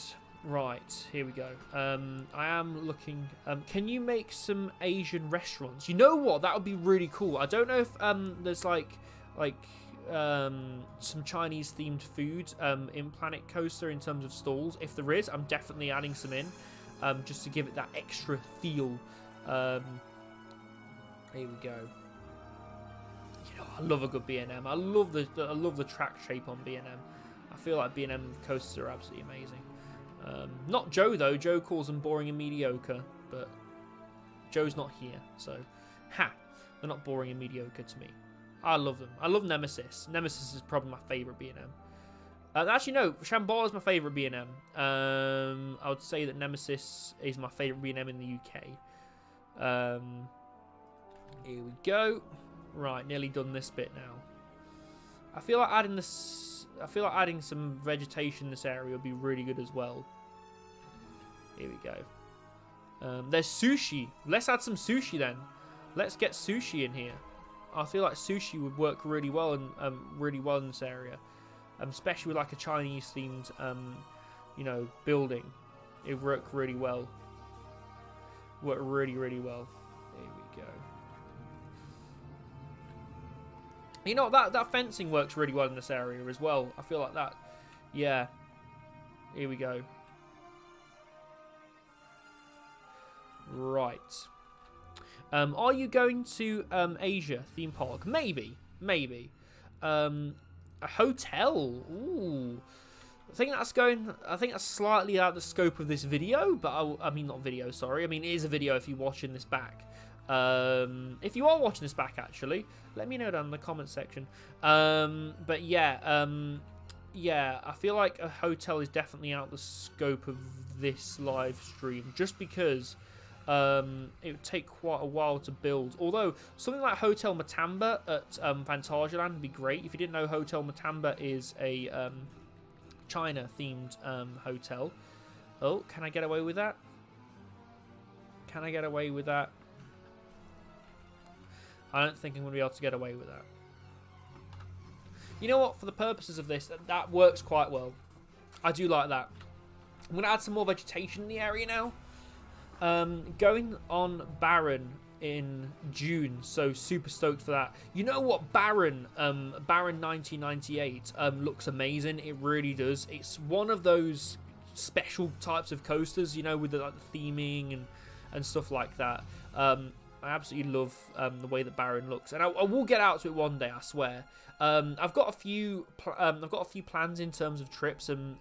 Right, here we go. I am looking... can you make some Asian restaurants? You know what? That would be really cool. I don't know if there's like some Chinese-themed food in Planet Coaster in terms of stalls. If there is, I'm definitely adding some in just to give it that extra feel. Here we go. You know, I love a good B&M. I love the track shape on B&M. I feel like B&M coasters are absolutely amazing. Not Joe, though. Joe calls them boring and mediocre, but Joe's not here, so... Ha! They're not boring and mediocre to me. I love them. I love Nemesis. Nemesis is probably my favourite B&M. Actually, no. Shambhala is my favourite B&M. I would say that Nemesis is my favourite B&M in the UK. Here we go. Right, nearly done this bit now. I feel like adding some vegetation in this area would be really good as well. Here we go. There's sushi. Let's add some sushi then. Let's get sushi in here. I feel like sushi would work really well in this area, especially with like a Chinese themed, you know, building. It would work really well. Work really well. Here we go. You know, that fencing works really well in this area as well. I feel like that. Yeah. Here we go. Right. Are you going to Asia theme park? Maybe. A hotel. Ooh. I think that's slightly out of the scope of this video, but I mean not video, sorry. I mean it is a video if you're watching this back. If you are watching this back, actually, let me know down in the comment section. But yeah, yeah, I feel like a hotel is definitely out the scope of this live stream, just because it would take quite a while to build. Although something like Hotel Matamba at Phantasialand would be great. If you didn't know, Hotel Matamba is a China-themed hotel. Oh, can I get away with that? Can I get away with that? I don't think I'm going to be able to get away with that. You know what? For the purposes of this, that works quite well. I do like that. I'm going to add some more vegetation in the area now. Going on Barren in June, so super stoked for that. You know what? Barren 1998 looks amazing. It really does. It's one of those special types of coasters, you know, with the, like, the theming and stuff like that. I absolutely love the way that Baron looks, and I will get out to it one day, I swear. I've got a few plans in terms of trips, and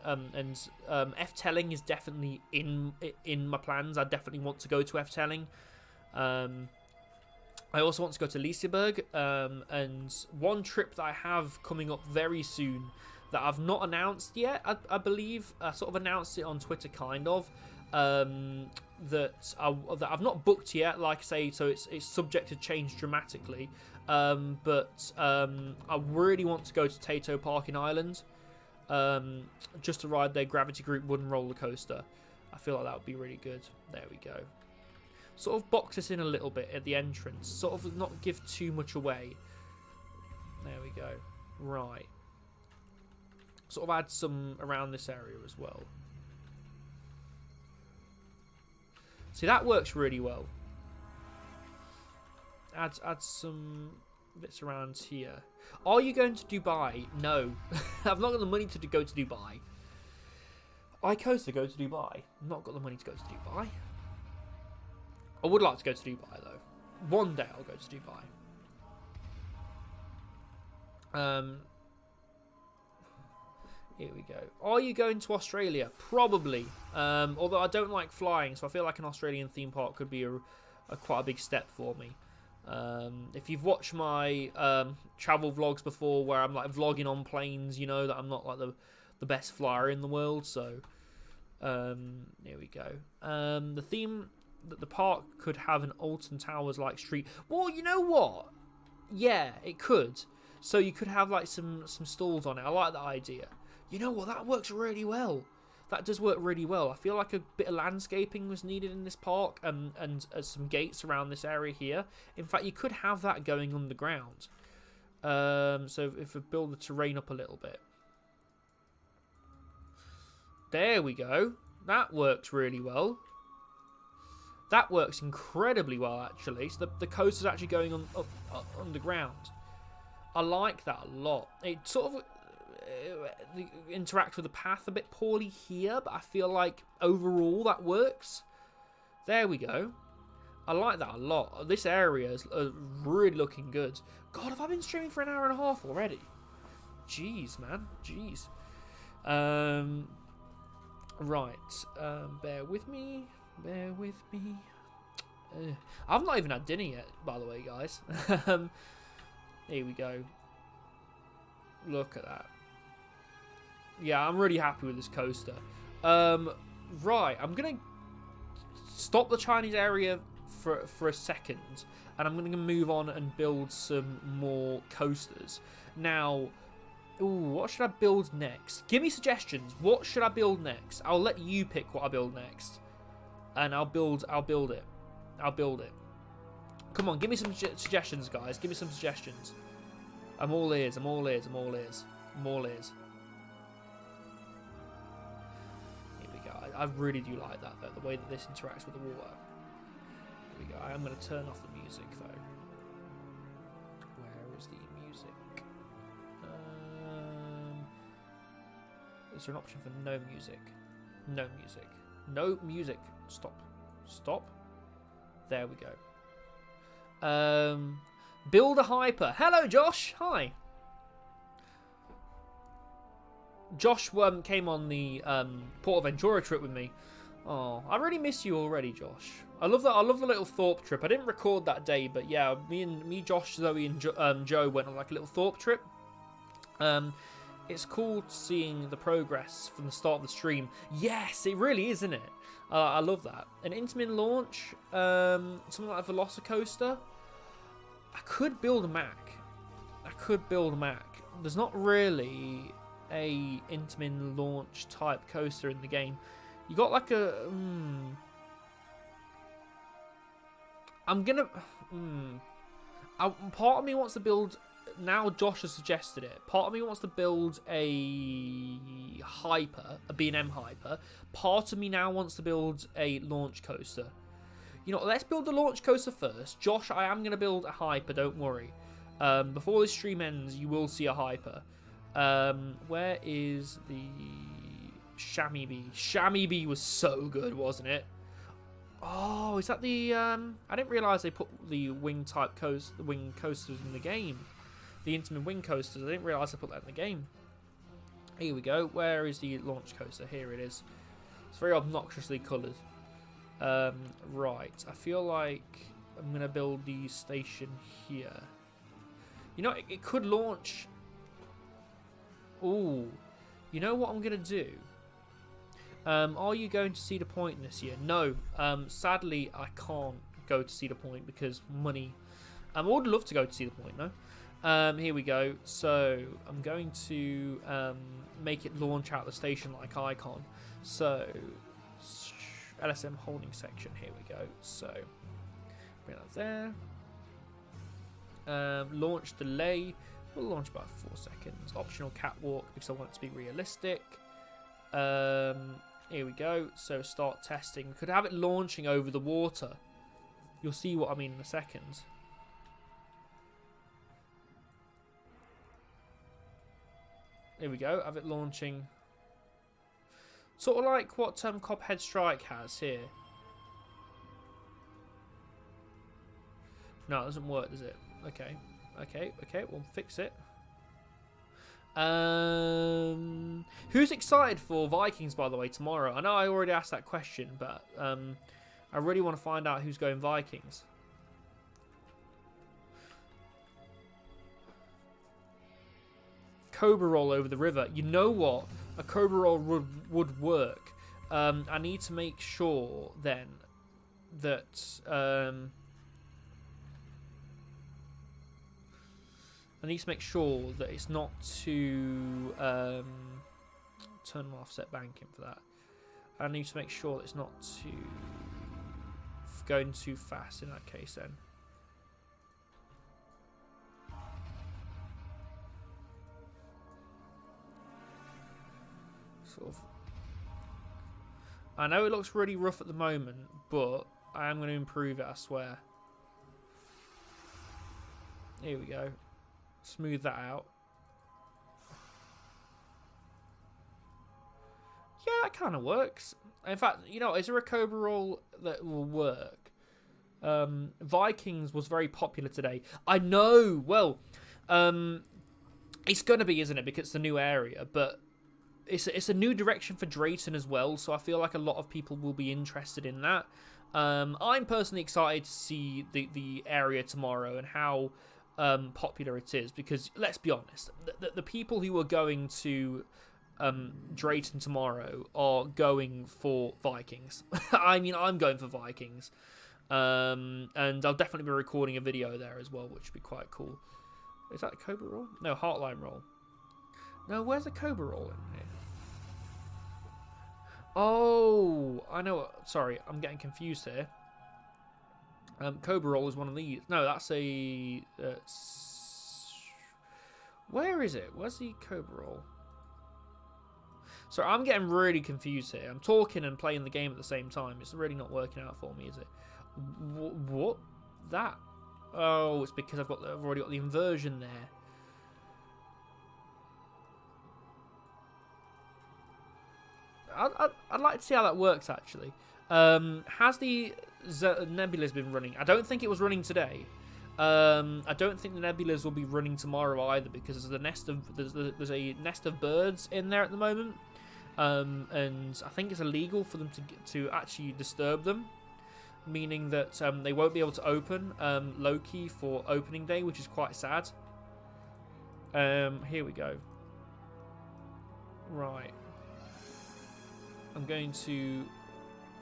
F-Telling is definitely in my plans. I definitely want to go to F-Telling. I also want to go to Liseberg, and one trip that I have coming up very soon that I've not announced yet, I believe. I sort of announced it on Twitter, kind of. That I've not booked yet, like I say, so it's subject to change dramatically. But I really want to go to Tato Park in Ireland, just to ride their Gravity Group wooden roller coaster. I feel like that would be really good. There we go. Sort of box us in a little bit at the entrance, sort of not give too much away. There we go. Right. Sort of add some around this area as well. See, that works really well. Add some bits around here. Are you going to Dubai? No. I've not got the money to go to Dubai. iCoaster go to Dubai. I've not got the money to go to Dubai. I would like to go to Dubai, though. One day I'll go to Dubai. Here we go. Are you going to Australia? Probably. Although I don't like flying, so I feel like an Australian theme park could be quite a big step for me. If you've watched my travel vlogs before, where I'm like vlogging on planes, you know that I'm not like the best flyer in the world. So here we go. The theme that the park could have an Alton Towers like street. Well, you know what? Yeah, it could. So you could have like some stalls on it. I like that idea. You know what? That works really well. That does work really well. I feel like a bit of landscaping was needed in this park, and some gates around this area here. In fact, you could have that going underground. So if we build the terrain up a little bit. There we go. That works really well. That works incredibly well, actually. So the coast is actually going up underground. I like that a lot. It sort of interacts with the path a bit poorly here, but I feel like overall that works. There we go. I like that a lot. This area is really looking good. God, have I been streaming for an hour and a half already? Jeez, man. Jeez. Right. Bear with me. Bear with me. I've not even had dinner yet, by the way, guys. Here we go. Look at that. Yeah, I'm really happy with this coaster. Right, I'm going to stop the Chinese area for a second, and I'm going to move on and build some more coasters. Now, what should I build next? Give me suggestions. What should I build next? I'll let you pick what I build next, and I'll build it. I'll build it. Come on, give me some suggestions, guys. Give me some suggestions. I'm all ears. I'm all ears. I'm all ears. I'm all ears. Here we go. I really do like that, though, the way that this interacts with the water. Here we go. I am going to turn off the music, though. Where is the music? Is there an option for no music? No music. No music. Stop. Stop. There we go. Build a hyper. Hello, Josh. Hi. Josh came on the Portaventura trip with me. Oh, I really miss you already, Josh. I love that. I love the little Thorpe trip. I didn't record that day, but yeah, me, Josh, Zoe, and Joe went on like a little Thorpe trip. It's cool seeing the progress from the start of the stream. Yes, it really is, isn't it? I love that. An Intamin launch, something like a Velocicoaster. I could build a Mac. There's not really a Intamin launch type coaster in the game. You got like a... part of me wants to build... Now Josh has suggested it. Part of me wants to build a hyper, a B&M hyper. Part of me now wants to build a launch coaster. You know, let's build the launch coaster first. Josh, I am going to build a hyper, don't worry. Before this stream ends, you will see a hyper. Where is the Chamois Bee? Chamois Bee was so good, wasn't it? Oh, is that the? I didn't realise they put the wing coasters in the game. The intimate wing coasters. I didn't realise they put that in the game. Here we go. Where is the launch coaster? Here it is. It's very obnoxiously coloured. Right. I feel like I'm gonna build the station here. You know, it could launch. Ooh. You know what I'm gonna do? Are you going to Cedar Point this year? No. Sadly, I can't go to Cedar Point because money. I would love to go to Cedar Point, though. Here we go. So, I'm going to make it launch out the station like Icon. So, LSM holding section. Here we go. So, bring that there. Launch delay. We'll launch about 4 seconds. Optional catwalk because I want it to be realistic. Here we go. So start testing. We could have it launching over the water. You'll see what I mean in a second. Here we go. Have it launching. Sort of like what Cophead Strike has here. No, it doesn't work, does it? Okay. Okay, we'll fix it. Who's excited for Vikings, by the way, tomorrow? I know I already asked that question, but I really want to find out who's going Vikings. Cobra roll over the river. You know what? A Cobra roll would work. I need to make sure then that I need to make sure that it's not too turn off offset banking for that. I need to make sure that it's not too going too fast in that case then. Sort of. I know it looks really rough at the moment, but I am going to improve it, I swear. Here we go. Smooth that out. Yeah, that kind of works. In fact, you know, is there a Cobra roll that will work? Vikings was very popular today. I know. Well, it's going to be, isn't it? Because it's a new area, but it's a new direction for Drayton as well. So I feel like a lot of people will be interested in that. I'm personally excited to see the area tomorrow and how popular it is, because let's be honest, the people who are going to Drayton tomorrow are going for Vikings. I mean, I'm going for Vikings, and I'll definitely be recording a video there as well, which would be quite cool. Is that a Cobra roll? No, Heartline roll. No, where's the Cobra roll in here? Oh, I know. Sorry, I'm getting confused here. Cobra roll is one of these. No, that's a... where is it? Where's the Cobra roll? So I'm getting really confused here. I'm talking and playing the game at the same time. It's really not working out for me, is it? What? That? Oh, it's because I've already got the inversion there. I'd like to see how that works, actually. Has the Nebulas been running? I don't think it was running today. I don't think the Nebulas will be running tomorrow either, because there's a nest of birds in there at the moment, and I think it's illegal for them to actually disturb them, meaning that they won't be able to open low-key for opening day, which is quite sad. Here we go. Right. I'm going to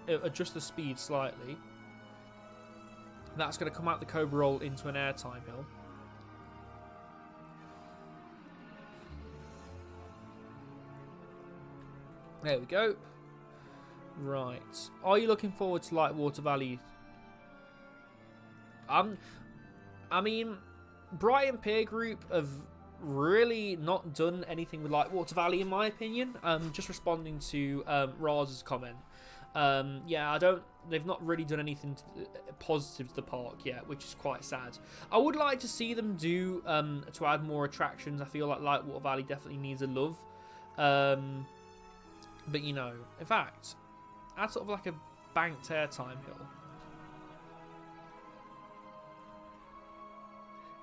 adjust the speed slightly. That's going to come out the Cobra roll into an airtime hill. There we go. Right. Are you looking forward to Lightwater Valley? I mean, Brighton Peer Group have really not done anything with Lightwater Valley, in my opinion. Just responding to Raz's comment. Yeah, they've not really done anything positive to the park yet, which is quite sad. I would like to see them do to add more attractions. I feel like Lightwater Valley definitely needs a love. But you know, in fact, add sort of like banked airtime hill.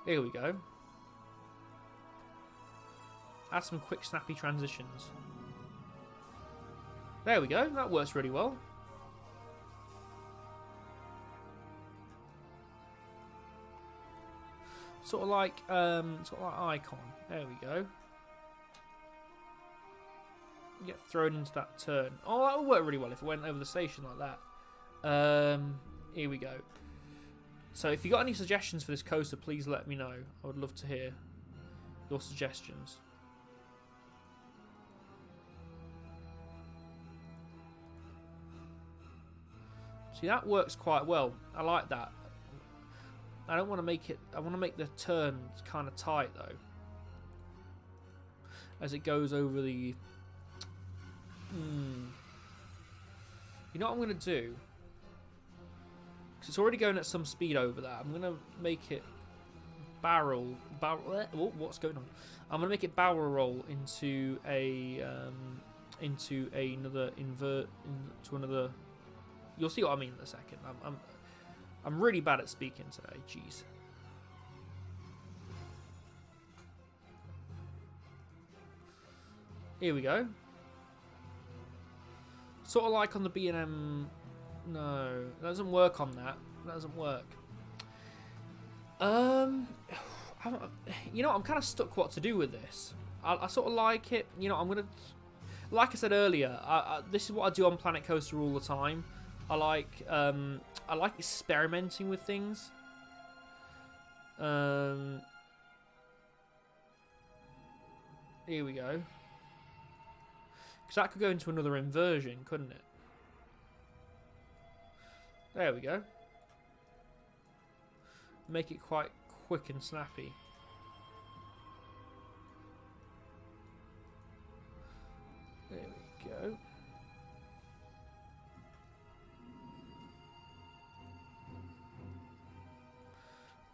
Here we go. Add some quick, snappy transitions. There we go. That works really well. Sort of like icon. There we go. Get thrown into that turn. Oh, that would work really well if it went over the station like that. Here we go. So if you got any suggestions for this coaster, please let me know. I would love to hear your suggestions. See, that works quite well. I like that. I don't want to make it... I want to make the turn kind of tight, though. As it goes over the... You know what I'm going to do? Because it's already going at some speed over that. I'm going to make it barrel... Oh, what's going on? I'm going to make it barrel roll into a... into another invert... into another... You'll see what I mean in a second. I'm really bad at speaking today. Jeez. Here we go. Sort of like on the B&M. No, that doesn't work on that. That doesn't work. You know, I'm kind of stuck what to do with this. I sort of like it. You know, I'm gonna. Like I said earlier, this is what I do on Planet Coaster all the time. I like experimenting with things. Here we go. Because that could go into another inversion, couldn't it? There we go. Make it quite quick and snappy. There we go.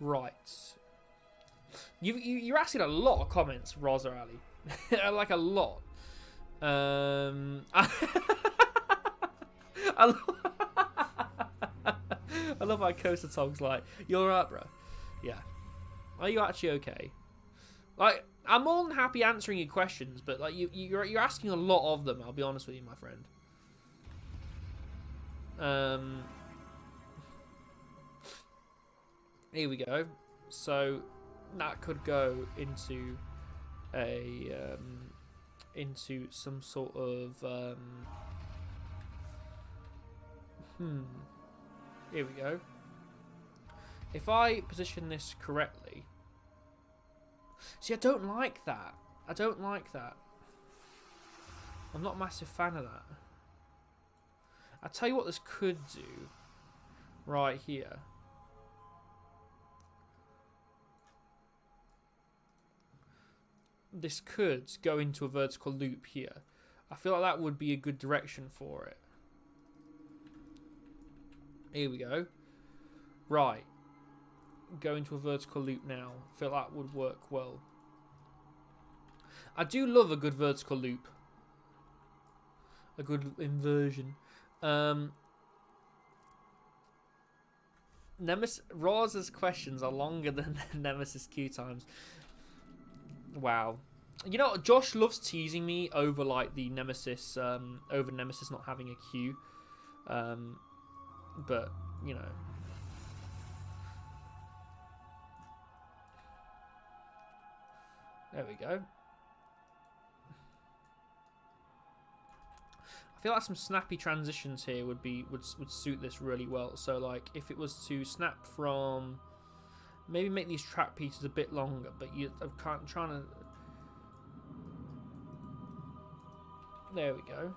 Right. You're asking a lot of comments, Rosa Ali. Like a lot. I love how Coaster Tog's like, you're right, bro. Yeah. Are you actually okay? Like, I'm more than happy answering your questions, but like you're asking a lot of them, I'll be honest with you, my friend. Here we go. So that could go into a into some sort of here we go. If I position this correctly. See, I don't like that. I don't like that. I'm not a massive fan of that. I'll tell you what this could do right here. This could go into a vertical loop here. I feel like that would be a good direction for it. Here we go. Right. Go into a vertical loop now. I feel that would work well. I do love a good vertical loop. A good inversion. Nemesis Rosa's questions are longer than Nemesis queue times. Wow. You know, Josh loves teasing me over like the Nemesis, over Nemesis not having a queue. But, you know. There we go. I feel like some snappy transitions here would suit this really well. So like if it was to snap from, maybe make these track pieces a bit longer, but I'm trying to. There we go.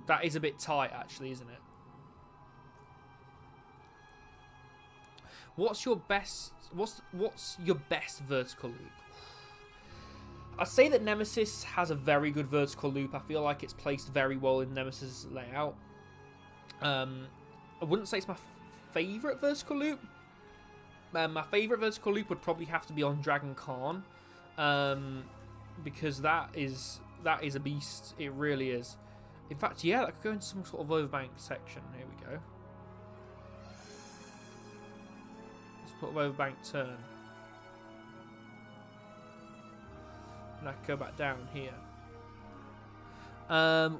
That is a bit tight, actually, isn't it? What's your best? What's your best vertical loop? I'd say that Nemesis has a very good vertical loop. I feel like it's placed very well in Nemesis' layout. I wouldn't say it's my favourite vertical loop. My favourite vertical loop would probably have to be on Dragon Khan, because that is a beast. It really is. In fact, yeah, that could go into some sort of overbanked section. Here we go. Sort of overbanked turn. And I can go back down here.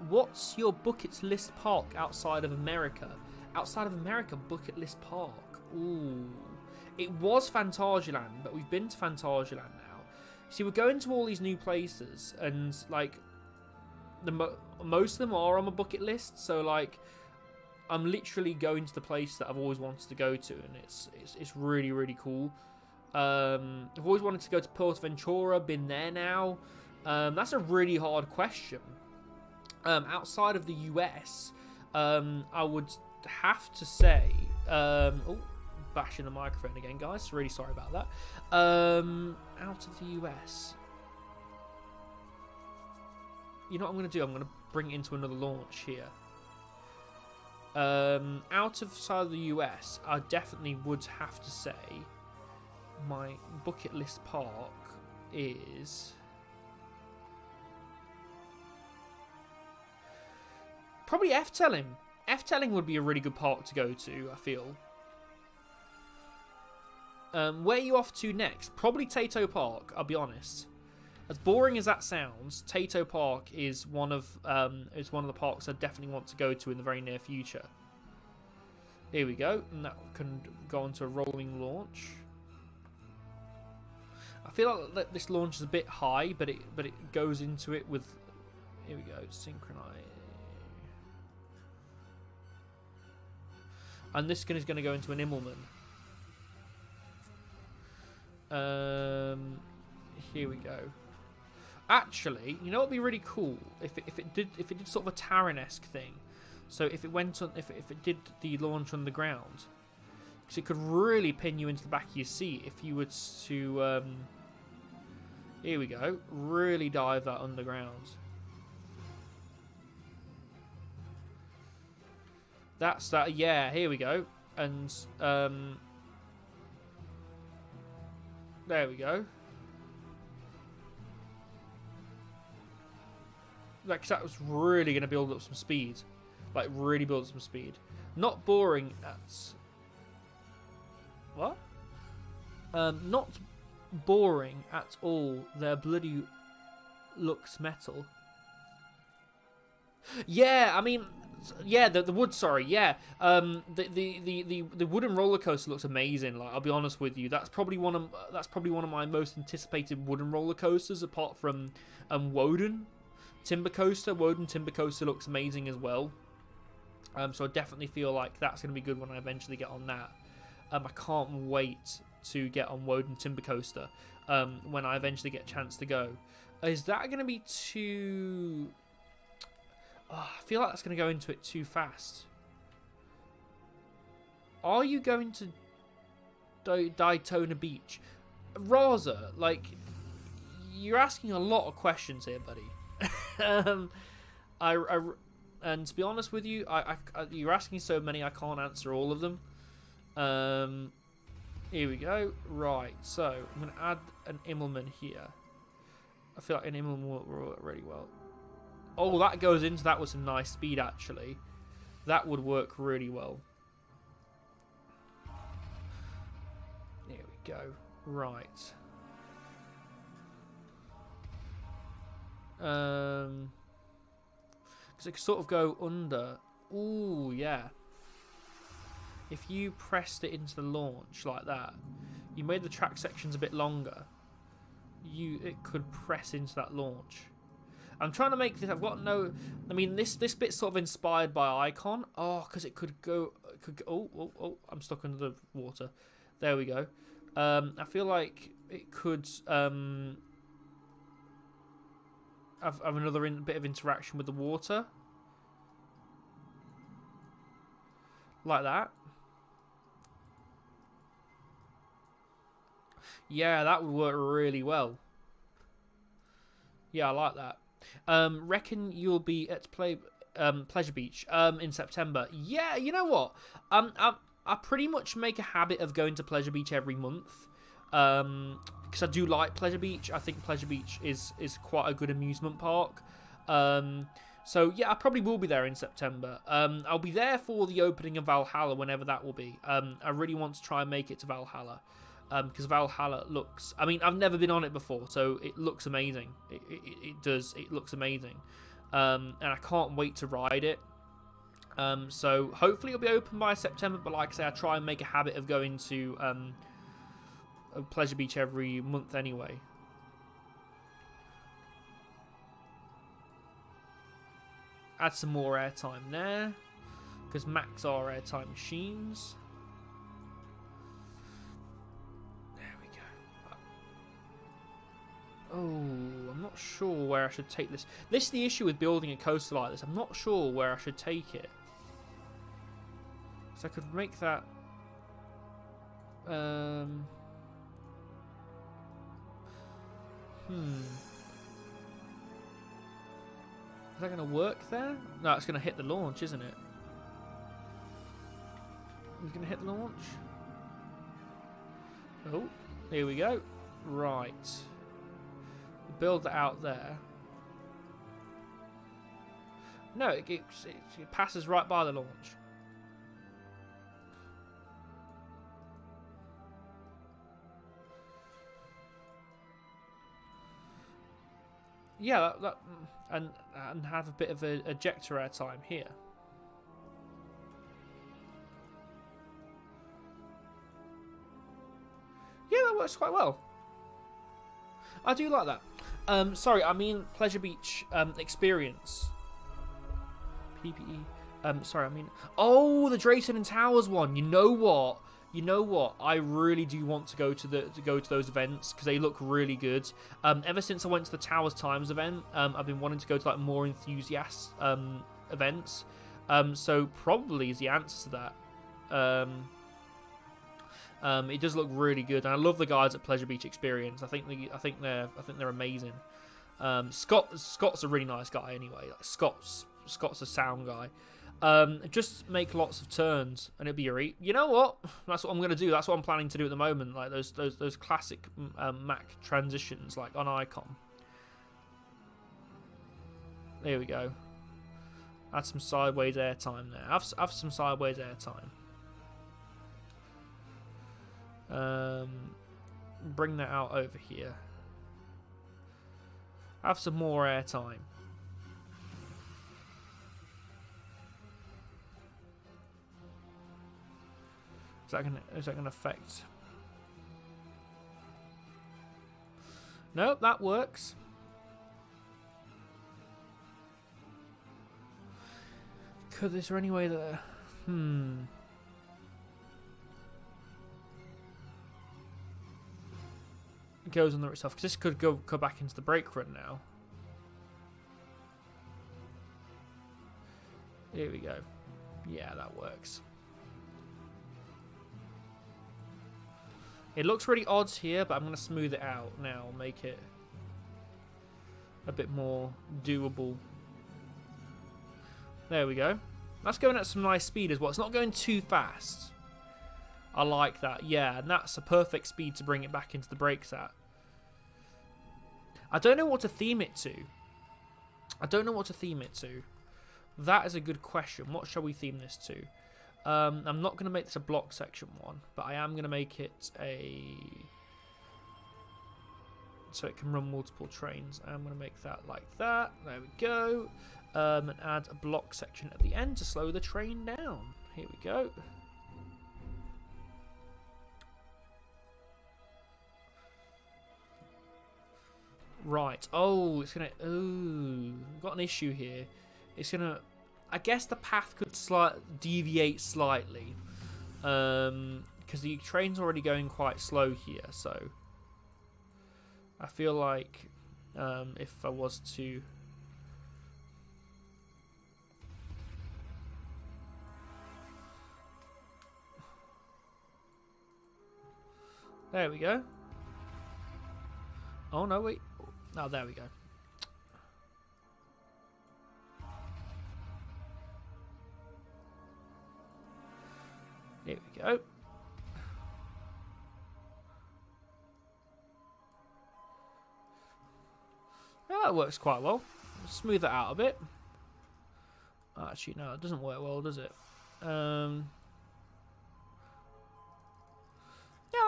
What's your bucket list park outside of America? Outside of America, bucket list park. Ooh. It was Phantasialand, but we've been to Phantasialand now. See, we're going to all these new places, and, like, most of them are on my bucket list, so, like, I'm literally going to the place that I've always wanted to go to, and it's really, really cool. I've always wanted to go to Ventura, been there now. That's a really hard question. Outside of the US, I would have to say... oh, bashing the microphone again, guys. Really sorry about that. Out of the US... You know what I'm going to do? I'm going to bring it into another launch here. Out of side of the US, I definitely would have to say my bucket list park is probably F-Telling. F-Telling would be a really good park to go to, I feel. Where are you off to next? Probably Tato Park, I'll be honest. As boring as that sounds, Tato Park is one of the parks I definitely want to go to in the very near future. Here we go, and that can go on to a rolling launch. I feel like this launch is a bit high, but it goes into it with. Here we go, synchronize. And this is going to go into an Immelman. Here we go. Actually, you know what would be really cool if it did sort of a Taran-esque thing. So if it went on, if it did the launch on the ground, because it could really pin you into the back of your seat if you were to. Here we go. Really dive that underground. That's that. Yeah. Here we go. And there we go. Like, that was really going to build up some speed. Like, really build up some speed. Not boring at... What? Not boring at all. Their bloody looks metal. Yeah, I mean... Yeah, the wood, sorry, yeah. The wooden roller coaster looks amazing. Like, I'll be honest with you, that's probably one of my most anticipated wooden roller coasters, apart from Woden. Woden Timber Coaster looks amazing as well. So I definitely feel like that's going to be good when I eventually get on that. I can't wait to get on Woden Timber Coaster when I eventually get a chance to go. Is that going to be too... Oh, I feel like that's going to go into it too fast. Are you going to Daytona Beach? Raza, like, you're asking a lot of questions here, buddy. And to be honest with you, you're asking so many, I can't answer all of them. Here we go. Right, so I'm going to add an Immelman here. I feel like an Immelman will work really well. Oh, that goes into that with some nice speed, actually. That would work really well. There we go. Right. Because it could sort of go under. Ooh, yeah. If you pressed it into the launch like that, you made the track sections a bit longer, it could press into that launch. I'm trying to make this. I've got no. I mean, this bit's sort of inspired by Icon. Oh, because it could go. Oh! I'm stuck under the water. There we go. I feel like it could have another bit of interaction with the water, like that. Yeah, that would work really well. Yeah, I like that. Reckon you'll be at Pleasure Beach in September. Yeah, you know what? I pretty much make a habit of going to Pleasure Beach every month. Because I do like Pleasure Beach. I think Pleasure Beach is quite a good amusement park. So yeah, I probably will be there in September. I'll be there for the opening of Valhalla, whenever that will be. I really want to try and make it to Valhalla, because Valhalla looks... I mean, I've never been on it before, so it looks amazing. It does. It looks amazing. And I can't wait to ride it. So hopefully it'll be open by September, but like I say, I try and make a habit of going to Pleasure Beach every month anyway. Add some more airtime there, because max are airtime machines. There we go. Oh, I'm not sure where I should take this. This is the issue with building a coaster like this. I'm not sure where I should take it. So I could make that... Is that going to work there? No, it's going to hit the launch, isn't it? It's going to hit the launch. Oh, here we go. Right. Build that out there. No, it passes right by the launch. Yeah, and have a bit of a ejector airtime here. Yeah, that works quite well. I do like that. Sorry, I mean Pleasure Beach experience. PPE. Sorry, I mean... Oh, the Drayton and Towers one. You know what? You know what? I really do want to go to those events because they look really good. Ever since I went to the Towers Times event, I've been wanting to go to like more enthusiast events. So probably is the answer to that. It does look really good, and I love the guys at Pleasure Beach Experience. I think they're amazing. Scott's a really nice guy anyway. Like Scott's a sound guy. Just make lots of turns and it'll be your eat. You know what? That's what I'm gonna do. That's what I'm planning to do at the moment. Like those classic Mac transitions, like on Icon. There we go. Add some sideways airtime there. Have some sideways airtime. Bring that out over here. Have some more airtime. Is that gonna affect? Nope, that works. Is there any way that? It goes on there itself, because this could go back into the brake run now. Here we go. Yeah, that works. It looks really odd here, but I'm going to smooth it out now, make it a bit more doable. There we go. That's going at some nice speed as well. It's not going too fast. I like that, yeah, and that's a perfect speed to bring it back into the brakes at. I don't know what to theme it to. That is a good question. What shall we theme this to? I'm not going to make this a block section one, but I am going to make it a... so it can run multiple trains. I'm going to make that like that. There we go. And add a block section at the end to slow the train down. Here we go. Right. Oh, it's going to... ooh, got an issue here. It's going to... I guess the path could deviate slightly, because the train's already going quite slow here. So I feel like if I was to, there we go. Oh no, wait. Oh, there we go. Here we go. Oh, that works quite well. Smooth it out a bit. Actually, no, it doesn't work well, does it? Yeah,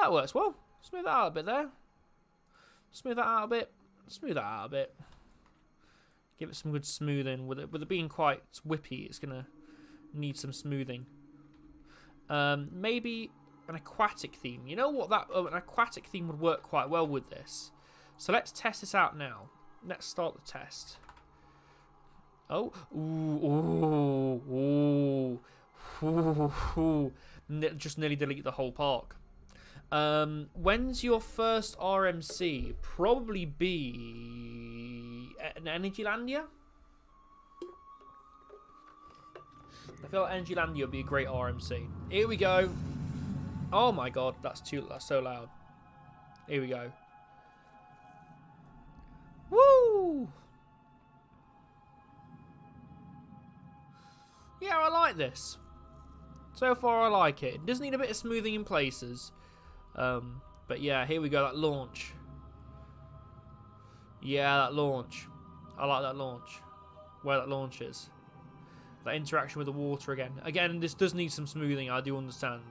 that works well. Smooth that out a bit there. Smooth that out a bit. Smooth that out a bit. Give it some good smoothing. With it being quite whippy, it's going to need some smoothing. Maybe an aquatic theme. You know what? An aquatic theme would work quite well with this. So let's test this out now. Let's start the test. Oh. Ooh. Ooh. Ooh. Ooh. Just nearly delete the whole park. When's your first RMC? Probably be an Energylandia. I feel like Energylandia would be a great RMC. Here we go. Oh my god, that's so loud. Here we go. Woo! Yeah, I like this. So far, I like it. It does need a bit of smoothing in places. But yeah, here we go, that launch. Yeah, that launch. I like that launch. Where that launch is. That interaction with the water again. Again, this does need some smoothing, I do understand.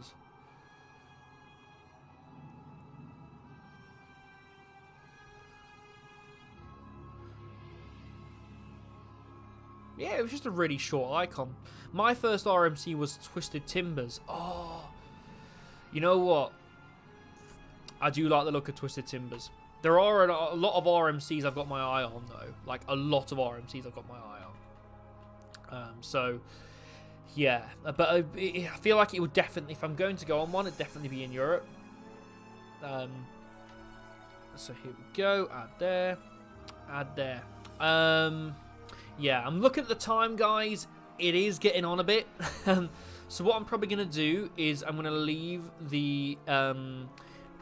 Yeah, it was just a really short icon. My first RMC was Twisted Timbers. Oh, you know what? I do like the look of Twisted Timbers. There are a lot of RMCs I've got my eye on, though. Like, a lot of RMCs I've got my eye on. So, yeah. But I feel like it would definitely, if I'm going to go on one, it'd definitely be in Europe. So here we go. Add there. Add there. Yeah, I'm looking at the time, guys. It is getting on a bit. So what I'm probably going to do is I'm going to leave the...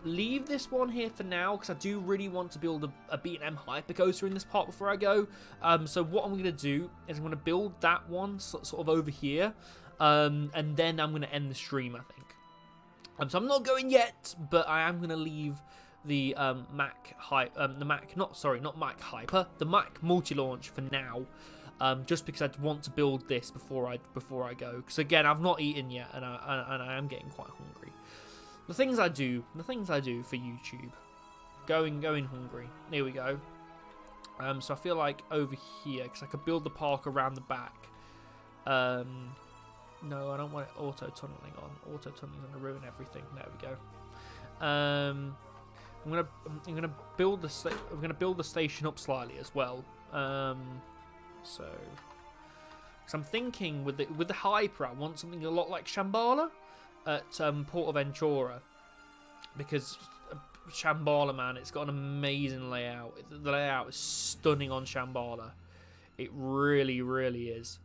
leave this one here for now, because I do really want to build a B&M hypercoaster in this part before I go. So what I'm going to do is I'm going to build that one sort of over here, and then I'm going to end the stream, I think. So I'm not going yet, but I am going to leave the Mac multi-launch for now, just because I want to build this before I go. Because again, I've not eaten yet, and I am getting quite hungry. The things I do for YouTube. Going hungry. Here we go. So I feel like over here, because I could build the park around the back. No, I don't want it auto-tunneling on. Auto-tunneling's going to ruin everything. There we go. I'm gonna build the station up slightly as well. So, because I'm thinking with the Hyper, I want something a lot like Shambhala at Portaventura, because Shambhala, man, it's got an amazing layout. The layout is stunning on Shambhala. It really, really is.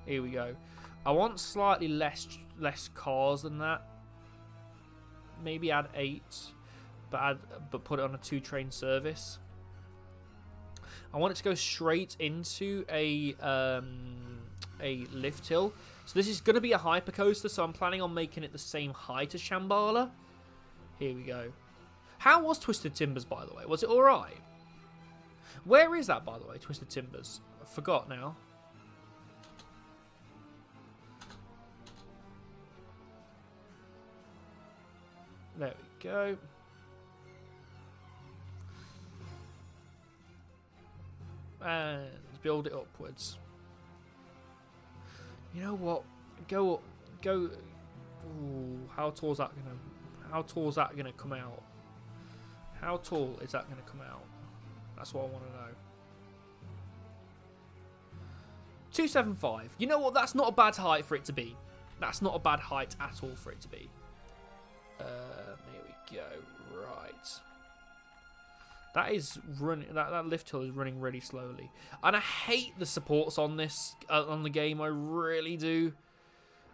Here we go. I want slightly less cars than that. Maybe add 8, but put it on a 2-train service. I want it to go straight into a lift hill. So this is going to be a hypercoaster, so I'm planning on making it the same height as Shambhala. Here we go. How was Twisted Timbers, by the way? Was it alright? Where is that, by the way, Twisted Timbers? I forgot now. There we go. And build it upwards. You know what? Go. Ooh, how tall is that gonna come out? How tall is that gonna come out? That's what I want to know. 275. You know what? That's not a bad height for it to be. That's not a bad height at all for it to be. Here we go. Right. That is running. That lift hill is running really slowly, and I hate the supports on this on the game. I really do.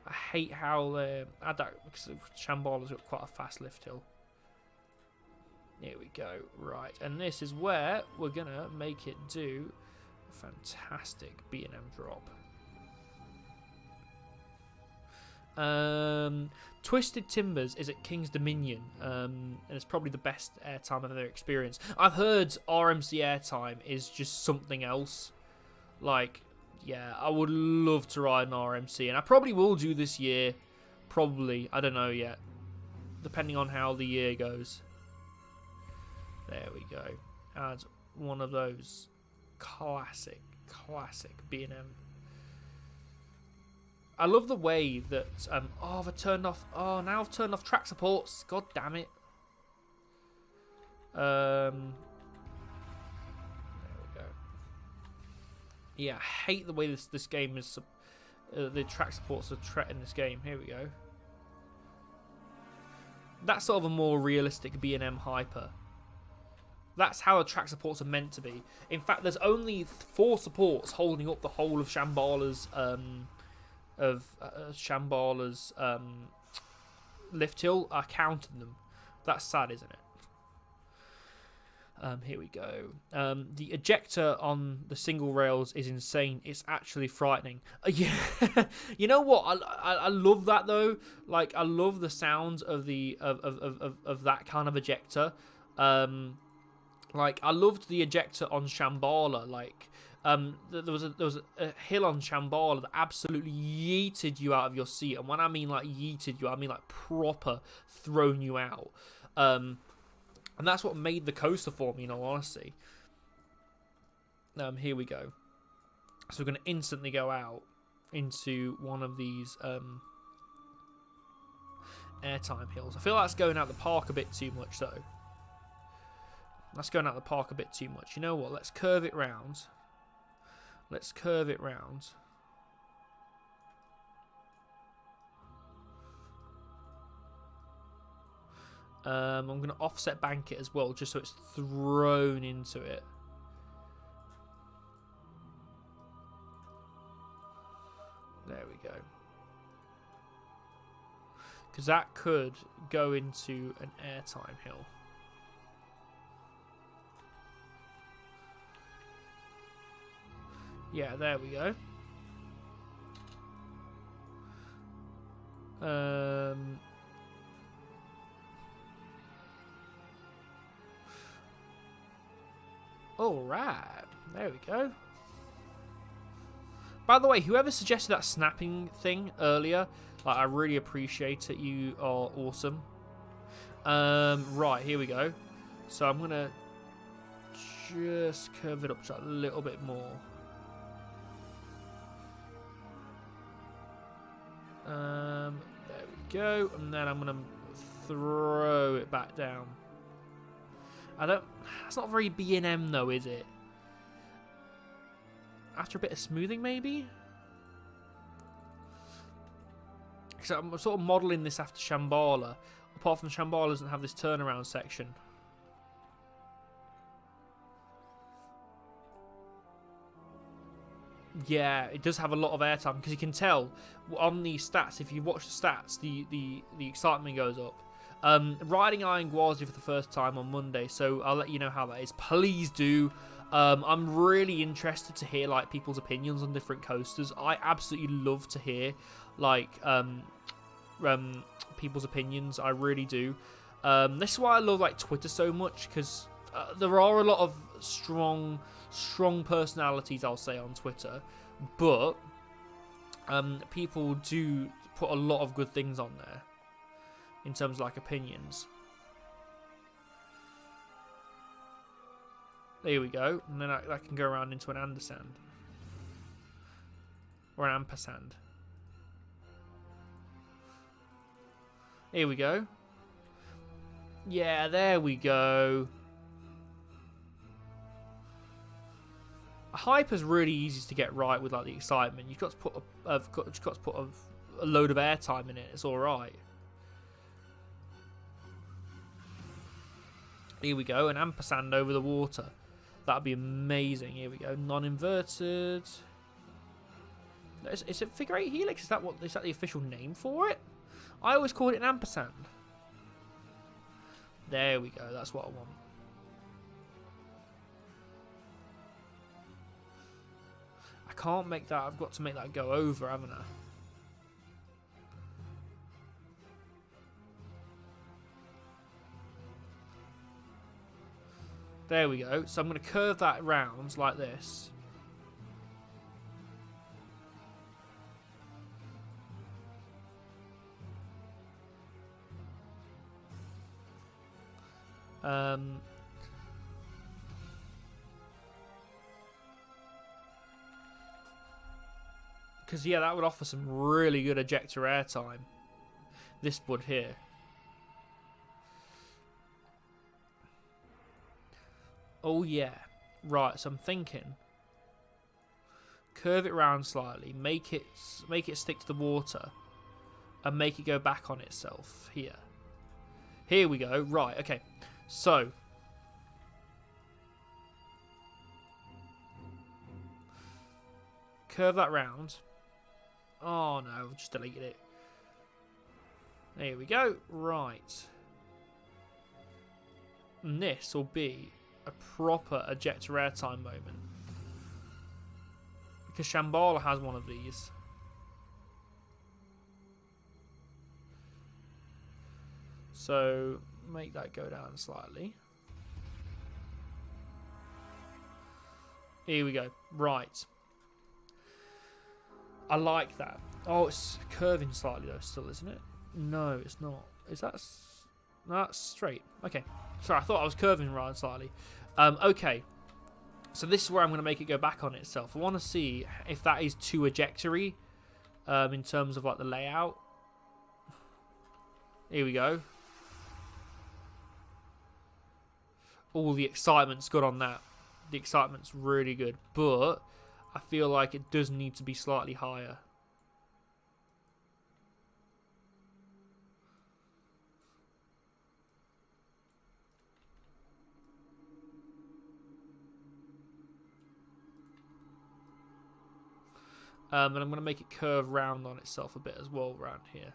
I hate how they add that, because Shambhala's got quite a fast lift hill. Here we go. Right, and this is where we're gonna make it do a fantastic B&M drop. Twisted Timbers is at King's Dominion, and it's probably the best airtime I've ever experienced. I've heard RMC airtime is just something else. Like, yeah, I would love to ride an RMC, and I probably will do this year. Probably, I don't know yet, depending on how the year goes. There we go. Add one of those classic B&M. I love the way that oh, I've turned off. Oh, now I've turned off track supports. God damn it. There we go. Yeah, I hate the way this game is. The track supports are in this game. Here we go. That's sort of a more realistic B&M hyper. That's how the track supports are meant to be. In fact, there's only 4 supports holding up the whole of Shambhala's lift hill. I counted them. That's sad, isn't it? Here we go. The ejector on the single rails is insane. It's actually frightening. Yeah, you know what? I love that though. Like, I love the sounds of the of that kind of ejector. Like, I loved the ejector on Shambhala. Like, there was a hill on Shambhala that absolutely yeeted you out of your seat, and when I mean like yeeted you, I mean like proper thrown you out. And that's what made the coaster for me, in all honesty. Here we go. So we're going to instantly go out into one of these airtime hills. I feel like that's going out the park a bit too much, though. That's going out the park a bit too much. You know what? Let's curve it round. Let's curve it round. I'm going to offset bank it as well, just so it's thrown into it. There we go. Because that could go into an airtime hill. Yeah, there we go. Alright, there we go. By the way, whoever suggested that snapping thing earlier, like, I really appreciate it. You are awesome. Right, here we go. So I'm going to just curve it up just a little bit more. There we go. And then I'm going to throw it back down. That's not very B&M though, is it? After a bit of smoothing, maybe? Because I'm sort of modelling this after Shambhala. Apart from Shambhala doesn't have this turnaround section. Yeah, it does have a lot of airtime, because you can tell on the stats, if you watch the stats, the excitement goes up. Riding Iron Gwazi for the first time on Monday, so I'll let you know how that is. Please do. I'm really interested to hear like people's opinions on different coasters. I absolutely love to hear like people's opinions. I really do. This is why I love like Twitter so much, because there are a lot of strong personalities, I'll say, on Twitter, but people do put a lot of good things on there in terms of like opinions. There we go, and then I can go around into an ampersand or an ampersand. Here we go. Yeah, there we go. A hyper's really easy to get right with like the excitement. You've got to put a load of airtime in it. It's all right. Here we go, an ampersand over the water. That'd be amazing. Here we go, non-inverted. Is it figure 8 helix? Is that the official name for it? I always called it an ampersand. There we go. That's what I want. I can't make that. I've got to make that go over, haven't I? There we go. So I'm going to curve that round like this. Because, yeah, that would offer some really good ejector airtime. This would here. Oh, yeah. Right, so I'm thinking. Curve it round slightly. Make it stick to the water. And make it go back on itself. Here. Here we go. Right, okay. So. Curve that round. Oh, no. I've just deleted it. There we go. Right. And this will be a proper ejector airtime moment. Because Shambhala has one of these. So, make that go down slightly. Here we go. Right. I like that. Oh, it's curving slightly though still, isn't it? No, it's not. Is that... No, that's straight. Okay. Sorry, I thought I was curving right slightly. Okay. So this is where I'm going to make it go back on itself. I want to see if that is too ejectory in terms of like the layout. Here we go. All the excitement's good on that. The excitement's really good. But I feel like it does need to be slightly higher. And I'm going to make it curve round on itself a bit as well around here.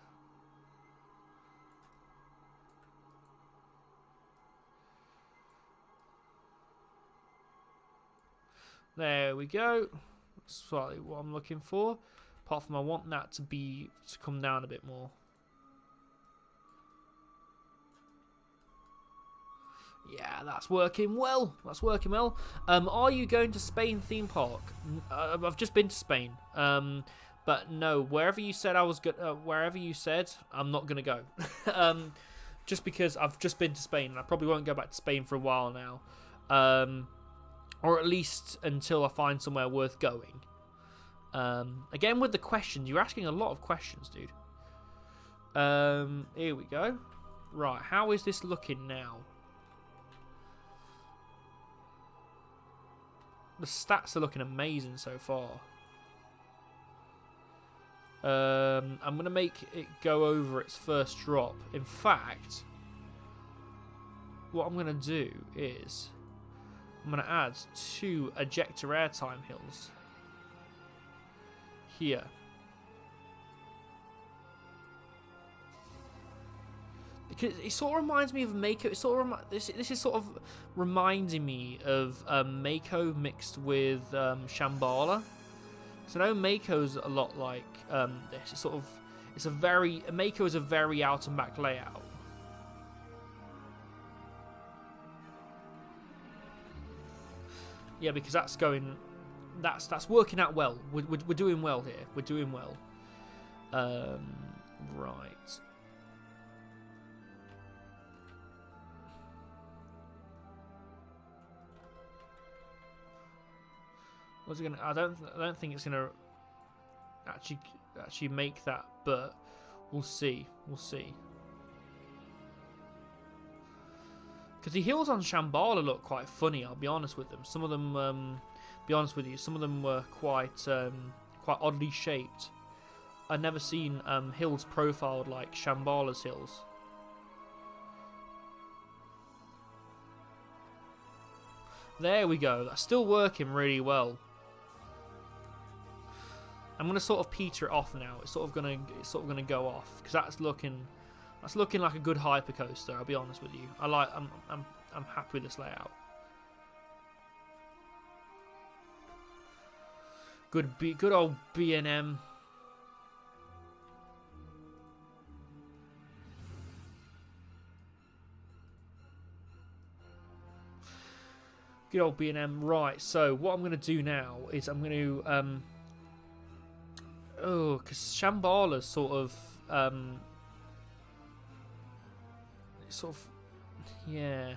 There we go. That's slightly what I'm looking for. Apart from I want that to come down a bit more. Yeah, that's working well. That's working well. Are you going to Spain theme park? I've just been to Spain. But no, wherever you said I was wherever you said, I'm not gonna go. Just because I've just been to Spain and I probably won't go back to Spain for a while now. Or at least until I find somewhere worth going. Again, with the questions, you're asking a lot of questions, dude. Here we go. Right, how is this looking now? The stats are looking amazing so far. I'm going to make it go over its first drop. In fact, what I'm going to do is I'm going to add 2 ejector airtime hills here. Because it sort of reminds me of Mako. It sort of this is sort of reminding me of Mako mixed with Shambhala. So I know Mako's a lot like this. It's sort of Mako is a very out and back layout. Yeah, because that's working out well. We're doing well here. We're doing well. Right. What's it gonna? I don't think it's gonna actually make that, but we'll see. We'll see. Because the hills on Shambhala look quite funny. I'll be honest with them. Some of them, be honest with you, some of them were quite oddly shaped. I've never seen hills profiled like Shambhala's hills. There we go. That's still working really well. I'm gonna sort of peter it off now. It's sort of gonna go off because that's looking like a good hypercoaster. I'll be honest with you. I'm happy with this layout. Good old B&M. Good old B&M. Right, so what I'm going to do now is I'm going to... because Shambhala's sort of... yeah.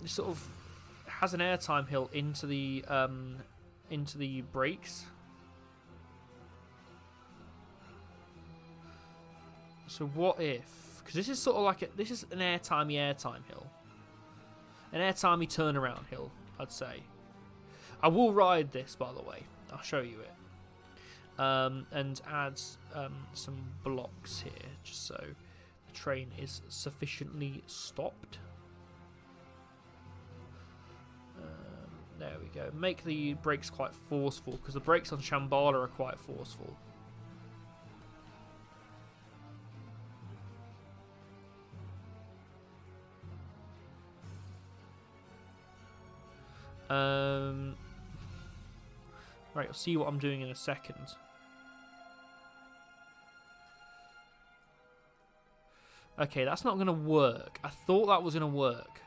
It sort of has an airtime hill into the brakes. So what if? Because this is sort of like this is an airtimey hill, an airtimey turnaround hill, I'd say. I will ride this, by the way. I'll show you it. And add some blocks here, just so the train is sufficiently stopped. There we go. Make the brakes quite forceful, because the brakes on Shambhala are quite forceful. Right, you'll see what I'm doing in a second. Okay, that's not going to work. I thought that was going to work.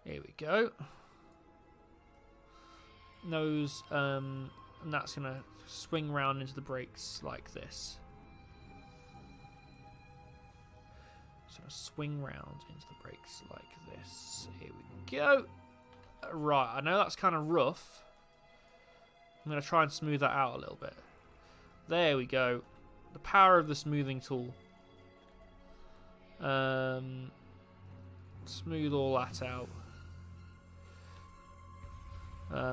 Here we go. Nose, and that's going to swing round into the brakes like this. It's going to swing round into the brakes like this. Here we go. Right, I know that's kind of rough. I'm going to try and smooth that out a little bit. There we go. The power of the smoothing tool. Smooth all that out.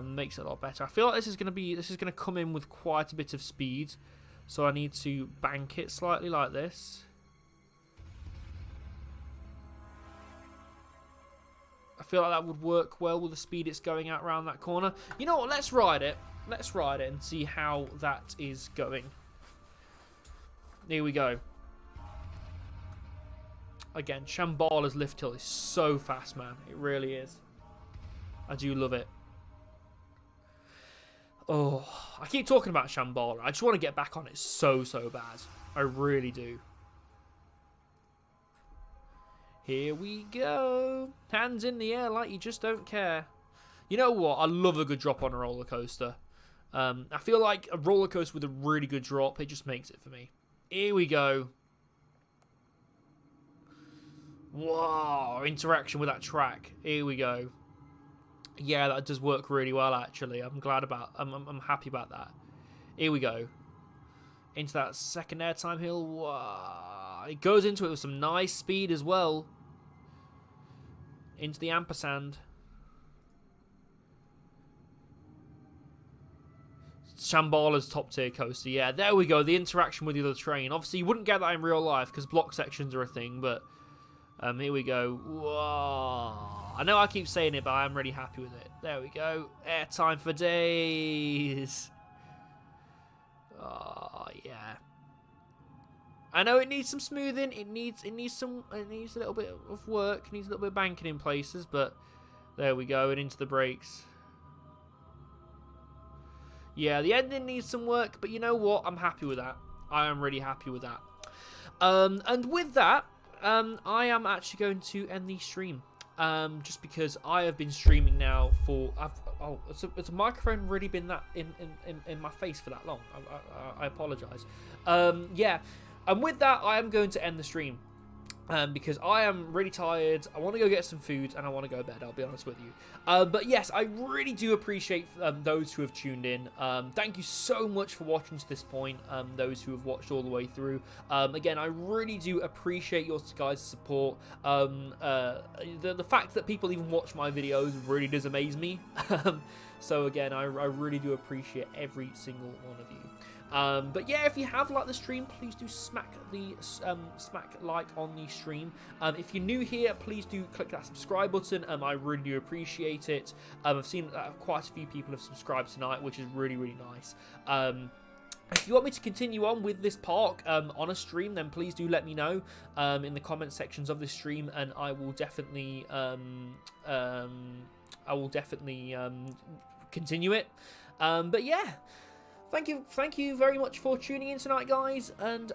Makes it a lot better. I feel like this is going to come in with quite a bit of speed, so I need to bank it slightly like this. I feel like that would work well with the speed it's going at around that corner. You know what? Let's ride it. Let's ride it and see how that is going. Here we go. Again, Shambhala's lift hill is so fast, man. It really is. I do love it. Oh, I keep talking about Shambhala. I just want to get back on it so bad. I really do. Here we go. Hands in the air like you just don't care. You know what? I love a good drop on a roller coaster. I feel like a roller coaster with a really good drop, it just makes it for me. Here we go. Wow, interaction with that track. Here we go. Yeah, that does work really well, actually. I'm happy about that. Here we go. Into that second airtime hill. Wow. It goes into it with some nice speed as well. Into the ampersand. Shambhala's top tier coaster. Yeah, there we go. The interaction with the other train. Obviously, you wouldn't get that in real life because block sections are a thing, but here we go. Whoa. I know I keep saying it, but I'm really happy with it. There we go. Airtime for days. Oh, yeah. I know it needs some smoothing. It needs a little bit of work. It needs a little bit of banking in places, but there we go. And into the brakes. Yeah, the ending needs some work, but you know what? I'm happy with that. I am really happy with that. And with that, I am actually going to end the stream. Just because I have been streaming now for... Has a microphone really been that in my face for that long? I apologise. Yeah, and with that, I am going to end the stream. Because I am really tired, I want to go get some food, and I want to go to bed, I'll be honest with you. But yes, I really do appreciate those who have tuned in. Thank you so much for watching to this point, those who have watched all the way through. Again, I really do appreciate your guys' support. The fact that people even watch my videos really does amaze me. So again, I really do appreciate every single one of you. But yeah, if you have liked the stream, please do smack like on the stream. If you're new here, please do click that subscribe button. I really do appreciate it. I've seen quite a few people have subscribed tonight, which is really nice. If you want me to continue on with this park on a stream, then please do let me know in the comment sections of this stream, and I will definitely continue it. But yeah. thank you very much for tuning in tonight, guys, and